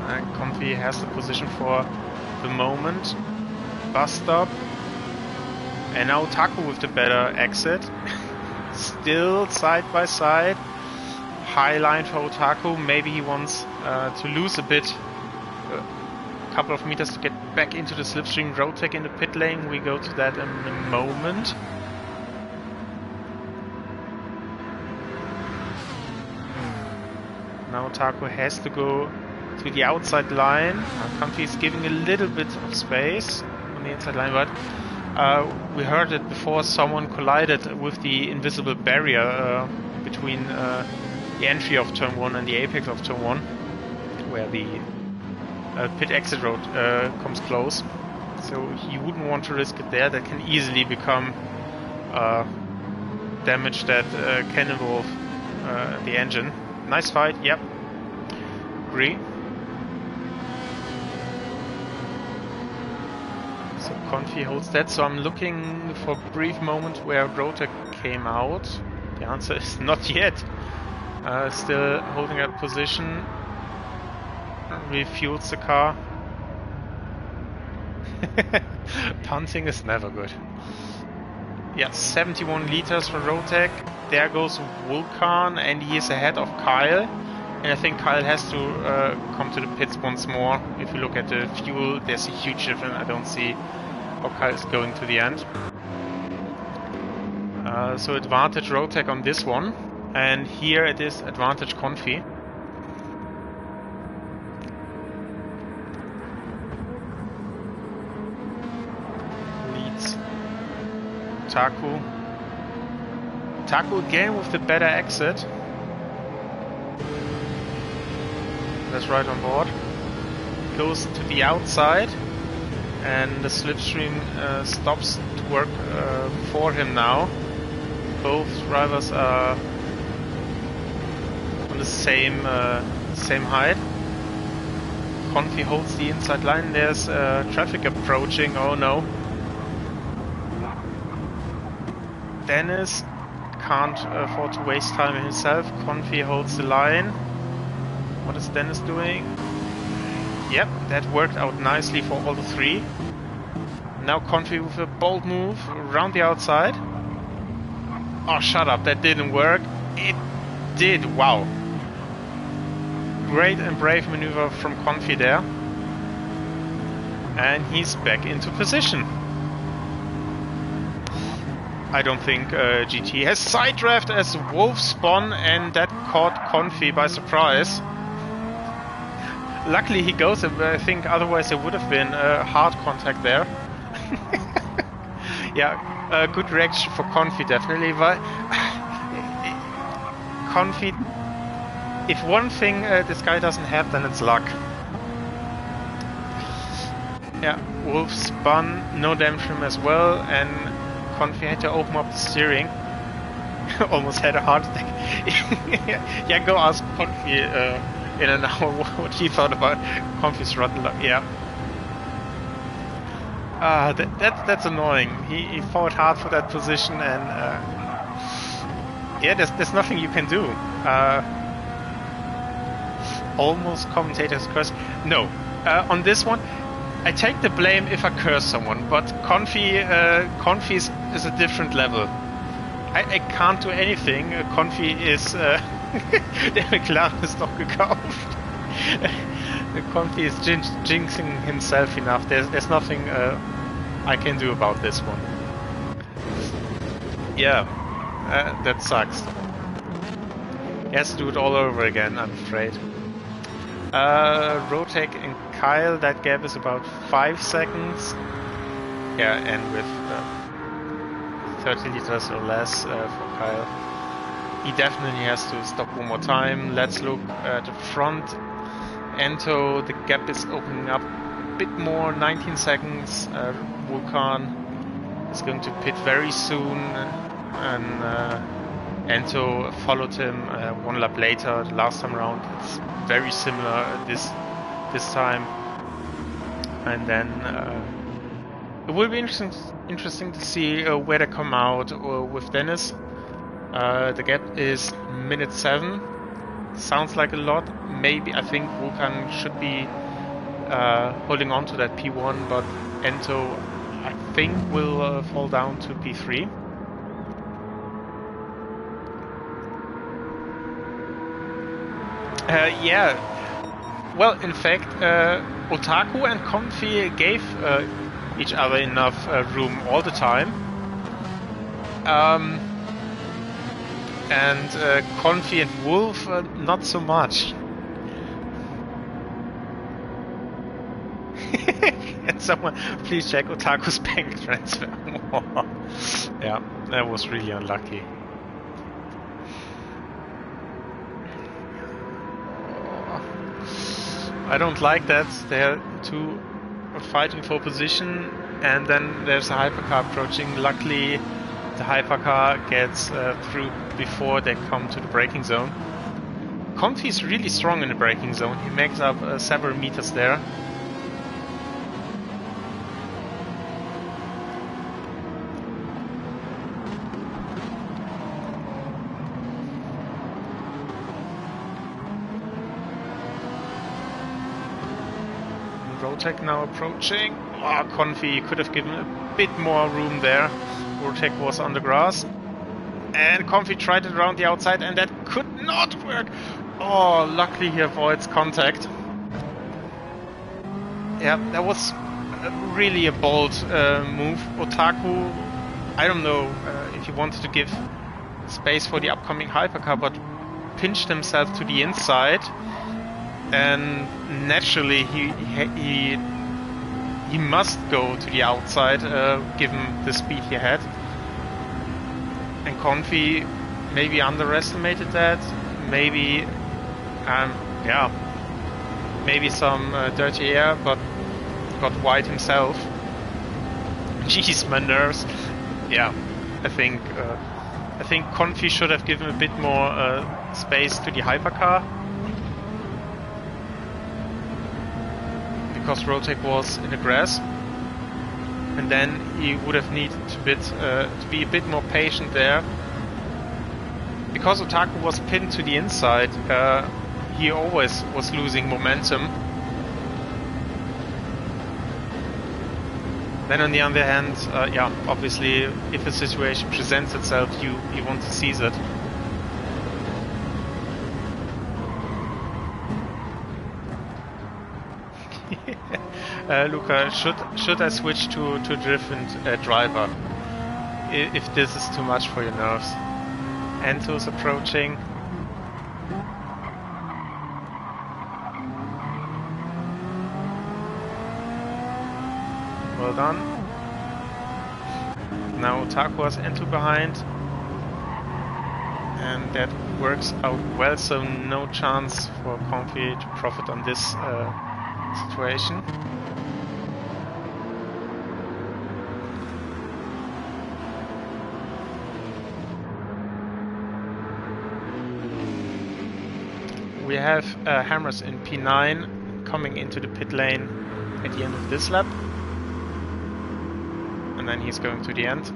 And Confi has the position for the moment. Bus stop. And now Otaku with the better exit. Still side by side. High line for Otaku. Maybe he wants to lose a bit. Couple of meters to get back into the slipstream. Rotek in the pit lane. We go to that in a moment. Now Otaku has to go to the outside line. Confi is giving a little bit of space on the inside line, but we heard it before. Someone collided with the invisible barrier between the entry of turn 1 and the apex of turn 1, where the pit exit road comes close, so he wouldn't want to risk it there. That can easily become damage that can involve the engine. Nice fight, yep. Agree. So Confi holds that, so I'm looking for a brief moment where Rotek came out. The answer is not yet. Still holding that position. Refuels the car. Punting is never good. Yeah, 71 liters for Rotek. There goes Vulcan, and he is ahead of Kyle. And I think Kyle has to come to the pits once more. If you look at the fuel, there's a huge difference. I don't see how Kyle is going to the end. So advantage Rotek on this one. And here it is advantage Confi. Otaku again with the better exit. That's right on board. Goes to the outside, and the slipstream stops to work for him now. Both drivers are on the same height. Confi holds the inside line. There's traffic approaching. Oh no. Dennis can't afford to waste time himself. Confi holds the line. What is Dennis doing? Yep, that worked out nicely for all the three. Now Confi with a bold move around the outside. Oh, shut up, that didn't work. It did, wow. Great and brave maneuver from Confi there. And he's back into position. I don't think GT has side draft as Wolf spun, and that caught Confi by surprise. Luckily he goes, I think otherwise there would have been hard contact there. Yeah, good reaction for Confi definitely, but Confi, if one thing this guy doesn't have, then it's luck. Yeah, Wolf spun, no damage from him as well, and Confi had to open up the steering. Almost had a heart attack. Yeah, go ask Confi in an hour what he thought about Confi's throttle. Yeah, That's annoying. He fought hard for that position, and yeah, there's nothing you can do. Almost commentator's curse. No, on this one, I take the blame if I curse someone, but Confi is a different level. I can't do anything. Confi ist der McLaren ist doch gekauft. Confi is jinxing himself enough. There's nothing I can do about this one. Yeah, that sucks. He has to do it all over again, I'm afraid. Rotek and Kyle, that gap is about 5 seconds. Yeah, and with 30 liters or less for Kyle. He definitely has to stop one more time. Let's look at the front. Ento, the gap is opening up a bit more, 19 seconds. Vulcan is going to pit very soon, and Ento followed him one lap later. The last time around, it's very similar this time. And then it will be interesting to see where they come out with Dennis. The gap is minute 7. Sounds like a lot. Maybe I think Vulcan should be holding on to that P1, but Ento I think will fall down to P3. Yeah. Well, in fact, Otaku and Confi gave each other enough room all the time. And Confi and Wolf not so much. And someone, please check Otaku's bank transfer. Yeah, that was really unlucky. I don't like that. They're two fighting for position, and then there's a hypercar approaching. Luckily, the hypercar gets through before they come to the braking zone. Confi is really strong in the braking zone. He makes up several meters there. Rotek now approaching. Oh, Confi could have given a bit more room there. Rotek was on the grass. And Confi tried it around the outside, and that could not work. Oh, luckily he avoids contact. Yeah, that was really a bold move. Otaku, I don't know if he wanted to give space for the upcoming hypercar, but pinched himself to the inside. And naturally he must go to the outside given the speed he had. And Confi maybe underestimated that. Maybe maybe some dirty air, but got wide himself. Jeez, my nerves. Yeah, I think Confi should have given a bit more space to the hypercar. Because Rotek was in the grass, and then he would have needed to be a bit more patient there. Because Otaku was pinned to the inside, he always was losing momentum. Then on the other hand, obviously if a situation presents itself, you want to seize it. Luca, should I switch to a different driver if this is too much for your nerves? Ento's approaching. Well done. Now Otaku has Ento behind, and that works out well, so no chance for Confi to profit on this situation. We have Hammers in P9 coming into the pit lane at the end of this lap. and then he's going to the end.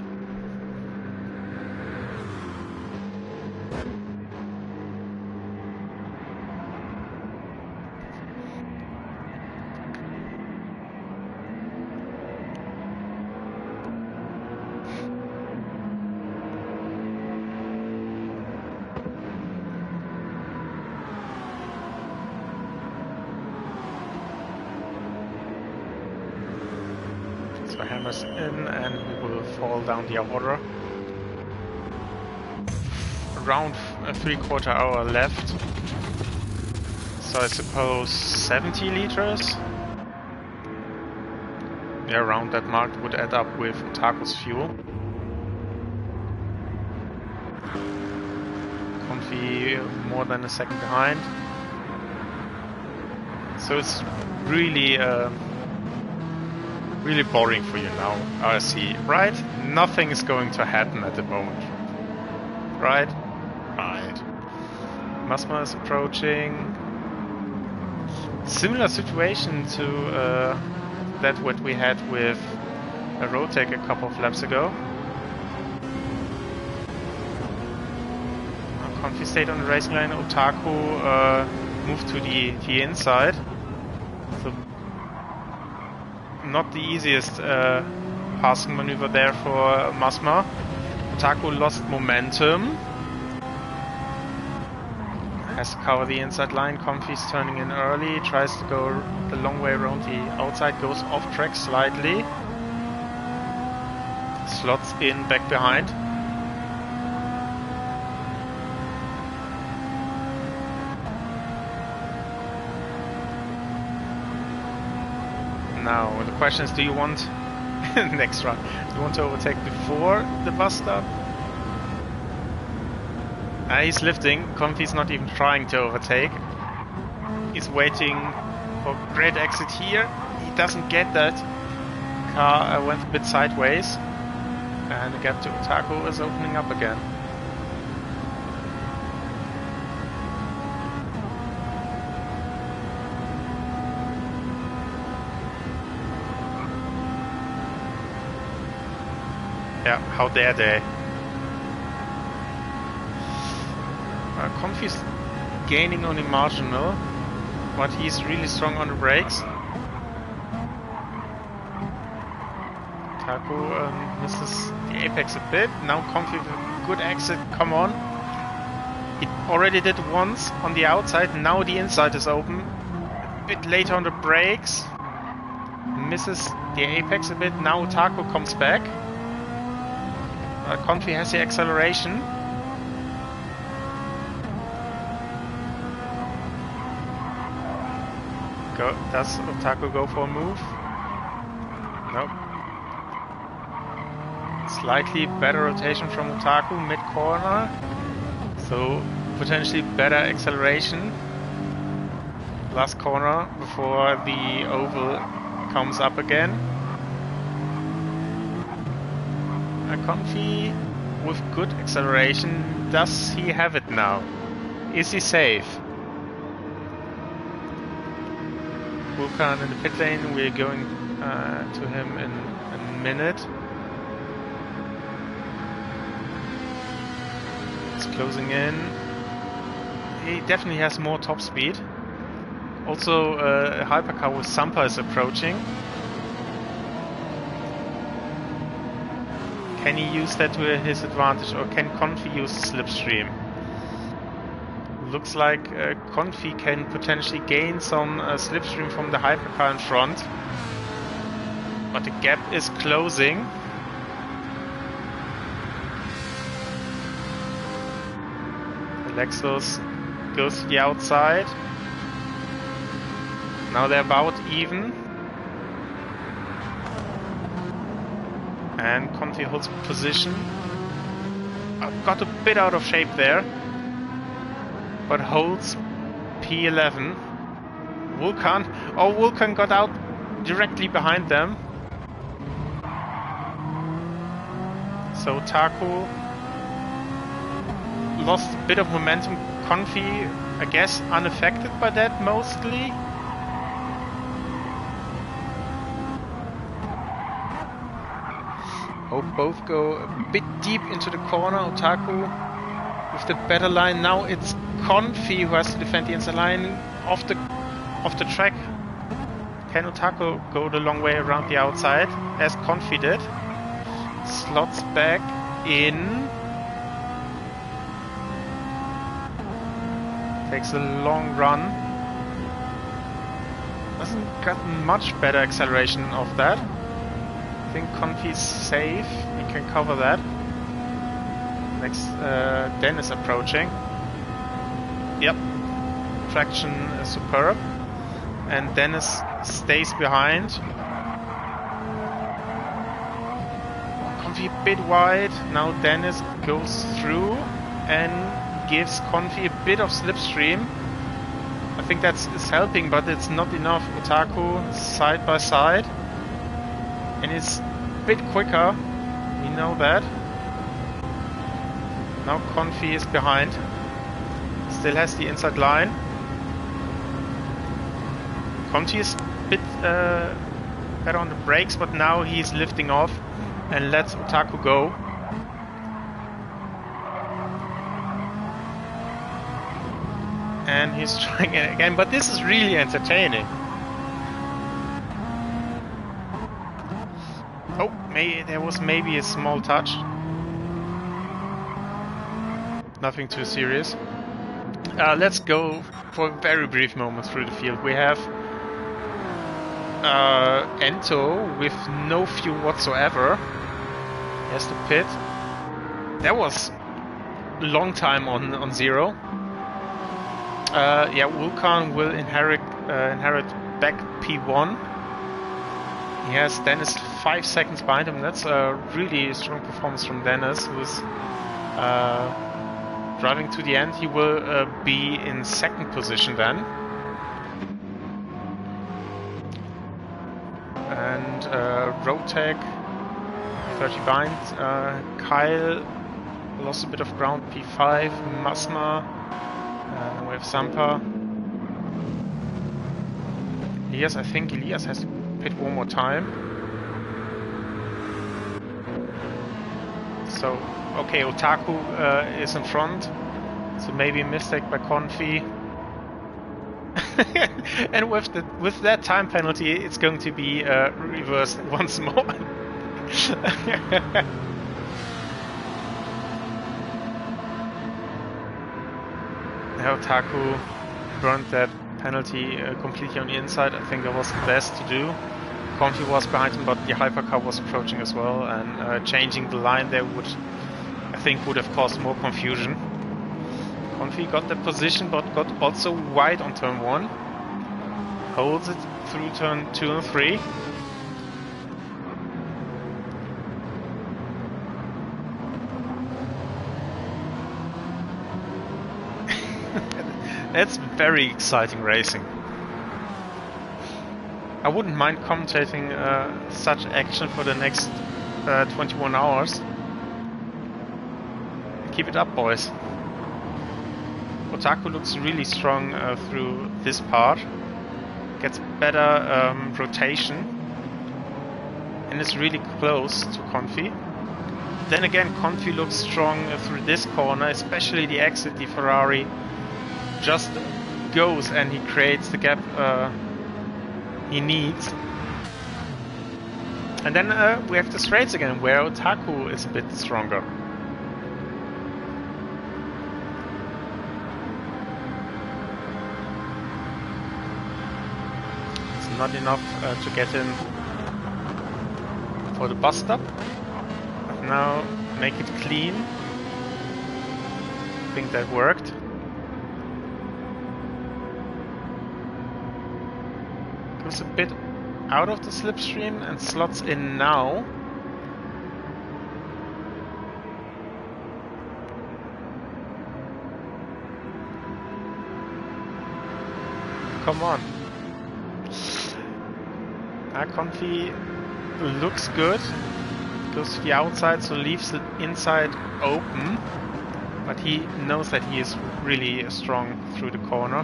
So hammers in and we will fall down the order. Around a 3/4 hour left. So I suppose 70 liters? Yeah, around that mark would add up with Otaku's fuel. Confi more than a second behind. So it's really really boring for you now, RC, right? Nothing is going to happen at the moment. Right? Right. Masma is approaching. Similar situation to that what we had with a Rotek a couple of laps ago. Confi stayed on the racing line. Otaku moved to the inside. So not the easiest passing maneuver there for Masma. Otaku lost momentum. Has to cover the inside line. Confi's turning in early. Tries to go the long way around the outside. Goes off track slightly. Slots in back behind. Now the question is, do you want next run? Do you want to overtake before the bus stop? He's lifting. Confi's not even trying to overtake. He's waiting for a great exit here. He doesn't get that. Car went a bit sideways. And the gap to Otaku is opening up again. Yeah, how dare they? Confi's gaining only marginal, but he's really strong on the brakes. Taku misses the apex a bit. Now Confi with a good exit, come on. He already did once on the outside, now the inside is open. A bit later on the brakes. Misses the apex a bit, now Taku comes back. Confi has the acceleration. Does Otaku go for a move? Nope. Slightly better rotation from Otaku mid-corner. So potentially better acceleration. Last corner before the oval comes up again. Confi with good acceleration. Does he have it now? Is he safe? Vulcan in the pit lane. We're going to him in a minute. It's closing in. He definitely has more top speed. Also, a hypercar with Sampa is approaching. Can he use that to his advantage, or can Confi use slipstream? Looks like Confi can potentially gain some slipstream from the hypercar in front, but the gap is closing. The Lexus goes to the outside. Now they're about even. And Confi holds position. Got a bit out of shape there, but holds P11. Vulcan. Oh, Vulcan got out directly behind them. So Taku lost a bit of momentum. Confi, I guess, unaffected by that mostly. Hope both go a bit deep into the corner. Otaku with the better line. Now it's Confi who has to defend the inside line off the track. Can Otaku go the long way around the outside as Confi did? Slots back in. Takes a long run. Doesn't get much better acceleration of that. I think Confi's safe. He can cover that. Next, Dennis approaching. Yep. Traction is superb. And Dennis stays behind. Confi a bit wide. Now Dennis goes through and gives Confi a bit of slipstream. I think that's helping, but it's not enough. Otaku side by side. And it's a bit quicker. We know that. Now Confi is behind. Still has the inside line. Confi is a bit better on the brakes, but now he's lifting off and lets Otaku go. And he's trying it again, but this is really entertaining. Oh, there was maybe a small touch. Nothing too serious. Let's go for a very brief moment through the field. We have Ento with no fuel whatsoever. He has to pit. That was a long time on zero. Yeah, Vulcan will inherit back P1. He has Dennis 5 seconds behind him. That's a really strong performance from Dennis, who's driving to the end. He will be in second position then. And Rotec 30 behind. Kyle lost a bit of ground. P5. Masma. We have Sampa. Elias, I think Elias has to pit one more time. So, okay, Otaku is in front. So maybe a mistake by Confi. And with that time penalty, it's going to be reversed once more. Otaku burned that penalty completely on the inside. I think that was the best to do. Confi was behind him, but the hypercar was approaching as well, and changing the line there would have caused more confusion. Confi got the position, but got also wide on turn 1. Holds it through turn 2 and 3. That's very exciting racing. I wouldn't mind commentating such action for the next 21 hours. Keep it up, boys. Otaku looks really strong through this part. Gets better rotation. And is really close to Confi. Then again, Confi looks strong through this corner, especially the exit. The Ferrari just goes and he creates the gap he needs. And then we have the straights again, where Otaku is a bit stronger. It's not enough to get in for the bus stop. But now make it clean. I think that worked. Goes a bit out of the slipstream and slots in now. Come on. Confi looks good. Goes to the outside, so leaves the inside open. But he knows that he is really strong through the corner.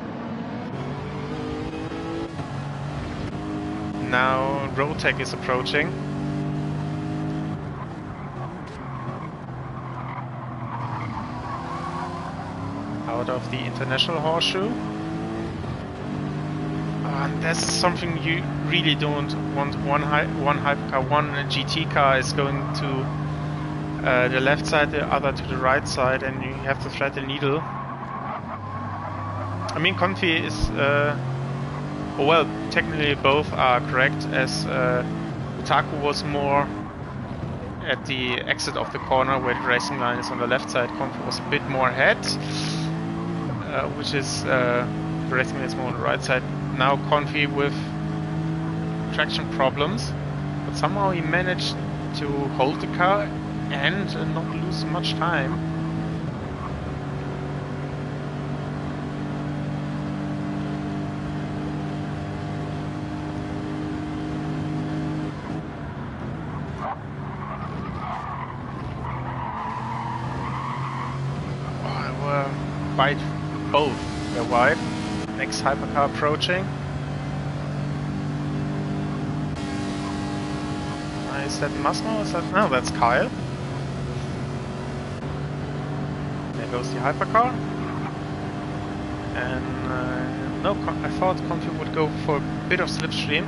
Now Rotec is approaching. out of the International Horseshoe. And that's something you really don't want. One hypercar, one GT car is going to the left side, the other to the right side, and you have to thread the needle. I mean, Confi is, well, technically both are correct, as Otaku was more at the exit of the corner where the racing line is on the left side. Confi was a bit more ahead, which is the racing line is more on the right side. Now Confi with traction problems, but somehow he managed to hold the car and not lose much time. Wide, both they're wide. Next hypercar approaching. Is that Masmo? Is that? No, that's Kyle. There goes the hypercar. And no, I thought Confi would go for a bit of slipstream.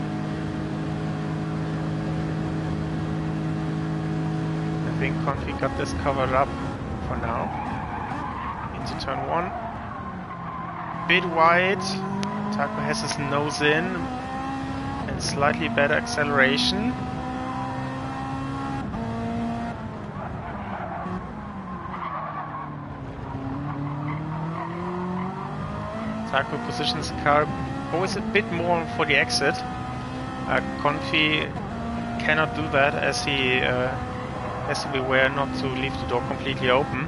I think Confi got this covered up for now. Into turn 1. Bit wide. Taco has his nose in and slightly better acceleration. Taco positions the car always a bit more for the exit. Confi cannot do that, as he has to be aware not to leave the door completely open.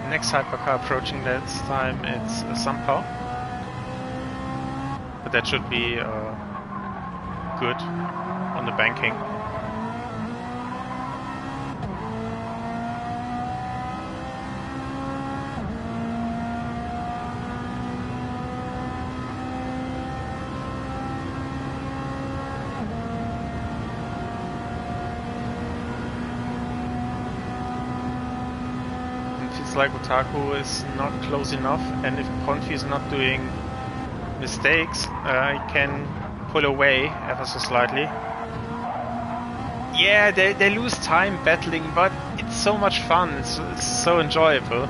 Next hypercar approaching, this time it's Sampao, but that should be good on the banking. Like Otaku is not close enough, and if Confi is not doing mistakes, he can pull away ever so slightly. Yeah, they lose time battling, but it's so much fun, it's so enjoyable.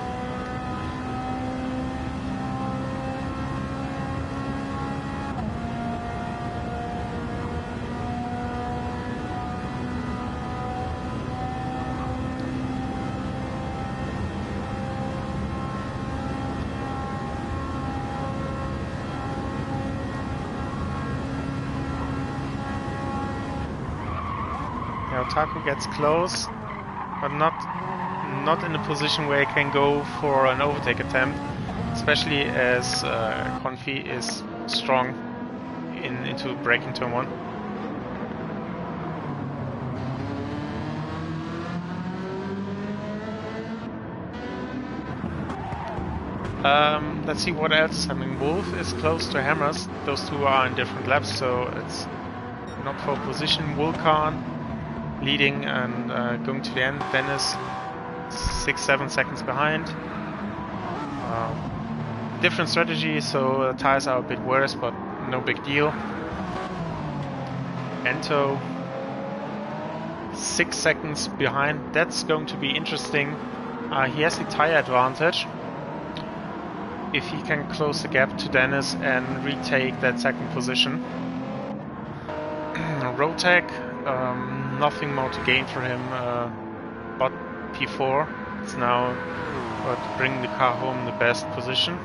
Otaku gets close, but not in a position where he can go for an overtake attempt, especially as Confi is strong into braking turn 1. Let's see what else. I mean, Wolf is close to Hammers. Those two are in different laps, so it's not for position. Vulcan leading and going to the end. Dennis 6-7 seconds behind. Different strategy, so tires are a bit worse, but no big deal. Ento 6 seconds behind. That's going to be interesting. He has the tire advantage. If he can close the gap to Dennis and retake that second position. Rotek, nothing more to gain for him, but P4. It's now to bring the car home in the best position,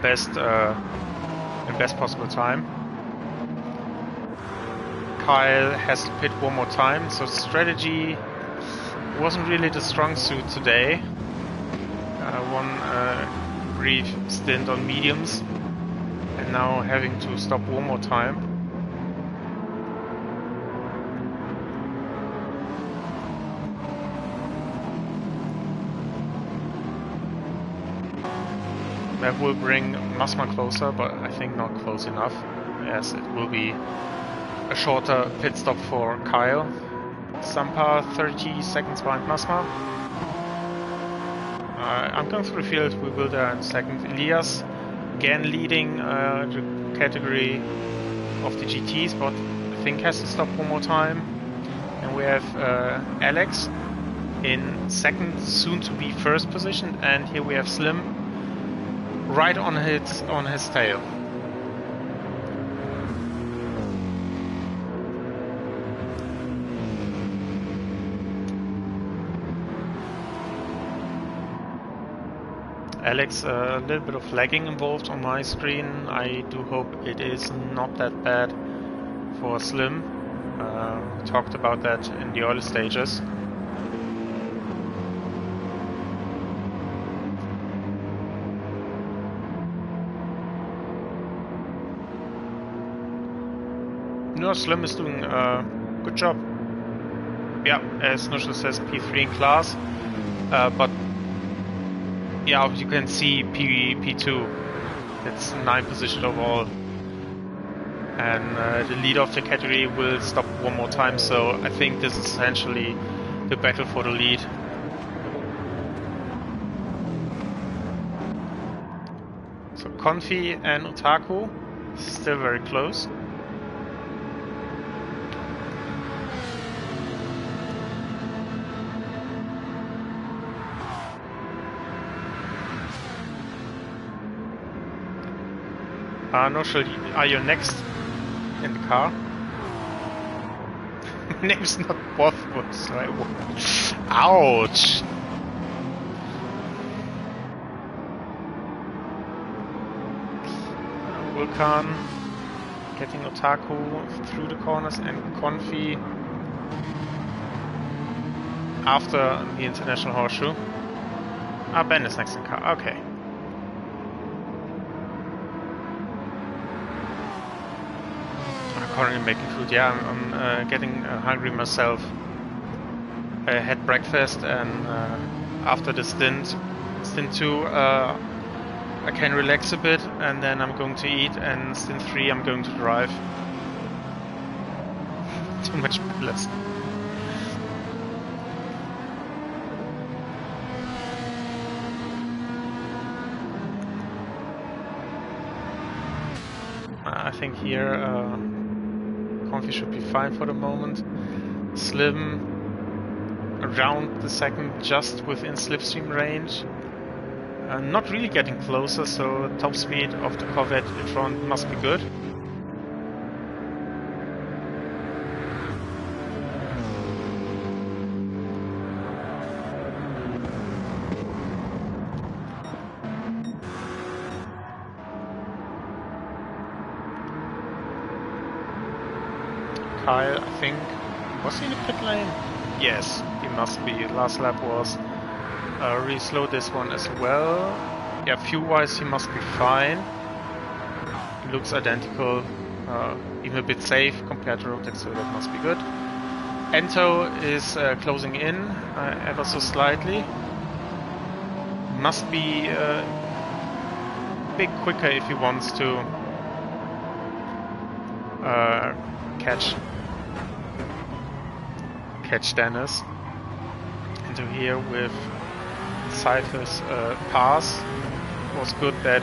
best possible time. Kyle has to pit one more time, so strategy wasn't really the strong suit today. One brief stint on mediums, and now having to stop one more time. That will bring Masma closer, but I think not close enough, as it will be a shorter pit stop for Kyle. Sampa 30 seconds behind Masma. I'm going through the field, we will there in a second. Elias again leading the category of the GTs, but I think has to stop one more time. And we have Alex in second, soon to be first position, and here we have Slim right on his tail. Alex, a little bit of lagging involved on my screen. I do hope it is not that bad for Slim. We talked about that in the early stages. No, Slim is doing a good job. Yeah, as Nushel says, P3 in class, but yeah, you can see P2. It's 9th position overall, and the leader of the category will stop one more time. So I think this is essentially the battle for the lead. So Confi and Otaku still very close. Noshel, are you next in the car? My name's not Bothwood, so I won't. Ouch! Vulcan getting Otaku through the corners, and Confi after the International Horseshoe. Ben is next in the car, okay. Currently making food. Yeah, I'm getting hungry myself. I had breakfast, and after the stint 2, I can relax a bit, and then I'm going to eat, and stint 3 I'm going to drive. Too much ballast. I think here Confi should be fine for the moment. Slim around the second, just within slipstream range. Not really getting closer, so top speed of the Corvette in front must be good. Kyle, I think, was he in the pit lane? Yes, he must be. Last lap was really slow, this one as well. Yeah, fuel-wise he must be fine. He looks identical, even a bit safe compared to Rotex, so that must be good. Ento is closing in ever so slightly. Must be a bit quicker if he wants to catch Dennis. Into here with Cypher's pass. It was good that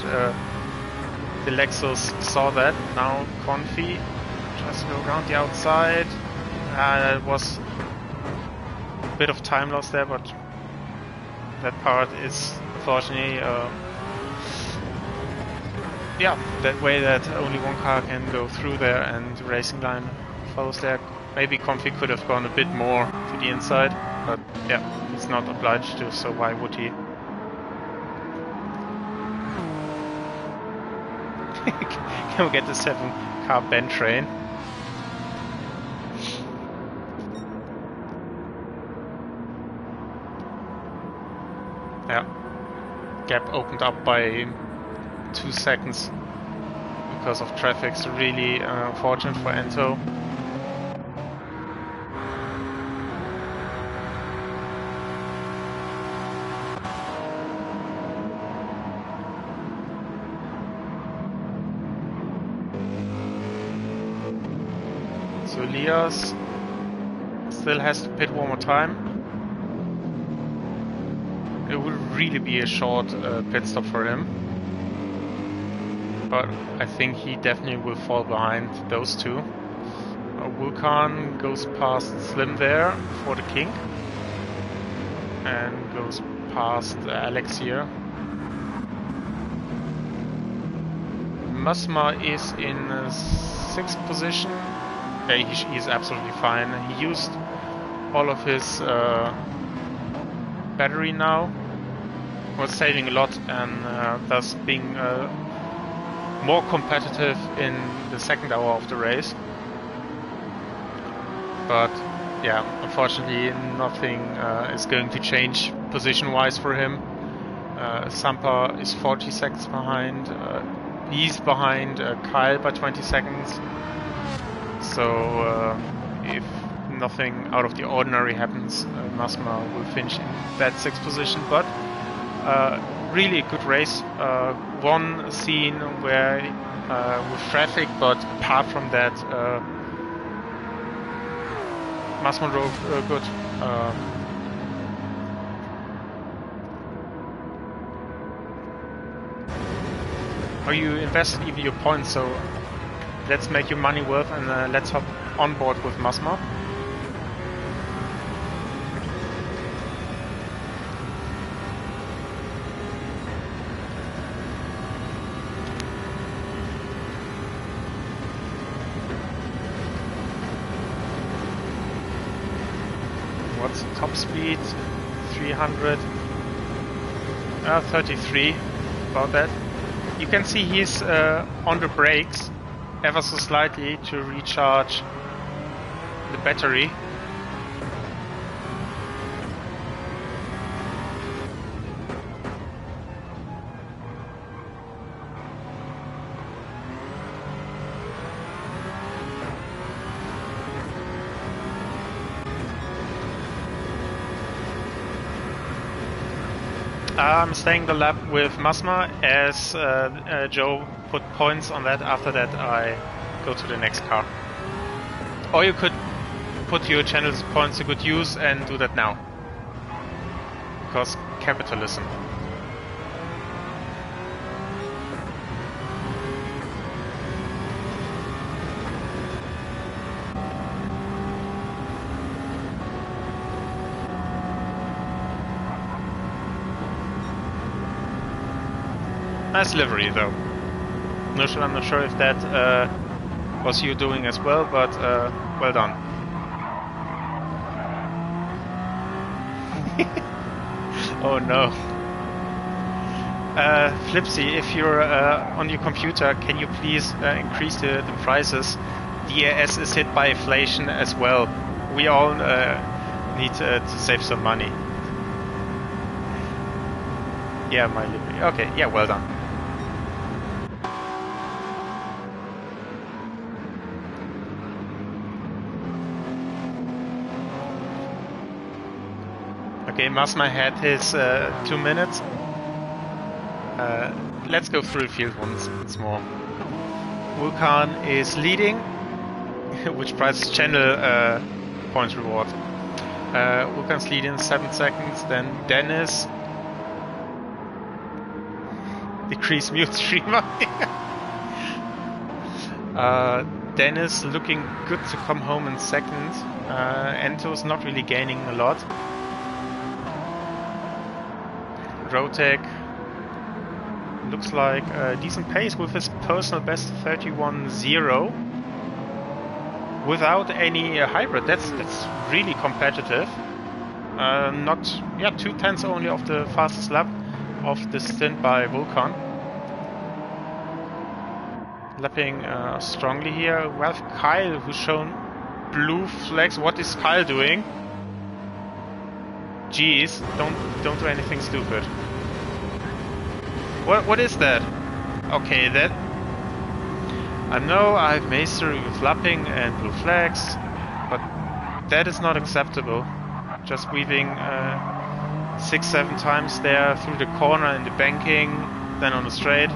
the Lexus saw that. Now Confi tries to go around the outside. That was a bit of time loss there, but that part is unfortunately yeah, that way that only one car can go through there and the racing line follows there. Maybe Confi could have gone a bit more to the inside, but yeah, he's not obliged to, so why would he? Can we get the 7-car Ben train? Yeah, gap opened up by 2 seconds because of traffic, so really unfortunate for Ento. So Elias still has to pit one more time. It would really be a short pit stop for him. But I think he definitely will fall behind those two. Vulcan goes past Slim there for the kink. And goes past Alex here. Masma is in 6th position. He's absolutely fine. He used all of his battery now. Was saving a lot and thus being more competitive in the second hour of the race. But yeah, unfortunately nothing is going to change position-wise for him. Sampa is 40 seconds behind. He's behind Kyle by 20 seconds. So if nothing out of the ordinary happens, Masma will finish in that 6th position. But really a good race. One scene where with traffic, but apart from that, Masma drove good. Are you invested even your points? So let's make your money worth and let's hop on board with Masma. What's the top speed? 300. 33. About that. You can see he's on the brakes ever so slightly to recharge the battery. I'm staying the lap with Masma as Joe put points on that. After that I go to the next car. Or you could put your channel's points to good use and do that now. Because capitalism. Nice livery though. I'm not sure if that was you doing as well, but well done. Oh no. Flipsy, if you're on your computer, can you please increase the prices? DAS is hit by inflation as well. We all need to save some money. Yeah, my livery. Okay, yeah, well done. Okay, Masma had his 2 minutes. Let's go through the field once more. Vulcan is leading, which prices channel points reward. Vulcan's leading 7 seconds, then Dennis. Decrease mute streamer. Dennis looking good to come home in second. Ento's not really gaining a lot. Rotek looks like a decent pace with his personal best 31.0 without any hybrid. That's really competitive. Not 2/10 only of the fastest lap of the stint by Vulcan. Lapping strongly here. We have Kyle who's shown blue flags. What is Kyle doing? Jeez, don't do anything stupid. What is that? Okay, that I know I have mastery with lapping and blue flags, but that is not acceptable. Just weaving 6-7 times there through the corner in the banking, then on the straight.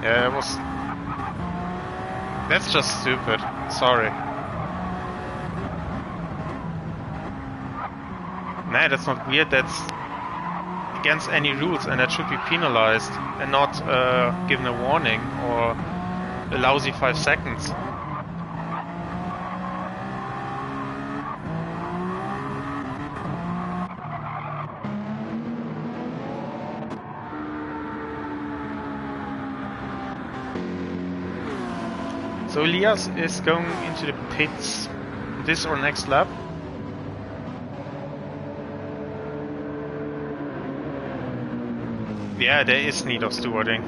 Yeah, it was... That's just stupid. Sorry. Nah, that's not weird. That's against any rules, and that should be penalized and not given a warning or a lousy 5 seconds. So Elias is going into the pits this or next lap. Yeah, there is need of stewarding.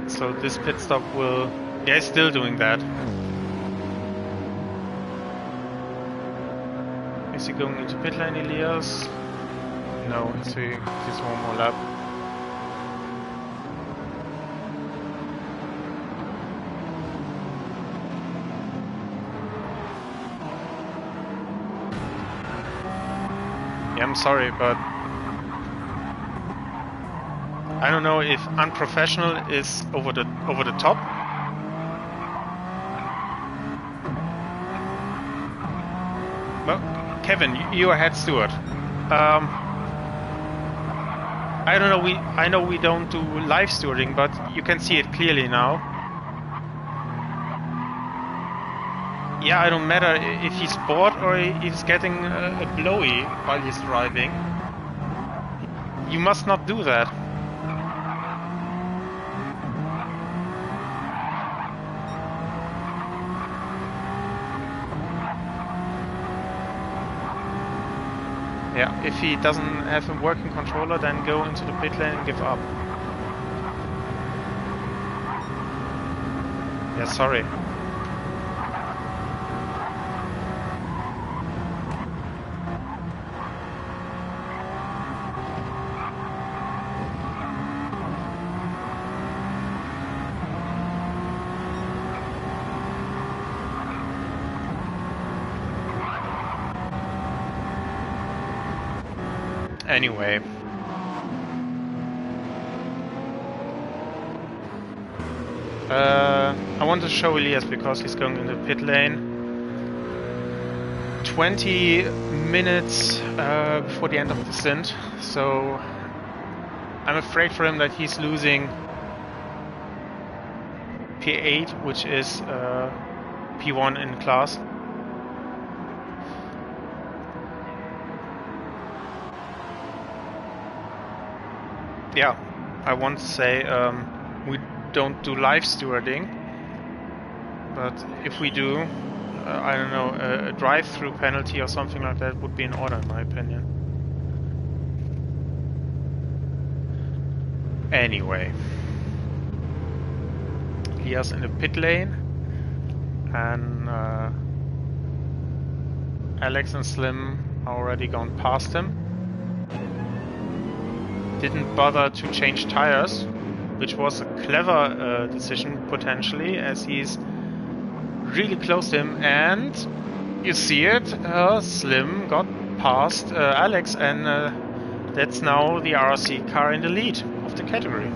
So this pit stop will... Yeah, he's still doing that. Is he going into pit lane, Elias? No, it's just one more lap. Yeah, I'm sorry, but I don't know if unprofessional is over the top. Well, Kevin, you are head steward. I don't know. I know we don't do live stewarding, but you can see it clearly now. Yeah, I don't matter if he's bored or if he's getting a blowy while he's driving. You must not do that. Yeah, if he doesn't have a working controller, then go into the pit lane and give up. Yeah, sorry. Anyway, I want to show Elias because he's going in the pit lane 20 minutes before the end of the stint, so I'm afraid for him that he's losing P8, which is P1 in class. Yeah, I want to say we don't do live stewarding, but if we do, I don't know, a drive-through penalty or something like that would be in order, in my opinion. Anyway, Elias in the pit lane, and Alex and Slim are already gone past him. Didn't bother to change tires, which was a clever decision potentially, as he's really close to him, and you see it, Slim got past Alex, and that's now the RC car in the lead of the category.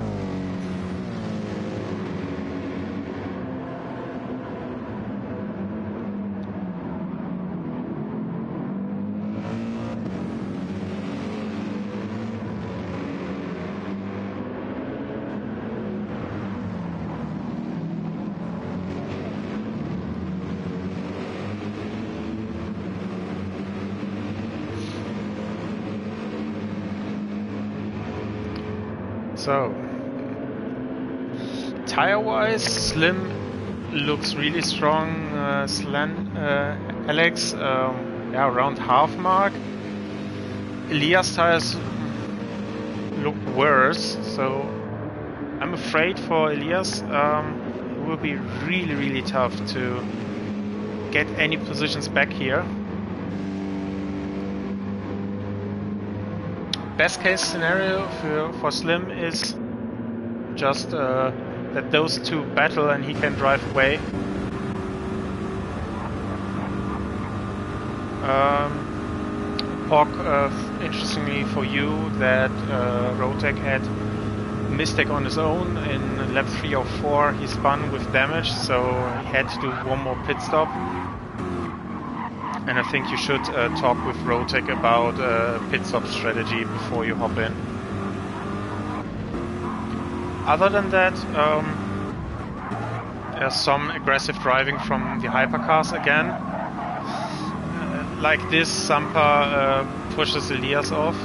So, tire-wise, Slim looks really strong. Alex, yeah, around half mark. Elias' tires look worse, so I'm afraid for Elias it will be really, really tough to get any positions back here. Best case scenario for Slim is just that those two battle and he can drive away. Pork, interestingly for you, that Rotek had a mistake on his own. In lap 3 or 4 he spun with damage, so he had to do one more pit stop. And I think you should talk with Rotek about pit stop strategy before you hop in. Other than that, there's some aggressive driving from the hypercars again. Like this, Sampa pushes Elias off.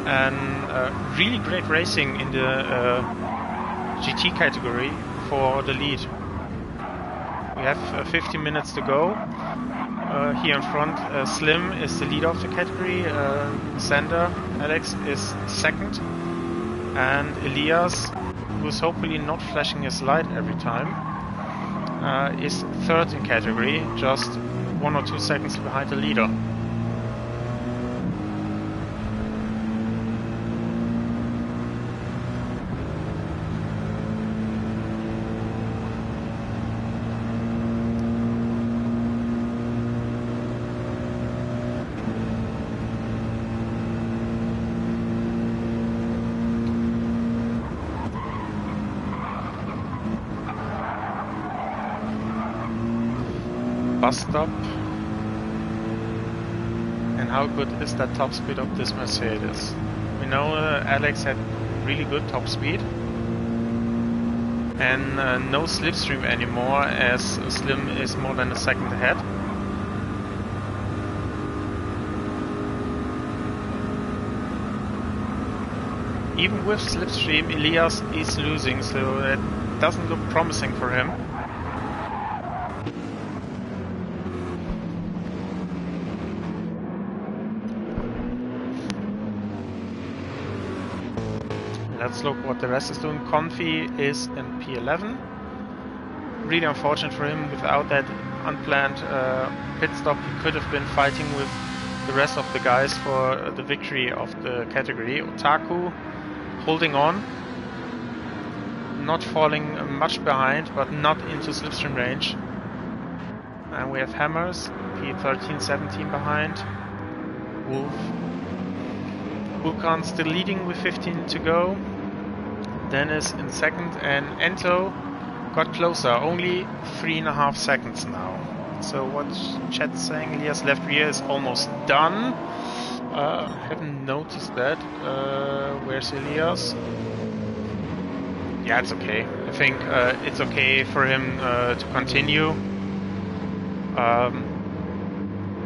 And really great racing in the GT category for the lead. We have 15 minutes to go. Here in front, Slim is the leader of the category. Sander, Alex, is second. And Elias, who's hopefully not flashing his light every time, is third in category, just 1 or 2 seconds behind the leader. Bus stop. And how good is that top speed of this Mercedes? We know Alex had really good top speed. And no slipstream anymore, as Slim is more than a second ahead. Even with slipstream, Elias is losing, so it doesn't look promising for him. Let's look what the rest is doing. Confi is in P11. Really unfortunate for him. Without that unplanned pit stop, he could have been fighting with the rest of the guys for the victory of the category. Otaku holding on, not falling much behind, but not into slipstream range. And we have Hammers, P13, 17 behind. Wolf. Vulcan still leading with 15 to go. Dennis in second, and Ento got closer, only 3.5 seconds now. So what chat's saying, Elias left rear is almost done. Haven't noticed that. Where's Elias? Yeah, it's okay. I think it's okay for him to continue.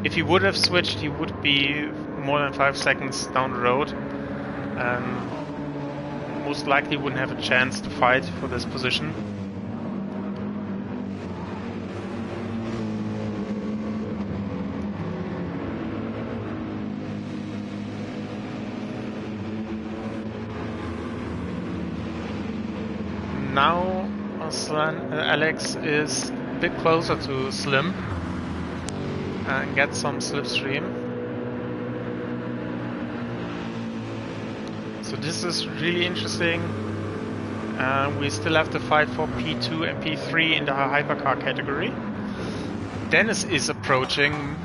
If he would have switched, he would be more than 5 seconds down the road. Most likely wouldn't have a chance to fight for this position. Now Alex is a bit closer to Slim and gets some slipstream. So this is really interesting. We still have to fight for P2 and P3 in the hypercar category. Dennis is approaching.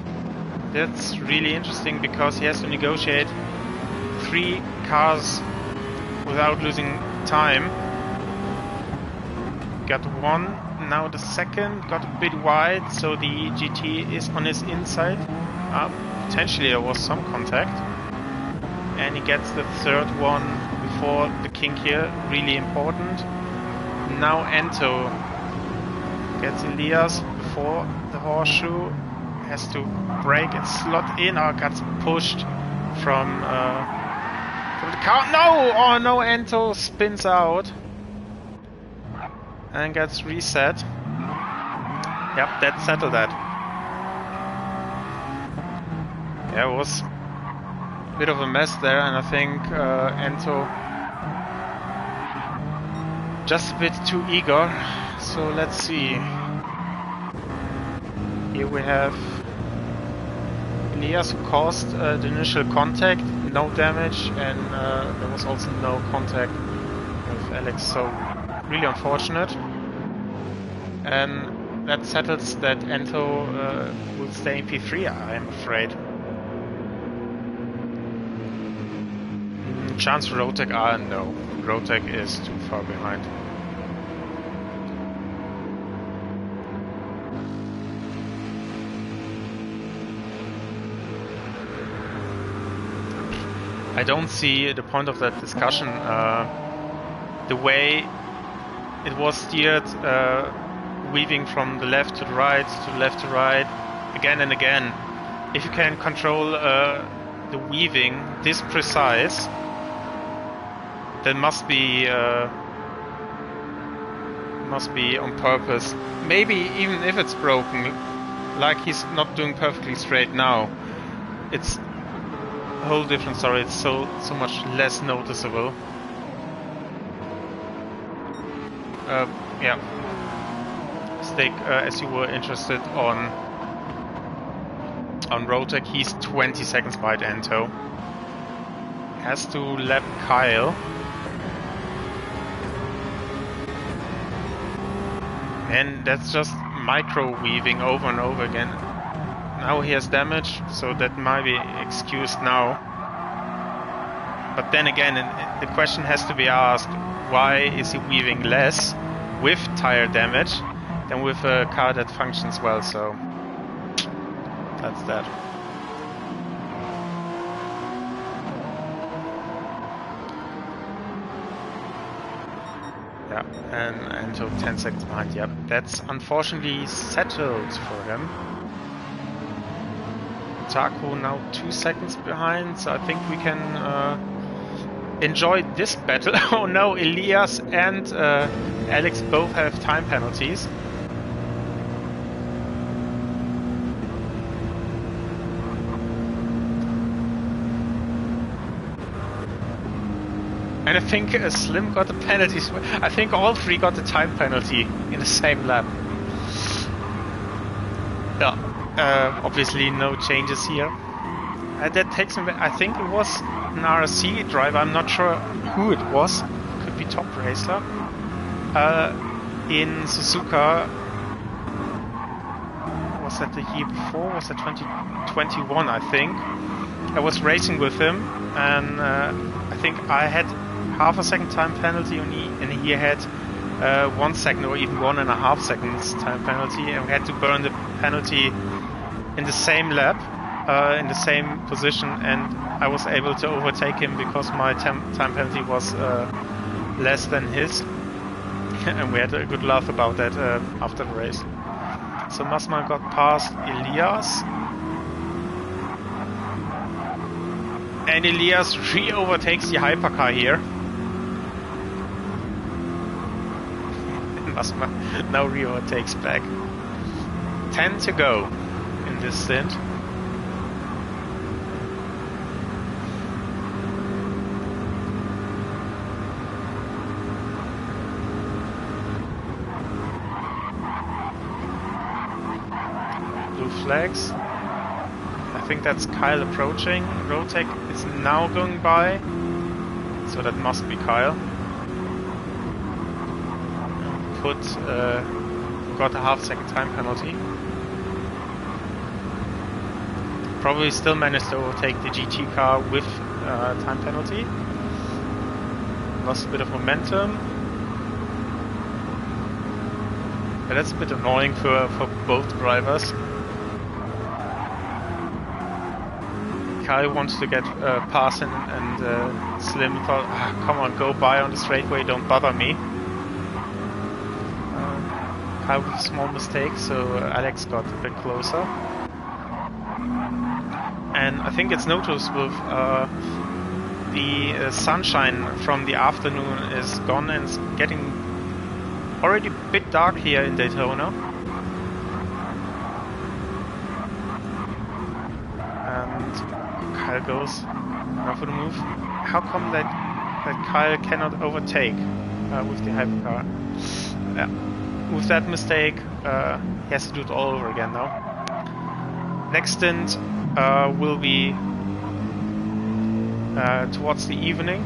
That's really interesting because he has to negotiate 3 cars without losing time. Got one, now the second, got a bit wide, so the GT is on his inside. Potentially there was some contact. And he gets the third one before the kink here, really important. Now Ento gets Elias before the horseshoe, has to brake and slot in, or gets pushed from the car. No! Oh no, Ento spins out and gets reset. Yep, that settled that. Yeah, it was bit of a mess there, and I think Ento just a bit too eager. So let's see. Here we have Elias, who caused the initial contact, no damage, and there was also no contact with Alex, so really unfortunate. And that settles that Ento will stay in P3, I'm afraid. Chance for Rotek? No. Rotek is too far behind. I don't see the point of that discussion. The way it was steered, weaving from the left to the right, to the left to right, again and again. If you can control the weaving this precise, then must be on purpose. Maybe even if it's broken, like he's not doing perfectly straight now, it's a whole different story. It's so much less noticeable. Yeah. Steak, as you were interested on Rotek, he's 20 seconds behind Ento. Has to lap Kyle. And that's just micro weaving over and over again. Now he has damage, so that might be excused now. But then again, the question has to be asked, why is he weaving less with tire damage than with a car that functions well? So that's that. Yeah, and until 10 seconds behind. Yep, that's unfortunately settled for him. Taku now 2 seconds behind, so I think we can enjoy this battle. Oh no, Elias and Alex both have time penalties. And I think Slim got the penalties. I think all three got the time penalty in the same lap. Yeah. Obviously no changes here. That takes me back. I think it was an RSC driver, I'm not sure who it was. Could be Top Racer. In Suzuka. Was that the year before? Was that 2021, I think? I was racing with him, and I think I had half a second time penalty and he had 1 second or even 1.5 seconds time penalty, and we had to burn the penalty in the same lap, in the same position, and I was able to overtake him because my time penalty was less than his. And we had a good laugh about that after the race. So Masma got past Elias. And Elias re-overtakes the hypercar here. Masma now re-overtakes back. 10 to go in this stint. Blue flags. I think that's Kyle approaching. Rotek is now going by, so that must be Kyle. Got a half-second time penalty. Probably still managed to overtake the GT car with time penalty. Lost a bit of momentum. But that's a bit annoying for both drivers. Kyle wants to get past him, and Slim thought, come on, go by on the straightaway, don't bother me. Kyle with a small mistake, so Alex got a bit closer. And I think it's noticeable, the sunshine from the afternoon is gone and it's getting already a bit dark here in Daytona. Kyle goes now for the move. How come that Kyle cannot overtake with the hypercar? Yeah. With that mistake, he has to do it all over again now. Next stint will be towards the evening.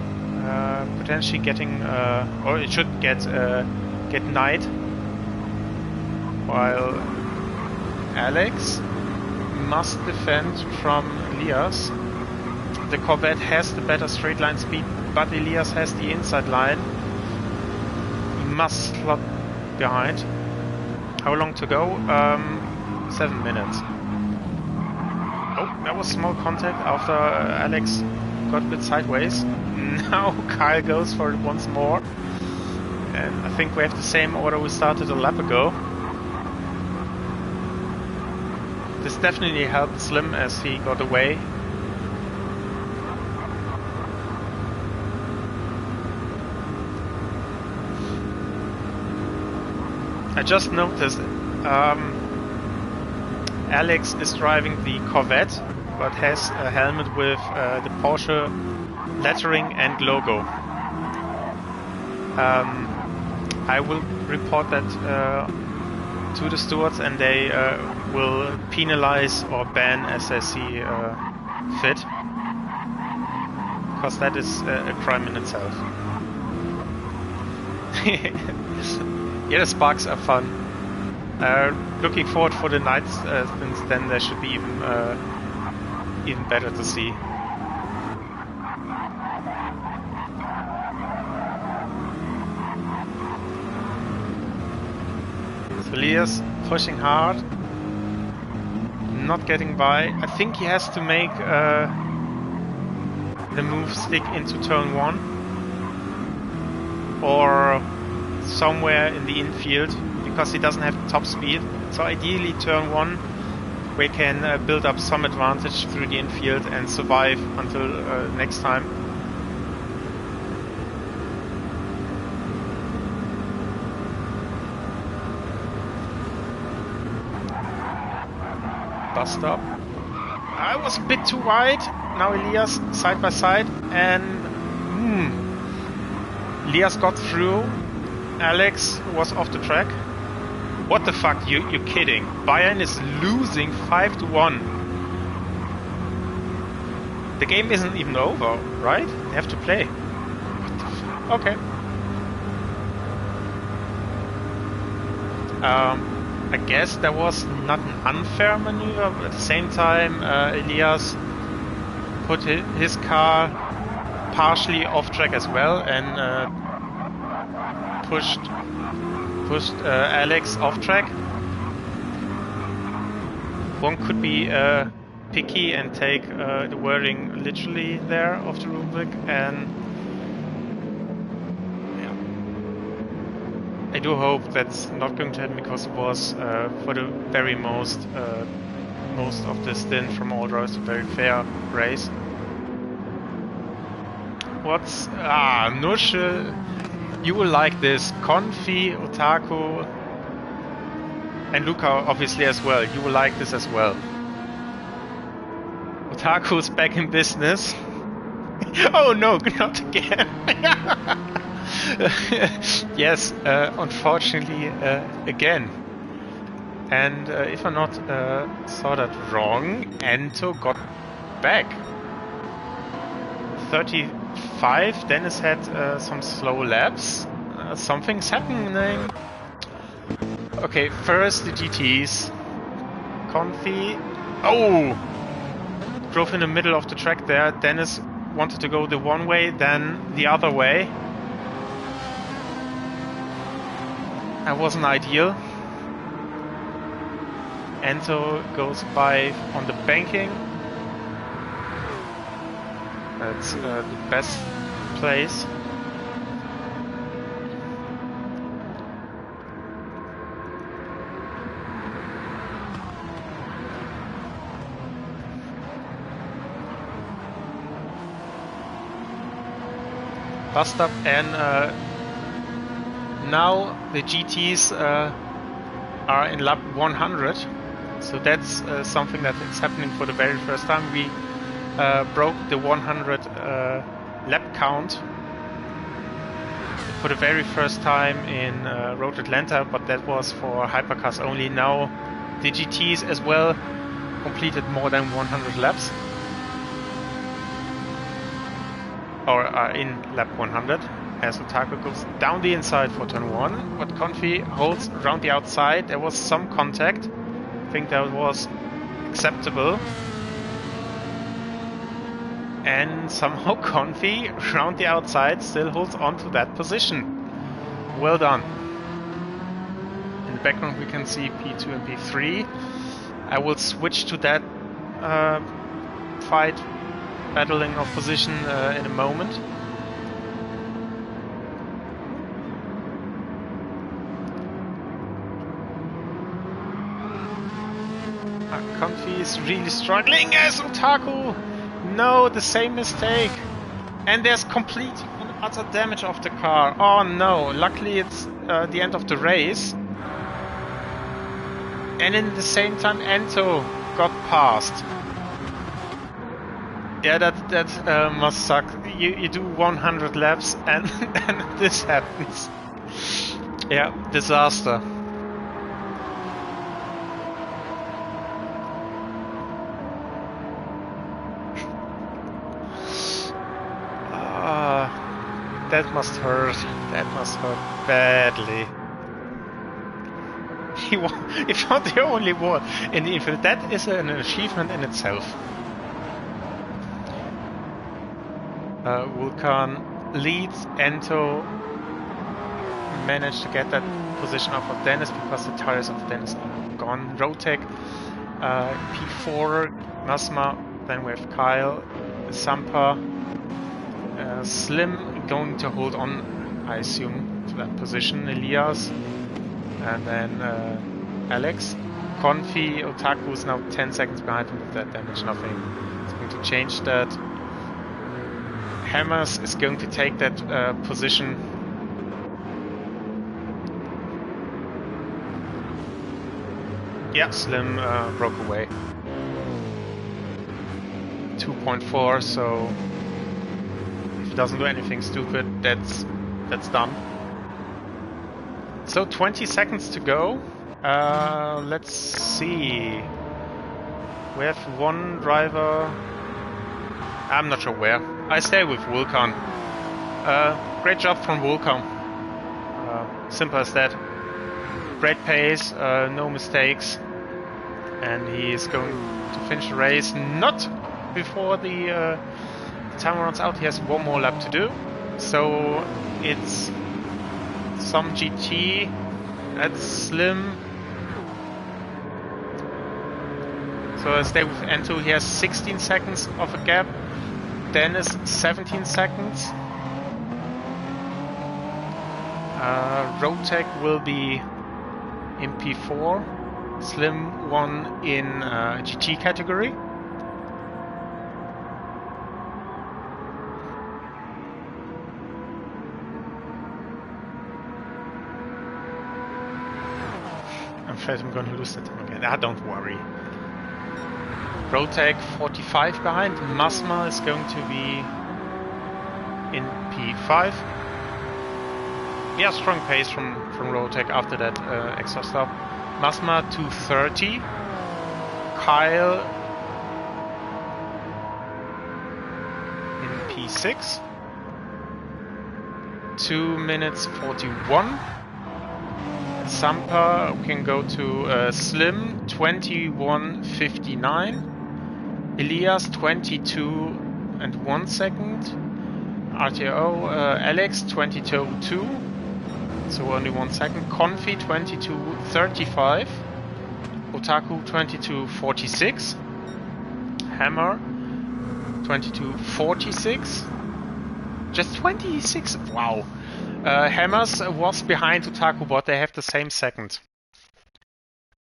potentially getting, or it should get night, while Alex must defend from Elias. The Corvette has the better straight line speed, but Elias has the inside line. He must slot behind. How long to go? 7 minutes. Oh, that was small contact after Alex got a bit sideways. Now Kyle goes for it once more. And I think we have the same order we started a lap ago. This definitely helped Slim as he got away. I just noticed Alex is driving the Corvette, but has a helmet with the Porsche lettering and logo. I will report that to the stewards, and they will penalize or ban as they see fit, because that is a crime in itself. Yeah, the sparks are fun. Looking forward for the night stints, then there should be even better to see. So Elias pushing hard, not getting by. I think he has to make the move stick into turn 1 or somewhere in the infield, because he doesn't have top speed. So ideally turn 1 we can build up some advantage through the infield and survive until next time. Bus stop. I was a bit too wide. Now Elias side by side, and Elias got through. Alex was off the track. What the fuck? You're kidding? Bayern is losing 5-1. The game isn't even over, right? They have to play. What the fuck? Okay. I guess that was not an unfair maneuver, but at the same time, Elias put his car partially off track as well, and pushed Alex off track. One could be picky and take the wording literally there of the rubric, and yeah, I do hope that's not going to happen, because it was for the very most of the stint from all rows a very fair race. What's Nuschel? You will like this. Confi, Otaku, and Luca obviously as well. You will like this as well. Otaku's back in business. Oh no, not again. Yes, unfortunately again. And if I not saw that wrong, Ento got back. 35, Dennis had some slow laps. Something's happening. Okay, first the GTs. Confi. Oh! Drove in the middle of the track there. Dennis wanted to go the one way, then the other way. That wasn't ideal. Ento goes by on the banking. That's the best place. Bus stop, and now the GTs are in lap 100. So that's something that is happening for the very first time. We broke the 100 lap count for the very first time in Road Atlanta, but that was for hypercars only. Now the GTs as well completed more than 100 laps. or in lap 100, as Otaku goes down the inside for turn 1, but Confi holds around the outside. There was some contact. I think that was acceptable. And somehow Confi, around the outside, still holds on to that position. Well done. In the background we can see P2 and P3. I will switch to that fight, battling of position in a moment. Confi is really struggling as Otaku. No, the same mistake. And there's complete and utter damage of the car. Oh no, luckily it's the end of the race. And in the same time Ento got passed. Yeah, that must suck. You do 100 laps and this happens. Yeah, disaster. That must hurt. That must hurt badly. He found the only one in the infinite. That is an achievement in itself. Vulcan leads. Ento managed to get that position off of Dennis because the tires of Dennis are gone. Rotec, P4, Masma. Then we have Kyle, Sampa, Slim going to hold on, I assume, to that position. Elias, and then Alex. Confi, Otaku is now 10 seconds behind him with that damage. Nothing is going to change that. Hammers is going to take that position. Yeah, Slim broke away. 2.4, so if he doesn't do anything stupid, that's done. So 20 seconds to go. Let's see. We have one driver. I'm not sure where. I stay with Vulcan. Great job from Vulcan. Simple as that. Great pace, no mistakes, and he is going to finish the race not before the time runs out. He has one more lap to do, so it's some GT. That's Slim. So I stay with Ento. He has 16 seconds of a gap. Dennis 17 seconds. Rotec will be in P4, Slim 1 in GT category. I'm afraid I'm going to lose that time again. Don't worry. Rotec 45 behind. Masma is going to be in P5. Yeah, strong pace from Rotec after that extra stop. Masma 230. Kyle in P6. 2 minutes 41. Sampa can go to Slim 21:59. Elias 22 and 1 second. RTO Alex 22:02. So only 1 second. Confi 22:35. Otaku 22:46. Hammer 22:46. Just 26. Wow. Hammers was behind Otaku, but they have the same second.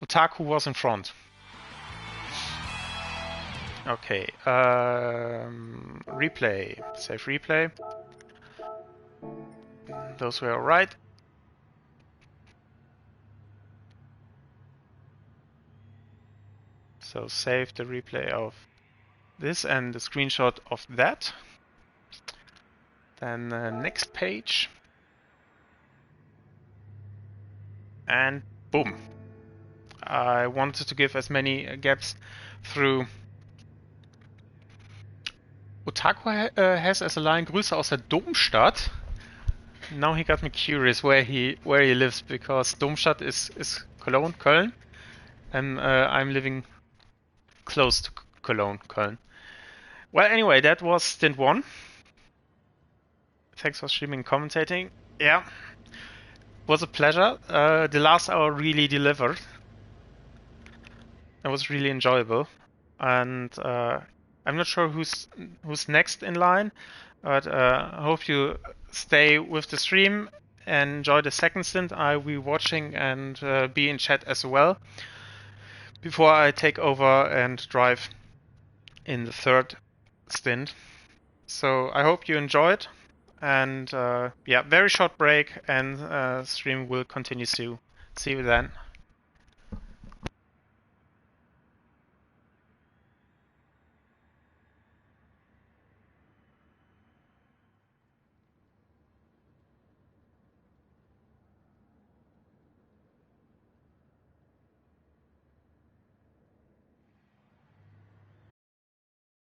Otaku was in front. Okay. Replay. Save replay. Those were alright. So save the replay of this and the screenshot of that. Then next page. And boom. I wanted to give as many gaps through Otaku has as a line Grüße aus der Domstadt. Now he got me curious where he lives, because Domstadt is Cologne, Köln, and I'm living close to Cologne, Köln. Well, anyway, that was Stint 1. Thanks for streaming and commentating. Yeah, was a pleasure. The last hour really delivered. It was really enjoyable, and I'm not sure who's next in line, but I hope you stay with the stream and enjoy the second stint. I'll be watching and be in chat as well before I take over and drive in the third stint. So I hope you enjoyed, and yeah, very short break, and stream will continue soon. See you then.